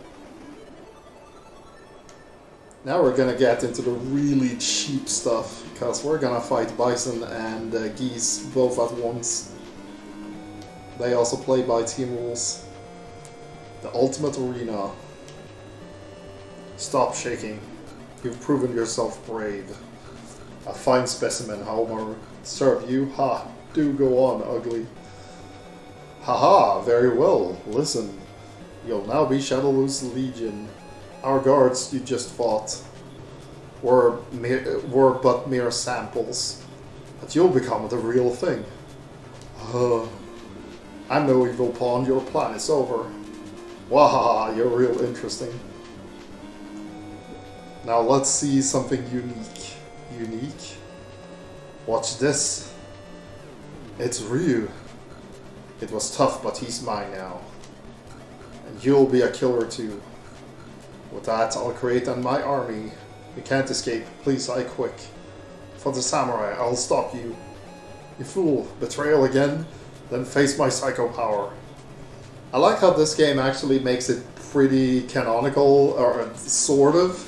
Now we're gonna get into the really cheap stuff, because we're gonna fight Bison and Geese both at once. They also play by team rules. The Ultimate Arena. Stop shaking. You've proven yourself brave. A fine specimen, Homer. Serve you? Ha! Do go on, ugly. Haha, very well. Listen. You'll now be Shadowloo's Legion. Our guards you just fought were but mere samples. But you'll become the real thing. I'm no evil pawn, your plan is over. Wahaha, you're real interesting. Now let's see something unique. Unique? Watch this. It's Ryu. It was tough, but he's mine now. And you'll be a killer too. With that, I'll create my army. You can't escape. Please die quick. For the samurai, I'll stop you. You fool. Betrayal again? Then face my psycho power. I like how this game actually makes it pretty canonical, or sort of.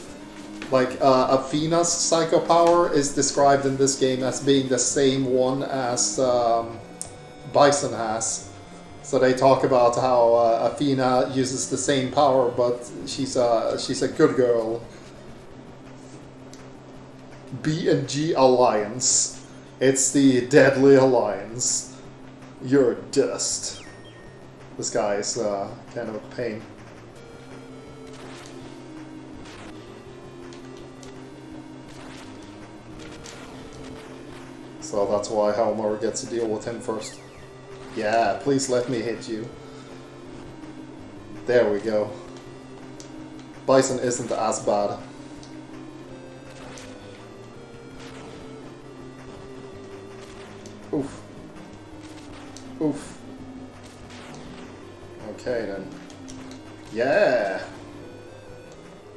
Like, Athena's psycho power is described in this game as being the same one as Bison has. So they talk about how Athena uses the same power, but she's a good girl. B and G Alliance. It's the Deadly Alliance. You're dust. This guy is kind of a pain. So that's why Helmer gets to deal with him first. Yeah, please let me hit you. There we go. Bison isn't as bad. Oof. Oof. Okay then. Yeah!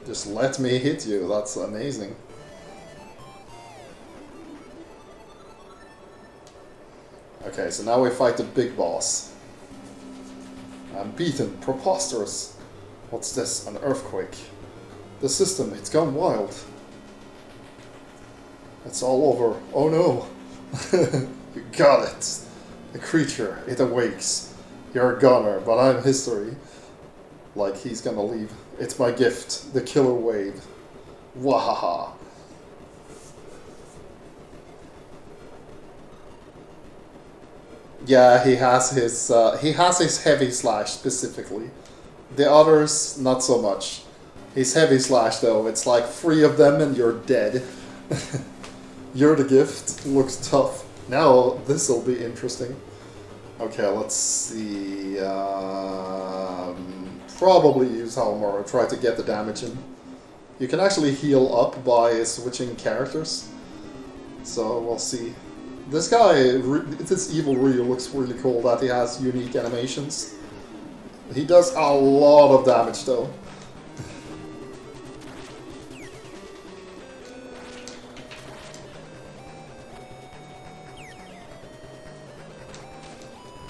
Just let me hit you, that's amazing. Okay, so now we fight the big boss. I'm beaten, preposterous. What's this, an earthquake? The system, it's gone wild. It's all over, oh no. You got it. The creature, it awakes. You're a gunner, but I'm history. Like he's gonna leave. It's my gift, the killer wave. Wahaha. Yeah, he has his heavy slash specifically. The others, not so much. His heavy slash though, it's like 3 of them and you're dead. You're the gift. Looks tough. Now this'll be interesting. Okay, let's see. Probably use Helmer, try to get the damage in. You can actually heal up by switching characters. So we'll see. This guy, this evil Ryu looks really cool that he has unique animations. He does a lot of damage though.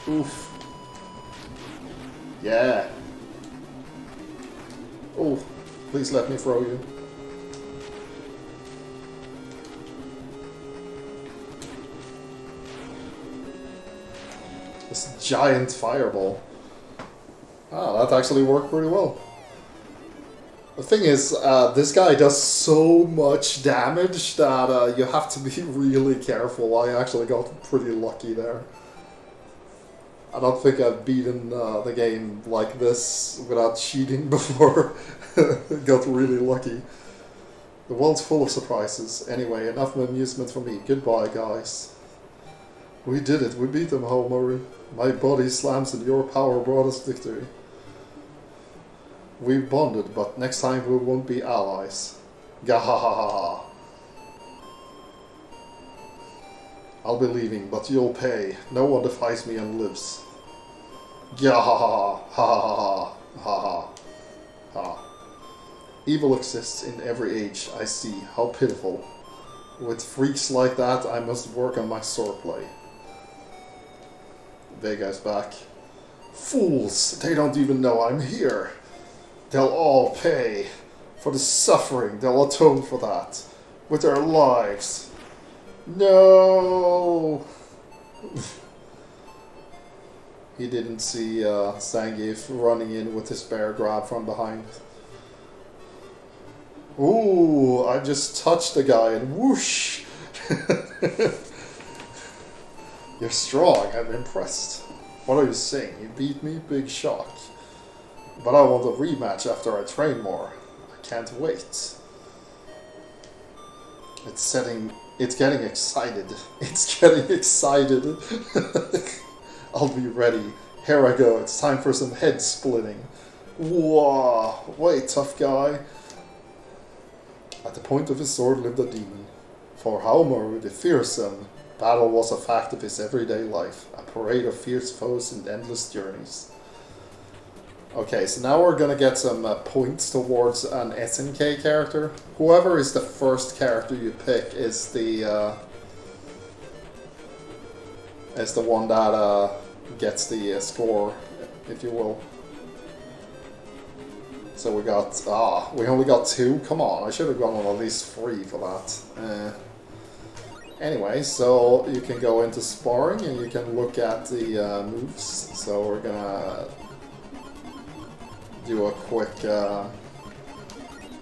Oof. Yeah. Oh, please let me throw you. This giant fireball. Ah, that actually worked pretty well. The thing is, this guy does so much damage that you have to be really careful. I actually got pretty lucky there. I don't think I've beaten the game like this without cheating before. Got really lucky. The world's full of surprises. Anyway, enough amusement for me. Goodbye, guys. We did it. We beat them, Homer. My body slams and your power brought us victory. We bonded, but next time we won't be allies. Gahahaha. I'll be leaving, but you'll pay. No one defies me and lives. Gahahaha. Ha ha ha ha ha. Evil exists in every age, I see. How pitiful. With freaks like that, I must work on my swordplay. Vega's back. Fools! They don't even know I'm here. They'll all pay. For the suffering, they'll atone for that. With their lives. No! He didn't see Zangief running in with his bear grab from behind. Ooh, I just touched the guy and whoosh! You're strong, I'm impressed. What are you saying? You beat me? Big shock. But I want a rematch after I train more. I can't wait. It's getting excited. It's getting excited. I'll be ready. Here I go. It's time for some head splitting. Whoa! Wait, tough guy. At the point of his sword lived a demon. For Haomaru the fearsome, Battle was a fact of his everyday life, a parade of fierce foes and endless journeys. Okay, so now we're gonna get some points towards an SNK character. Whoever is the first character you pick is the one that gets the score, if you will. So we got, we only got 2? Come on, I should have gone on at least 3 for that. Anyway, so you can go into sparring and you can look at the moves. So we're gonna do a quick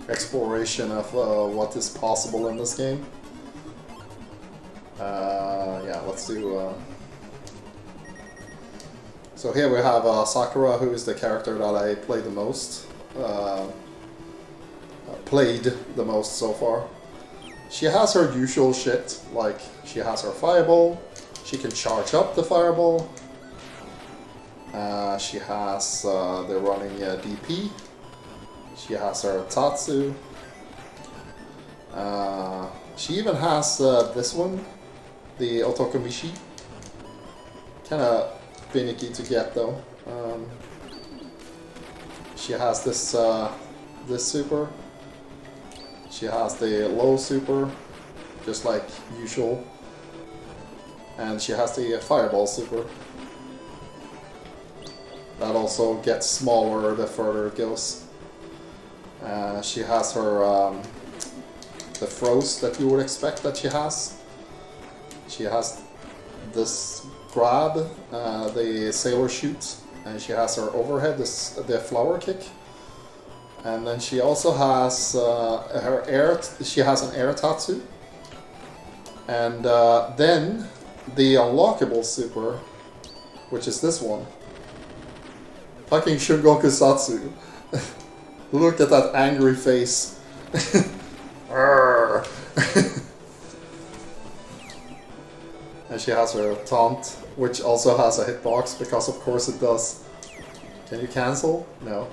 exploration of what is possible in this game. Yeah, let's do... So here we have Sakura, who is the character that I played the most. Played the most so far. She has her usual shit, like she has her fireball, she can charge up the fireball, she has the running DP, she has her Tatsu, she even has this one, the Otokomishi. Kinda finicky to get though. She has this this super. She has the low super, just like usual. And she has the fireball super. That also gets smaller the further it goes. She has her the throws that you would expect that she has. She has this grab, the sailor shoot, and she has her overhead, the flower kick. And then she also has her air. She has an air tatsu, and then the unlockable super, which is this one. Fucking Shungoku Satsu. Look at that angry face. And she has her taunt, which also has a hitbox, because of course it does. Can you cancel? No.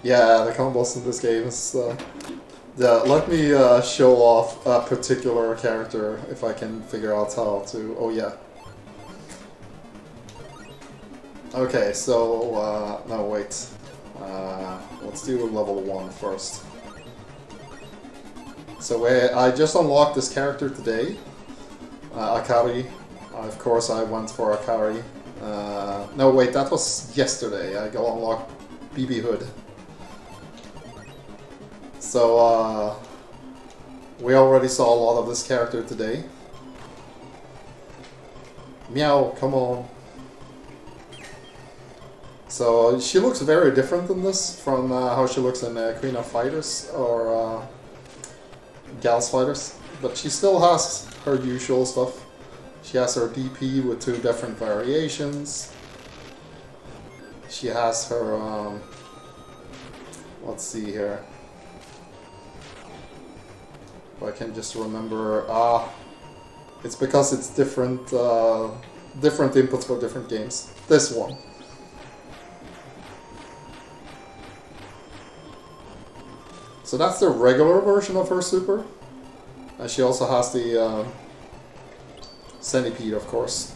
Yeah, the combos in this game is... let me show off a particular character, if I can figure out how to... Oh yeah. Okay, so... no, wait. Let's do level 1 first. So I just unlocked this character today. Akari. Of course I went for Akari. No, wait, that was yesterday. I go unlock BB Hood. So, we already saw a lot of this character today. Meow, come on. So, she looks very different in this from how she looks in Queen of Fighters or Gas Fighters. But she still has her usual stuff. She has her DP with 2 different variations. She has her, let's see here. If I can just remember, it's because it's different, different inputs for different games. This one. So that's the regular version of her super. And she also has the centipede, of course.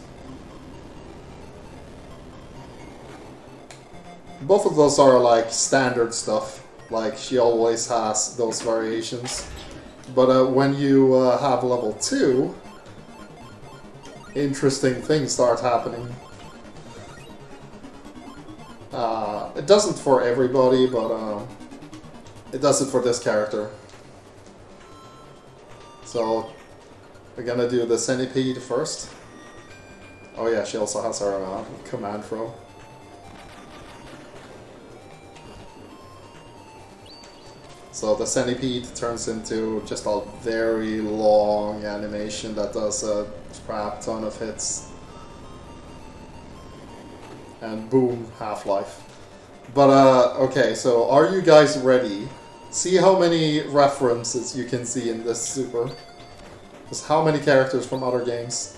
Both of those are like standard stuff. Like she always has those variations. But when you have level 2, interesting things start happening. It doesn't for everybody, but it does it for this character. So we're gonna do the centipede first. Oh yeah, she also has her command throw. So the centipede turns into just a very long animation that does a crap ton of hits. And boom, half-life. But okay, so are you guys ready? See how many references you can see in this super. Just how many characters from other games.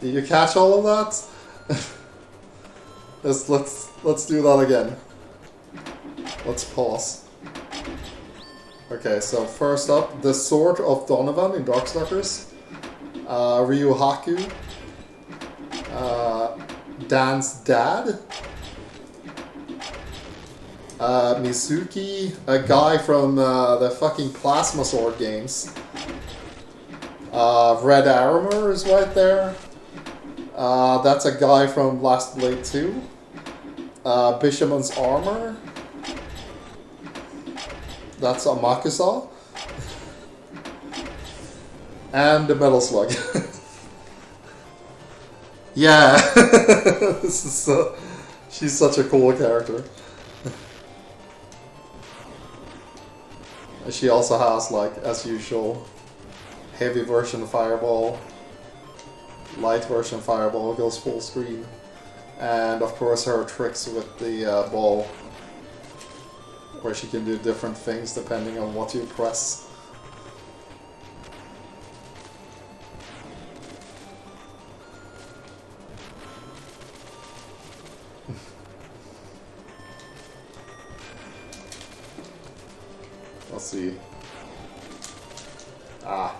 Did you catch all of that? let's do that again. Let's pause. Okay, so first up, the Sword of Donovan in Darkstalkers. Ryu Haku. Dan's dad. Mizuki, a guy from the fucking Plasma Sword games. Red Armor is right there. That's a guy from Last Blade 2. Bishamon's Armor. That's a Makusa. And the Metal Slug. Yeah, this is she's such a cool character. She also has, like, as usual, heavy version Fireball, light version Fireball goes full screen, and of course her tricks with the ball, where she can do different things depending on what you press. Let's see. Ah.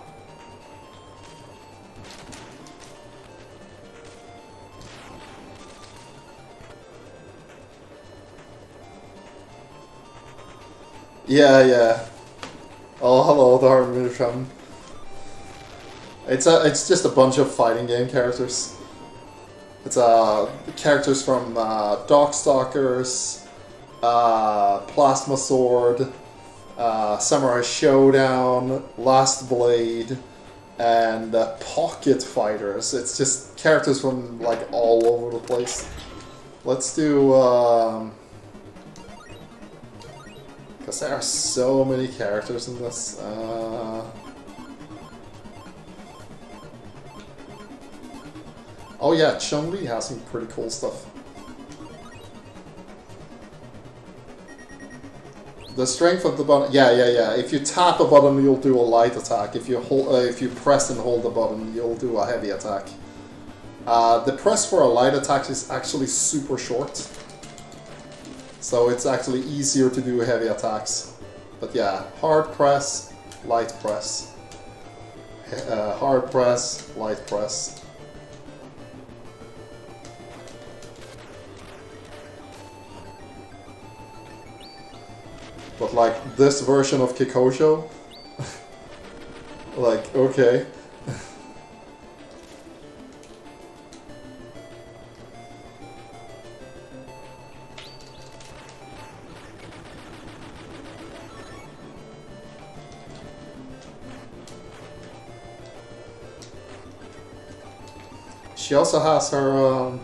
Yeah. Oh, hello, the Harmonium. It's just a bunch of fighting game characters. It's characters from Darkstalkers, Plasma Sword, Samurai Showdown, Last Blade, and Pocket Fighters. It's just characters from, like, all over the place. Let's do because there are so many characters in this. Oh yeah, Chun-Li has some pretty cool stuff. The strength of the button, yeah. If you tap a button, you'll do a light attack. If you hold, if you press and hold the button, you'll do a heavy attack. The press for a light attack is actually super short, so it's actually easier to do heavy attacks. But yeah, hard press, light press, hard press, light press. But like this version of Kikosho, like, okay. She also has her,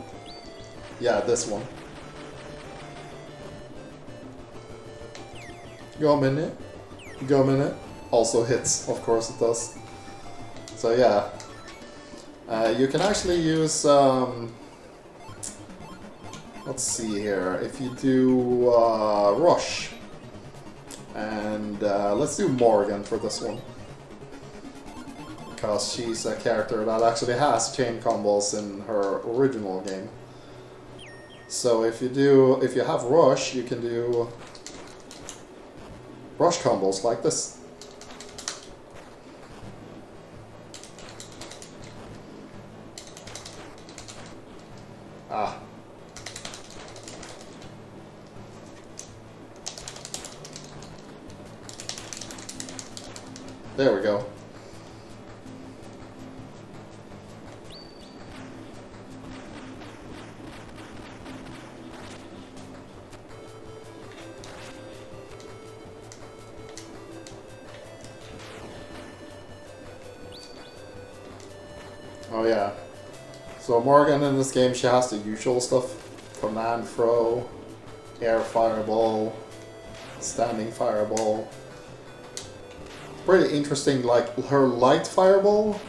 yeah, this one. Go a minute. Also hits, of course it does. So yeah, you can actually use, let's see here, if you do Rush, and let's do Morgan for this one, because she's a character that actually has chain combos in her original game. So if you have Rush, you can do Rush combos like this. Ah. There we go. Oh yeah. So Morgan in this game, she has the usual stuff. Command throw, air fireball, standing fireball. Pretty interesting, like her light fireball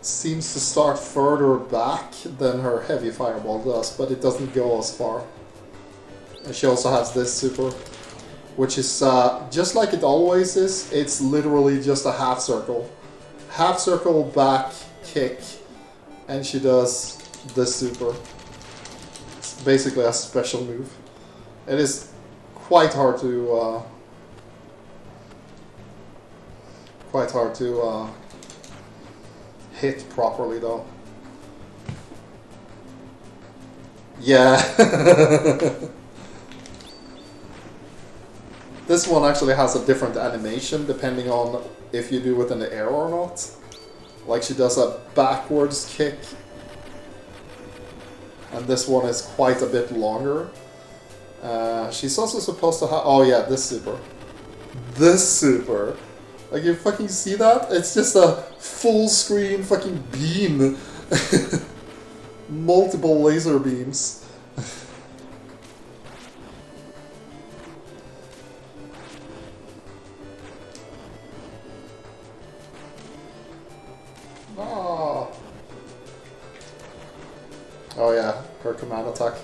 seems to start further back than her heavy fireball does, but it doesn't go as far. And she also has this super, which is just like it always is, it's literally just a half circle. Half circle back kick And she does this super. It's basically a special move. It is quite hard to hit properly though. Yeah. This one actually has a different animation depending on if you do it in the air or not. Like she does a backwards kick. And this one is quite a bit longer. She's also supposed to have... Oh yeah, this super. This super. Like you fucking see that? It's just a full screen fucking beam. Multiple laser beams. Oh. Oh yeah, her command attack.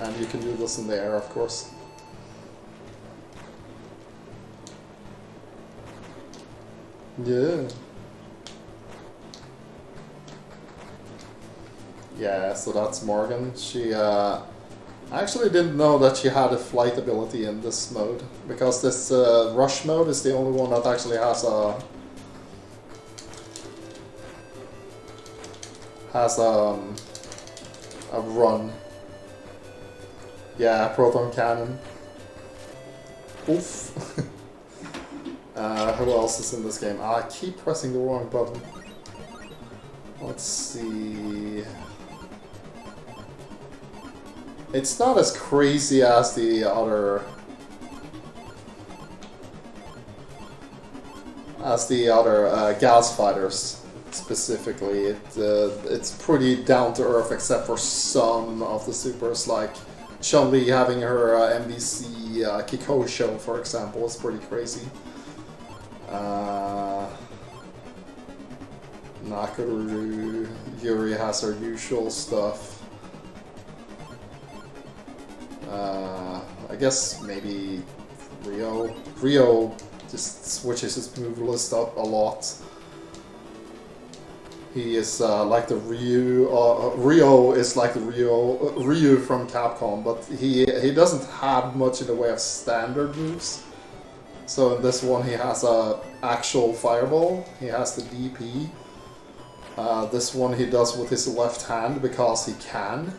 And you can do this in the air, of course. Yeah. Yeah, so that's Morgan. She, I actually didn't know that she had a flight ability in this mode, because this rush mode is the only one that actually has a run. Yeah, proton cannon. Oof. Who else is in this game? I keep pressing the wrong button. Let's see. It's not as crazy as the other Gas Fighters specifically. It's pretty down to earth except for some of the supers, like Chun-Li having her MVC Kiko show, for example, is pretty crazy. Nakuru, Yuri has her usual stuff. I guess maybe Rio. Rio just switches his move list up a lot. He is like the Ryu. Rio is like the Ryu from Capcom, but he doesn't have much in the way of standard moves. So in this one he has a actual fireball. He has the DP. This one he does with his left hand because he can.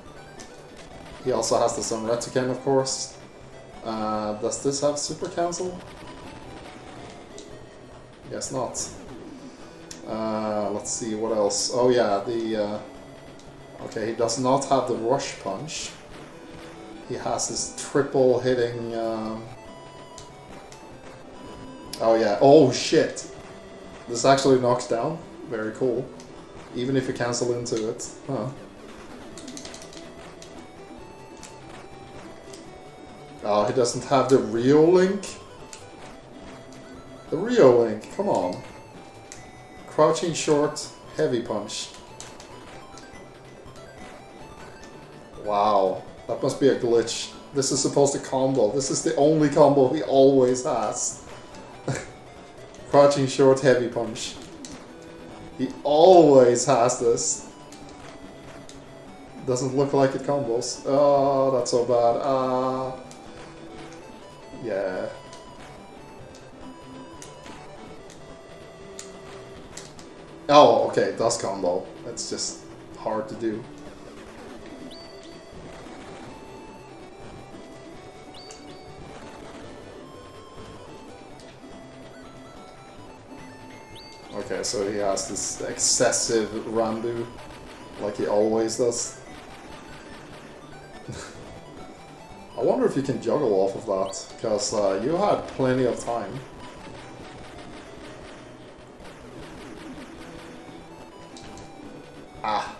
He also has the Sunretsuken, of course. Does this have super cancel? Guess not. Let's see what else. Oh yeah, the okay, he does not have the rush punch. He has his triple hitting. Oh yeah. Oh shit! This actually knocks down. Very cool. Even if you cancel into it. Huh. Oh, he doesn't have the Rio Link? The Rio Link, come on. Crouching short, heavy punch. Wow, that must be a glitch. This is supposed to combo. This is the only combo he always has. Crouching short, heavy punch. He always has this. Doesn't look like it combos. Oh, that's so bad. Yeah. Oh, okay, it does combo. It's just hard to do. Okay, so he has this excessive Rambu, like he always does. I wonder if you can juggle off of that, because you had plenty of time. Ah.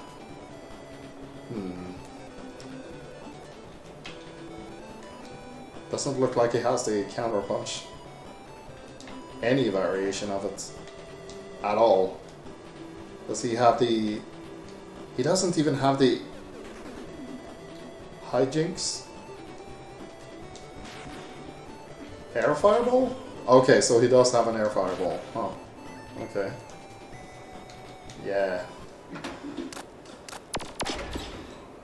Doesn't look like he has the counter punch. Any variation of it. At all. Does he have the... He doesn't even have the... Hijinks? Air fireball? Okay, so he does have an air fireball. Huh. Okay. Yeah.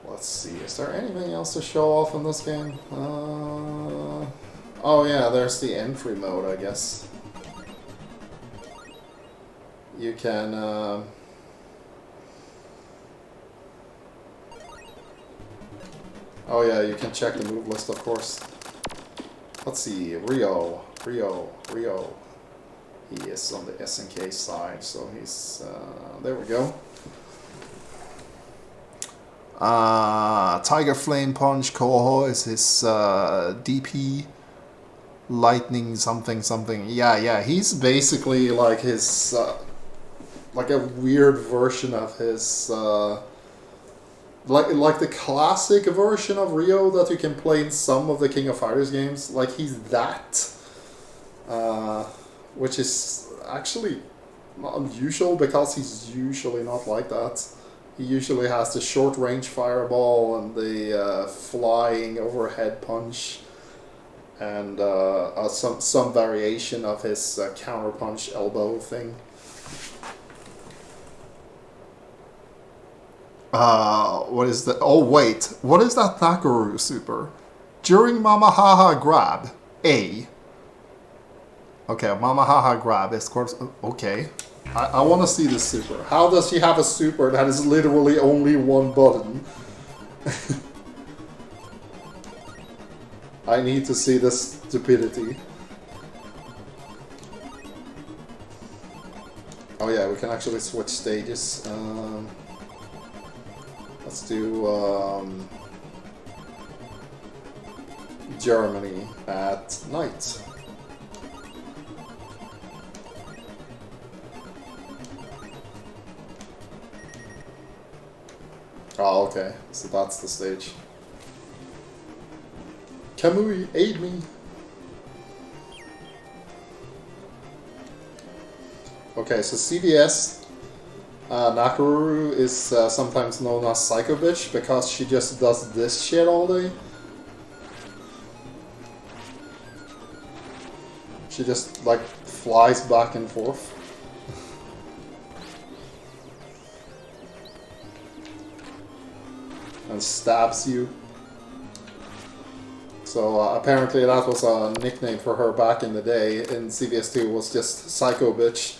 Let's see, is there anything else to show off in this game? Oh yeah, there's the entry mode, I guess. You can... Oh yeah, you can check the move list, of course. Let's see, Rio. He is on the SNK side, so he's... there we go. Tiger Flame Punch Koho is his DP. Lightning something something. Yeah, he's basically like his... like a weird version of his... Like the classic version of Rio that you can play in some of the King of Fighters games. Like, he's that. Which is actually not unusual, because he's usually not like that. He usually has the short range fireball and the flying overhead punch, and some variation of his counter punch elbow thing. What is that? Oh wait, what is that Sakura super? During Mama Haha grab, A. Okay, Mama Haha grab is course. Okay, I want to see this super. How does she have a super that is literally only one button? I need to see this stupidity. Oh yeah, we can actually switch stages. Let's do Germany at night. Oh, okay. So that's the stage. Kamui, aid me! Okay, so CVS Nakuru is sometimes known as Psycho Bitch because she just does this shit all day. She just like flies back and forth. And stabs you. So apparently that was a nickname for her back in the day in CVS2, was just Psycho Bitch,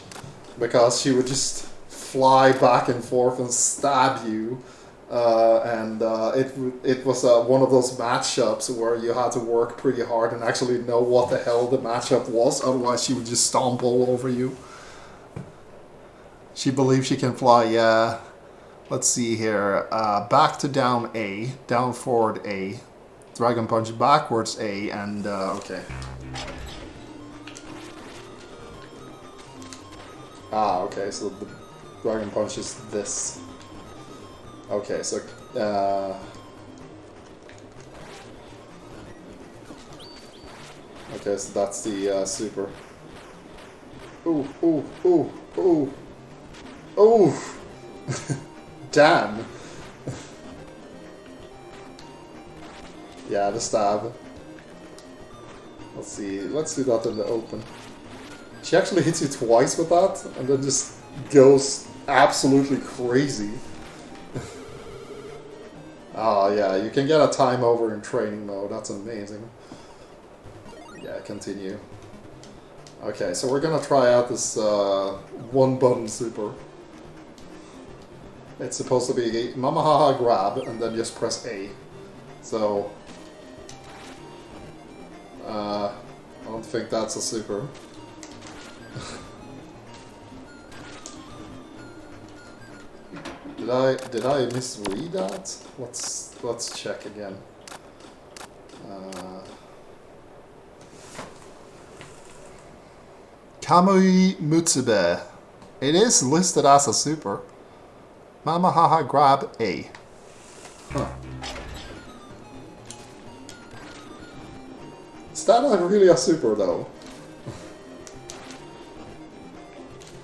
because she would just fly back and forth and stab you. It was one of those matchups where you had to work pretty hard and actually know what the hell the matchup was, otherwise she would just stomp all over you. She believes she can fly, yeah. Let's see here. Back to down A, down forward A, Dragon Punch backwards A, and okay. Ah, okay, so the Dragon Punch is this. Okay, so okay, so that's the super. Ooh, ooh, ooh, ooh, ooh. Damn. Yeah, the stab. Let's see. Let's do that in the open. She actually hits you twice with that, and then just goes absolutely crazy. Oh yeah, you can get a time over in training mode. That's amazing. Yeah, continue. Okay, so we're gonna try out this one button super. It's supposed to be Mama Haha grab and then just press A. So I don't think that's a super. Did I misread that? Let's check again. Kamui Mutsube. It is listed as a super. Mama Haha grab A. Huh. Is that not really a super though?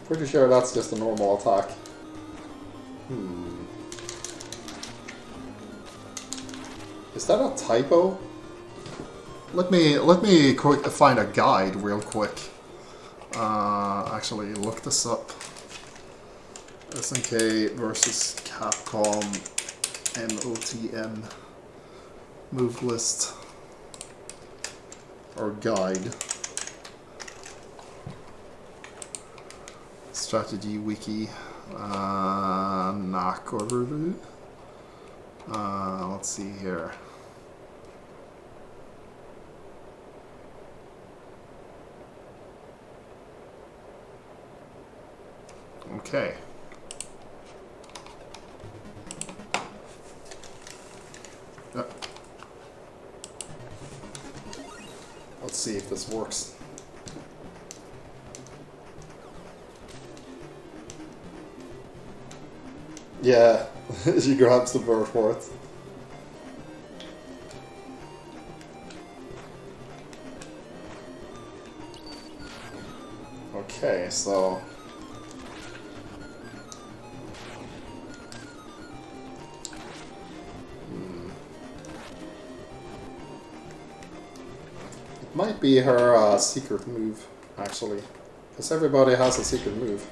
Pretty sure that's just a normal attack. Is that a typo? Let me find a guide real quick. Actually look this up. SNK versus Capcom MOTM move list or guide. Strategy wiki. Knock overview. Let's see here. Okay. Let's see if this works. Yeah, she grabs the bird for it. Okay, so... It might be her secret move, actually. Because everybody has a secret move.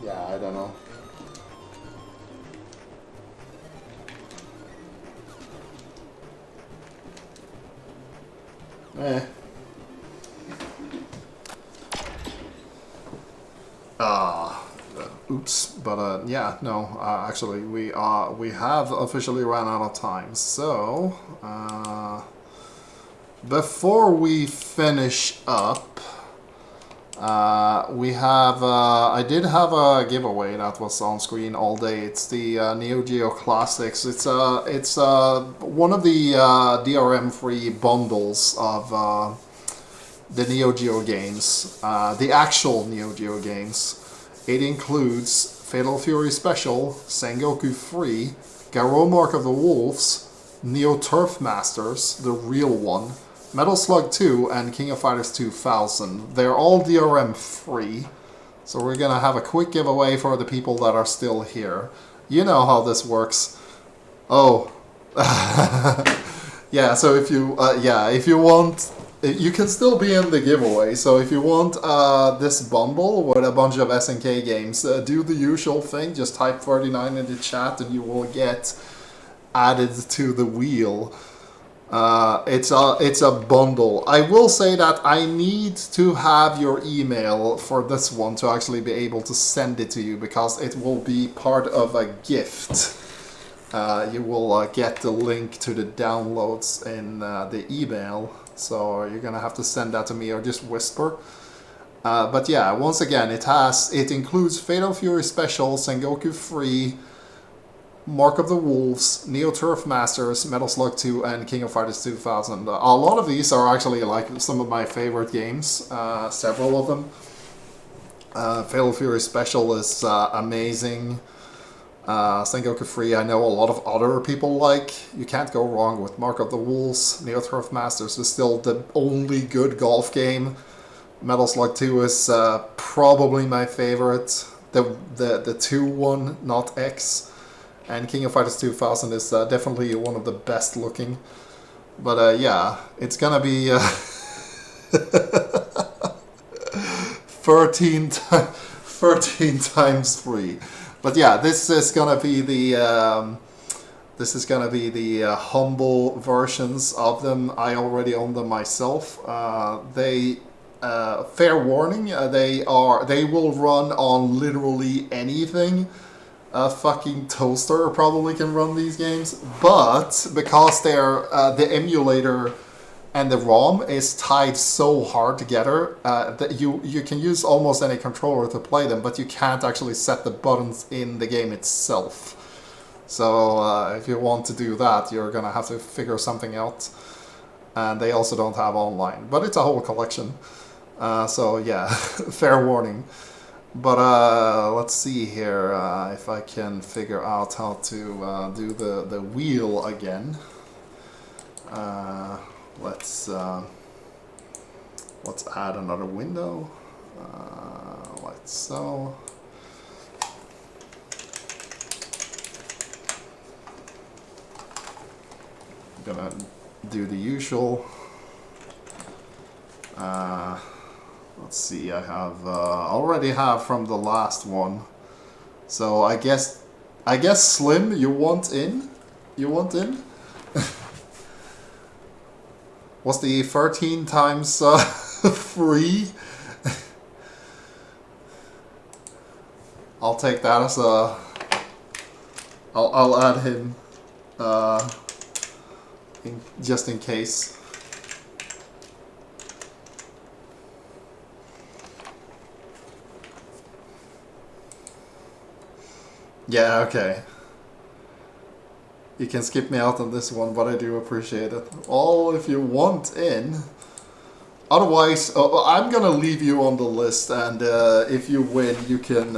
Yeah, I don't know. Oops, but yeah, no, actually we have officially run out of time. So before we finish up, we have I did have a giveaway that was on screen all day. It's the Neo Geo Classics. It's one of the DRM free bundles of the Neo Geo games, the actual Neo Geo games. It includes Fatal Fury Special, Sengoku Free, Garou Mark of the Wolves, Neo Turf Masters, the real one, Metal Slug 2, and King of Fighters 2000. They're all DRM free, so we're gonna have a quick giveaway for the people that are still here. You know how this works. Oh, yeah. So if you if you want. You can still be in the giveaway, so if you want this bundle with a bunch of SNK games, do the usual thing, just type 39 in the chat and you will get added to the wheel. It's a bundle. I will say that I need to have your email for this one to actually be able to send it to you, because it will be part of a gift. You will get the link to the downloads in the email. So you're gonna have to send that to me or just whisper. But yeah, once again, it includes Fatal Fury Special, Sengoku Free, Mark of the Wolves, Neo Turf Masters, Metal Slug 2, and King of Fighters 2000. A lot of these are actually like some of my favorite games, several of them. Fatal Fury Special is amazing. Sengoku Free, I know a lot of other people like. You can't go wrong with Mark of the Wolves. Neo Turf Masters is still the only good golf game. Metal Slug 2 is probably my favorite. The 2 one, not X. And King of Fighters 2000 is definitely one of the best looking. But yeah, it's gonna be 13 times free. But yeah, this is gonna be the humble versions of them. I already own them myself. Fair warning, they will run on literally anything. A fucking toaster probably can run these games, but because they're the emulator and the ROM is tied so hard together that you can use almost any controller to play them, but you can't actually set the buttons in the game itself. So if you want to do that, you're gonna have to figure something out. And they also don't have online, but it's a whole collection. So yeah, fair warning. But let's see here if I can figure out how to do the wheel again. Let's add another window, like so. gonna do the usual. Let's see, I have already have from the last one. So I guess Slim, you want in? You want in? Was the 13 times free? I'll take that as a. I'll add him just in case. Yeah, okay. You can skip me out on this one, but I do appreciate it. All if you want in. Otherwise, I'm gonna leave you on the list, and if you win, you can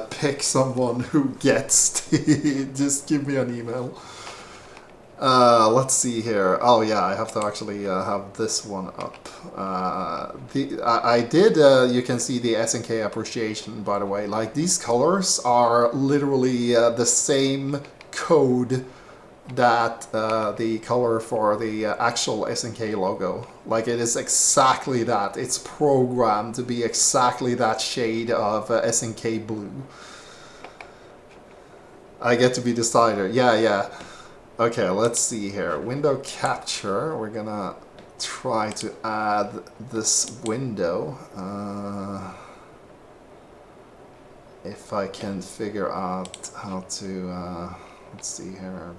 pick someone who gets. Just give me an email. Let's see here. Oh yeah, I have to actually have this one up. I did. You can see the SNK Appreciation, by the way. Like, these colors are literally the same code that the color for the actual SNK logo. Like, it is exactly that. It's programmed to be exactly that shade of SNK blue. I get to be the decider. Yeah, yeah. Okay, let's see here. Window capture. We're gonna try to add this window. If I can figure out how to... let's see here.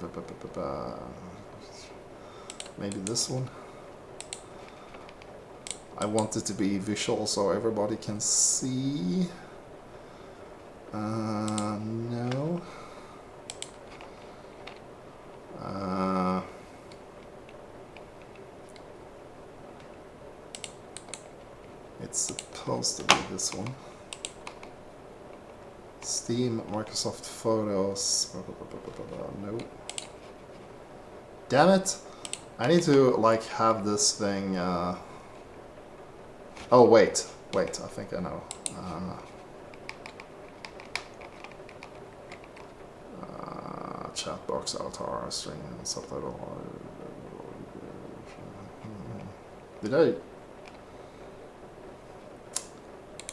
Maybe this one. I want it to be visual so everybody can see. No. It's supposed to be this one. Steam, Microsoft Photos. No. Damn it! I need to like have this thing. Oh wait, I think I know. Chat box, avatar, string, subtitle. Did I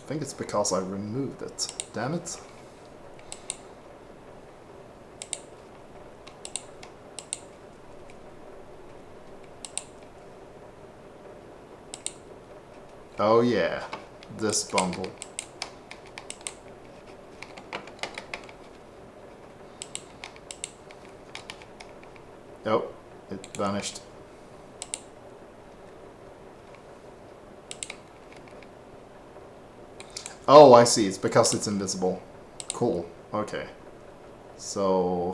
think it's because I removed it? Damn it. Oh yeah, this bundle. Oh, it vanished. Oh, I see. It's because it's invisible. Cool. Okay. So...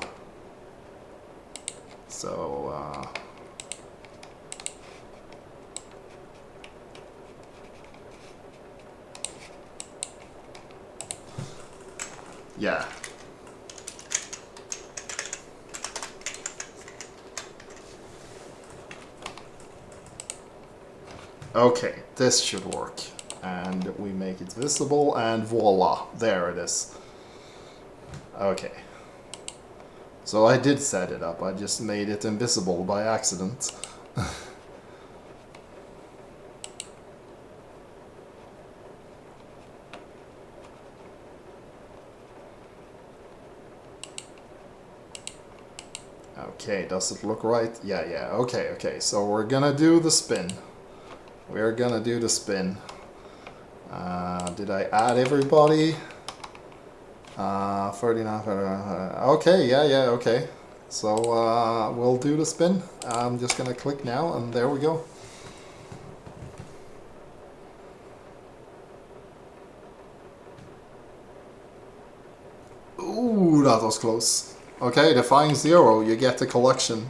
yeah. Okay, this should work. And we make it visible, and voila, there it is. Okay. So I did set it up, I just made it invisible by accident. Okay, does it look right? Yeah, okay, so we're gonna do the spin. We're gonna do the spin. Did I add everybody? 39, okay, yeah, okay. So we'll do the spin. I'm just gonna click now, and there we go. Ooh, that was close. Okay, defying 0, you get the collection.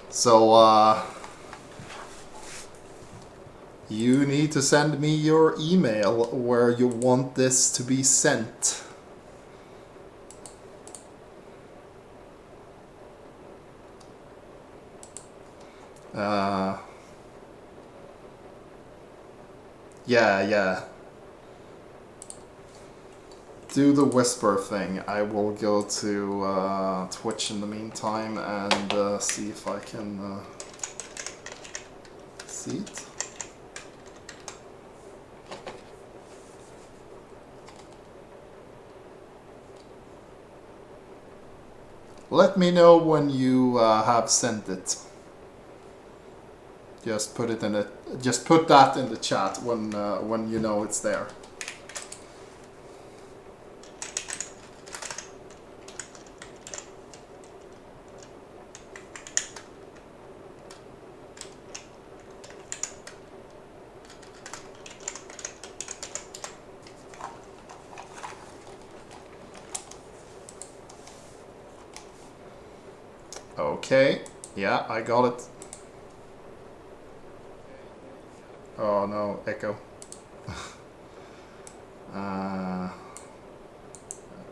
So, you need to send me your email where you want this to be sent. Yeah. do the whisper thing, I will go to Twitch in the meantime and see if I can see it. Let me know when you have sent it. Just put it in the. Just put that in the chat when you know it's there. Okay, yeah, I got it. Oh no, echo.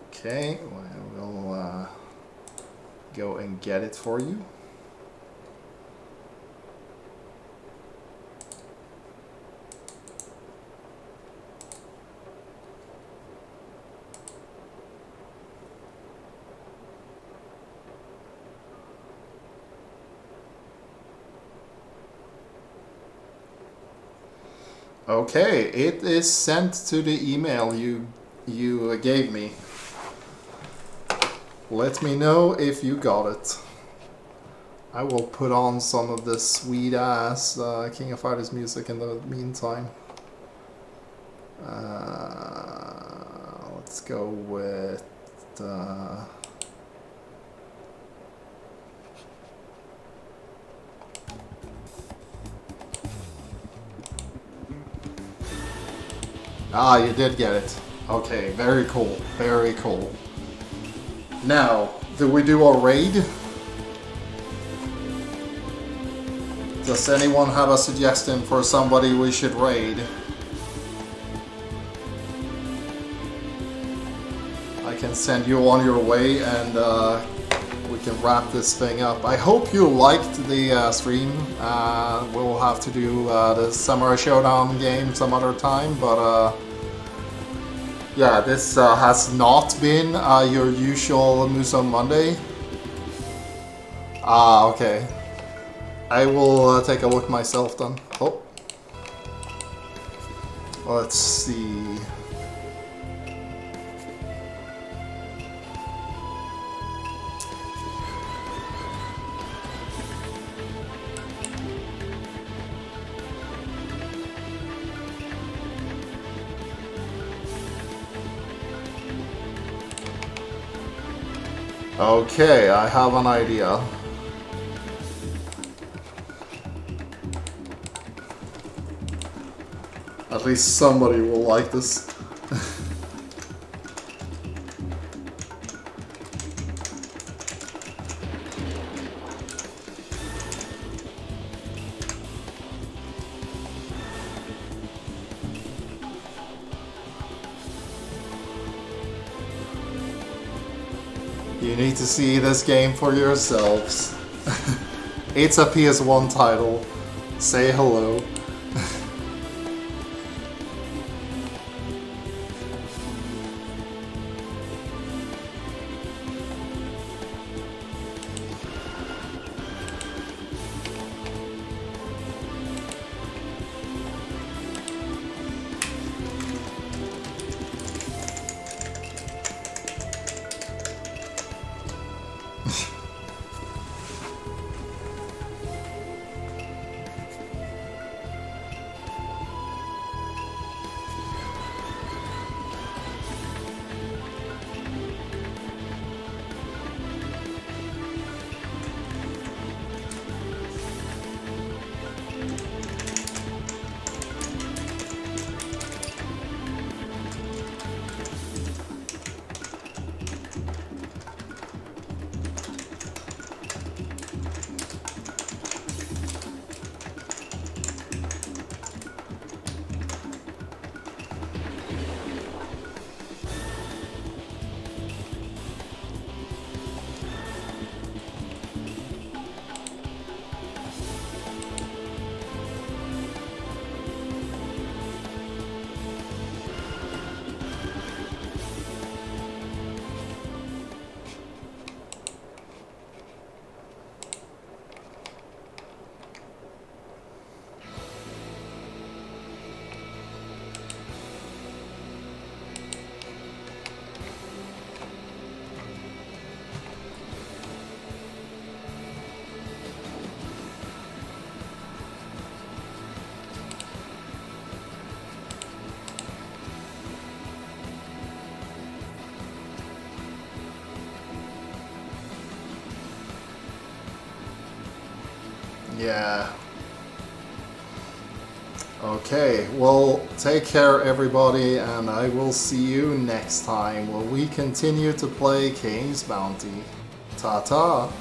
Okay, well, we'll go and get it for you. Okay, it is sent to the email you gave me. Let me know if you got it. I will put on some of this sweet ass King of Fighters music in the meantime. Let's go with Ah, you did get it. Okay, very cool. Very cool. Now, do we do a raid? Does anyone have a suggestion for somebody we should raid? I can send you on your way and we can wrap this thing up. I hope you liked the stream. We'll have to do the Summer Showdown game some other time, but yeah, this has not been your usual Muso Monday. Ah, okay. I will take a look myself then. Oh. Let's see. Okay, I have an idea. At least somebody will like this. You need to see this game for yourselves. It's a PS1 title. Say hello. Yeah. Okay, well, take care everybody, and I will see you next time where we continue to play King's Bounty. Ta-ta!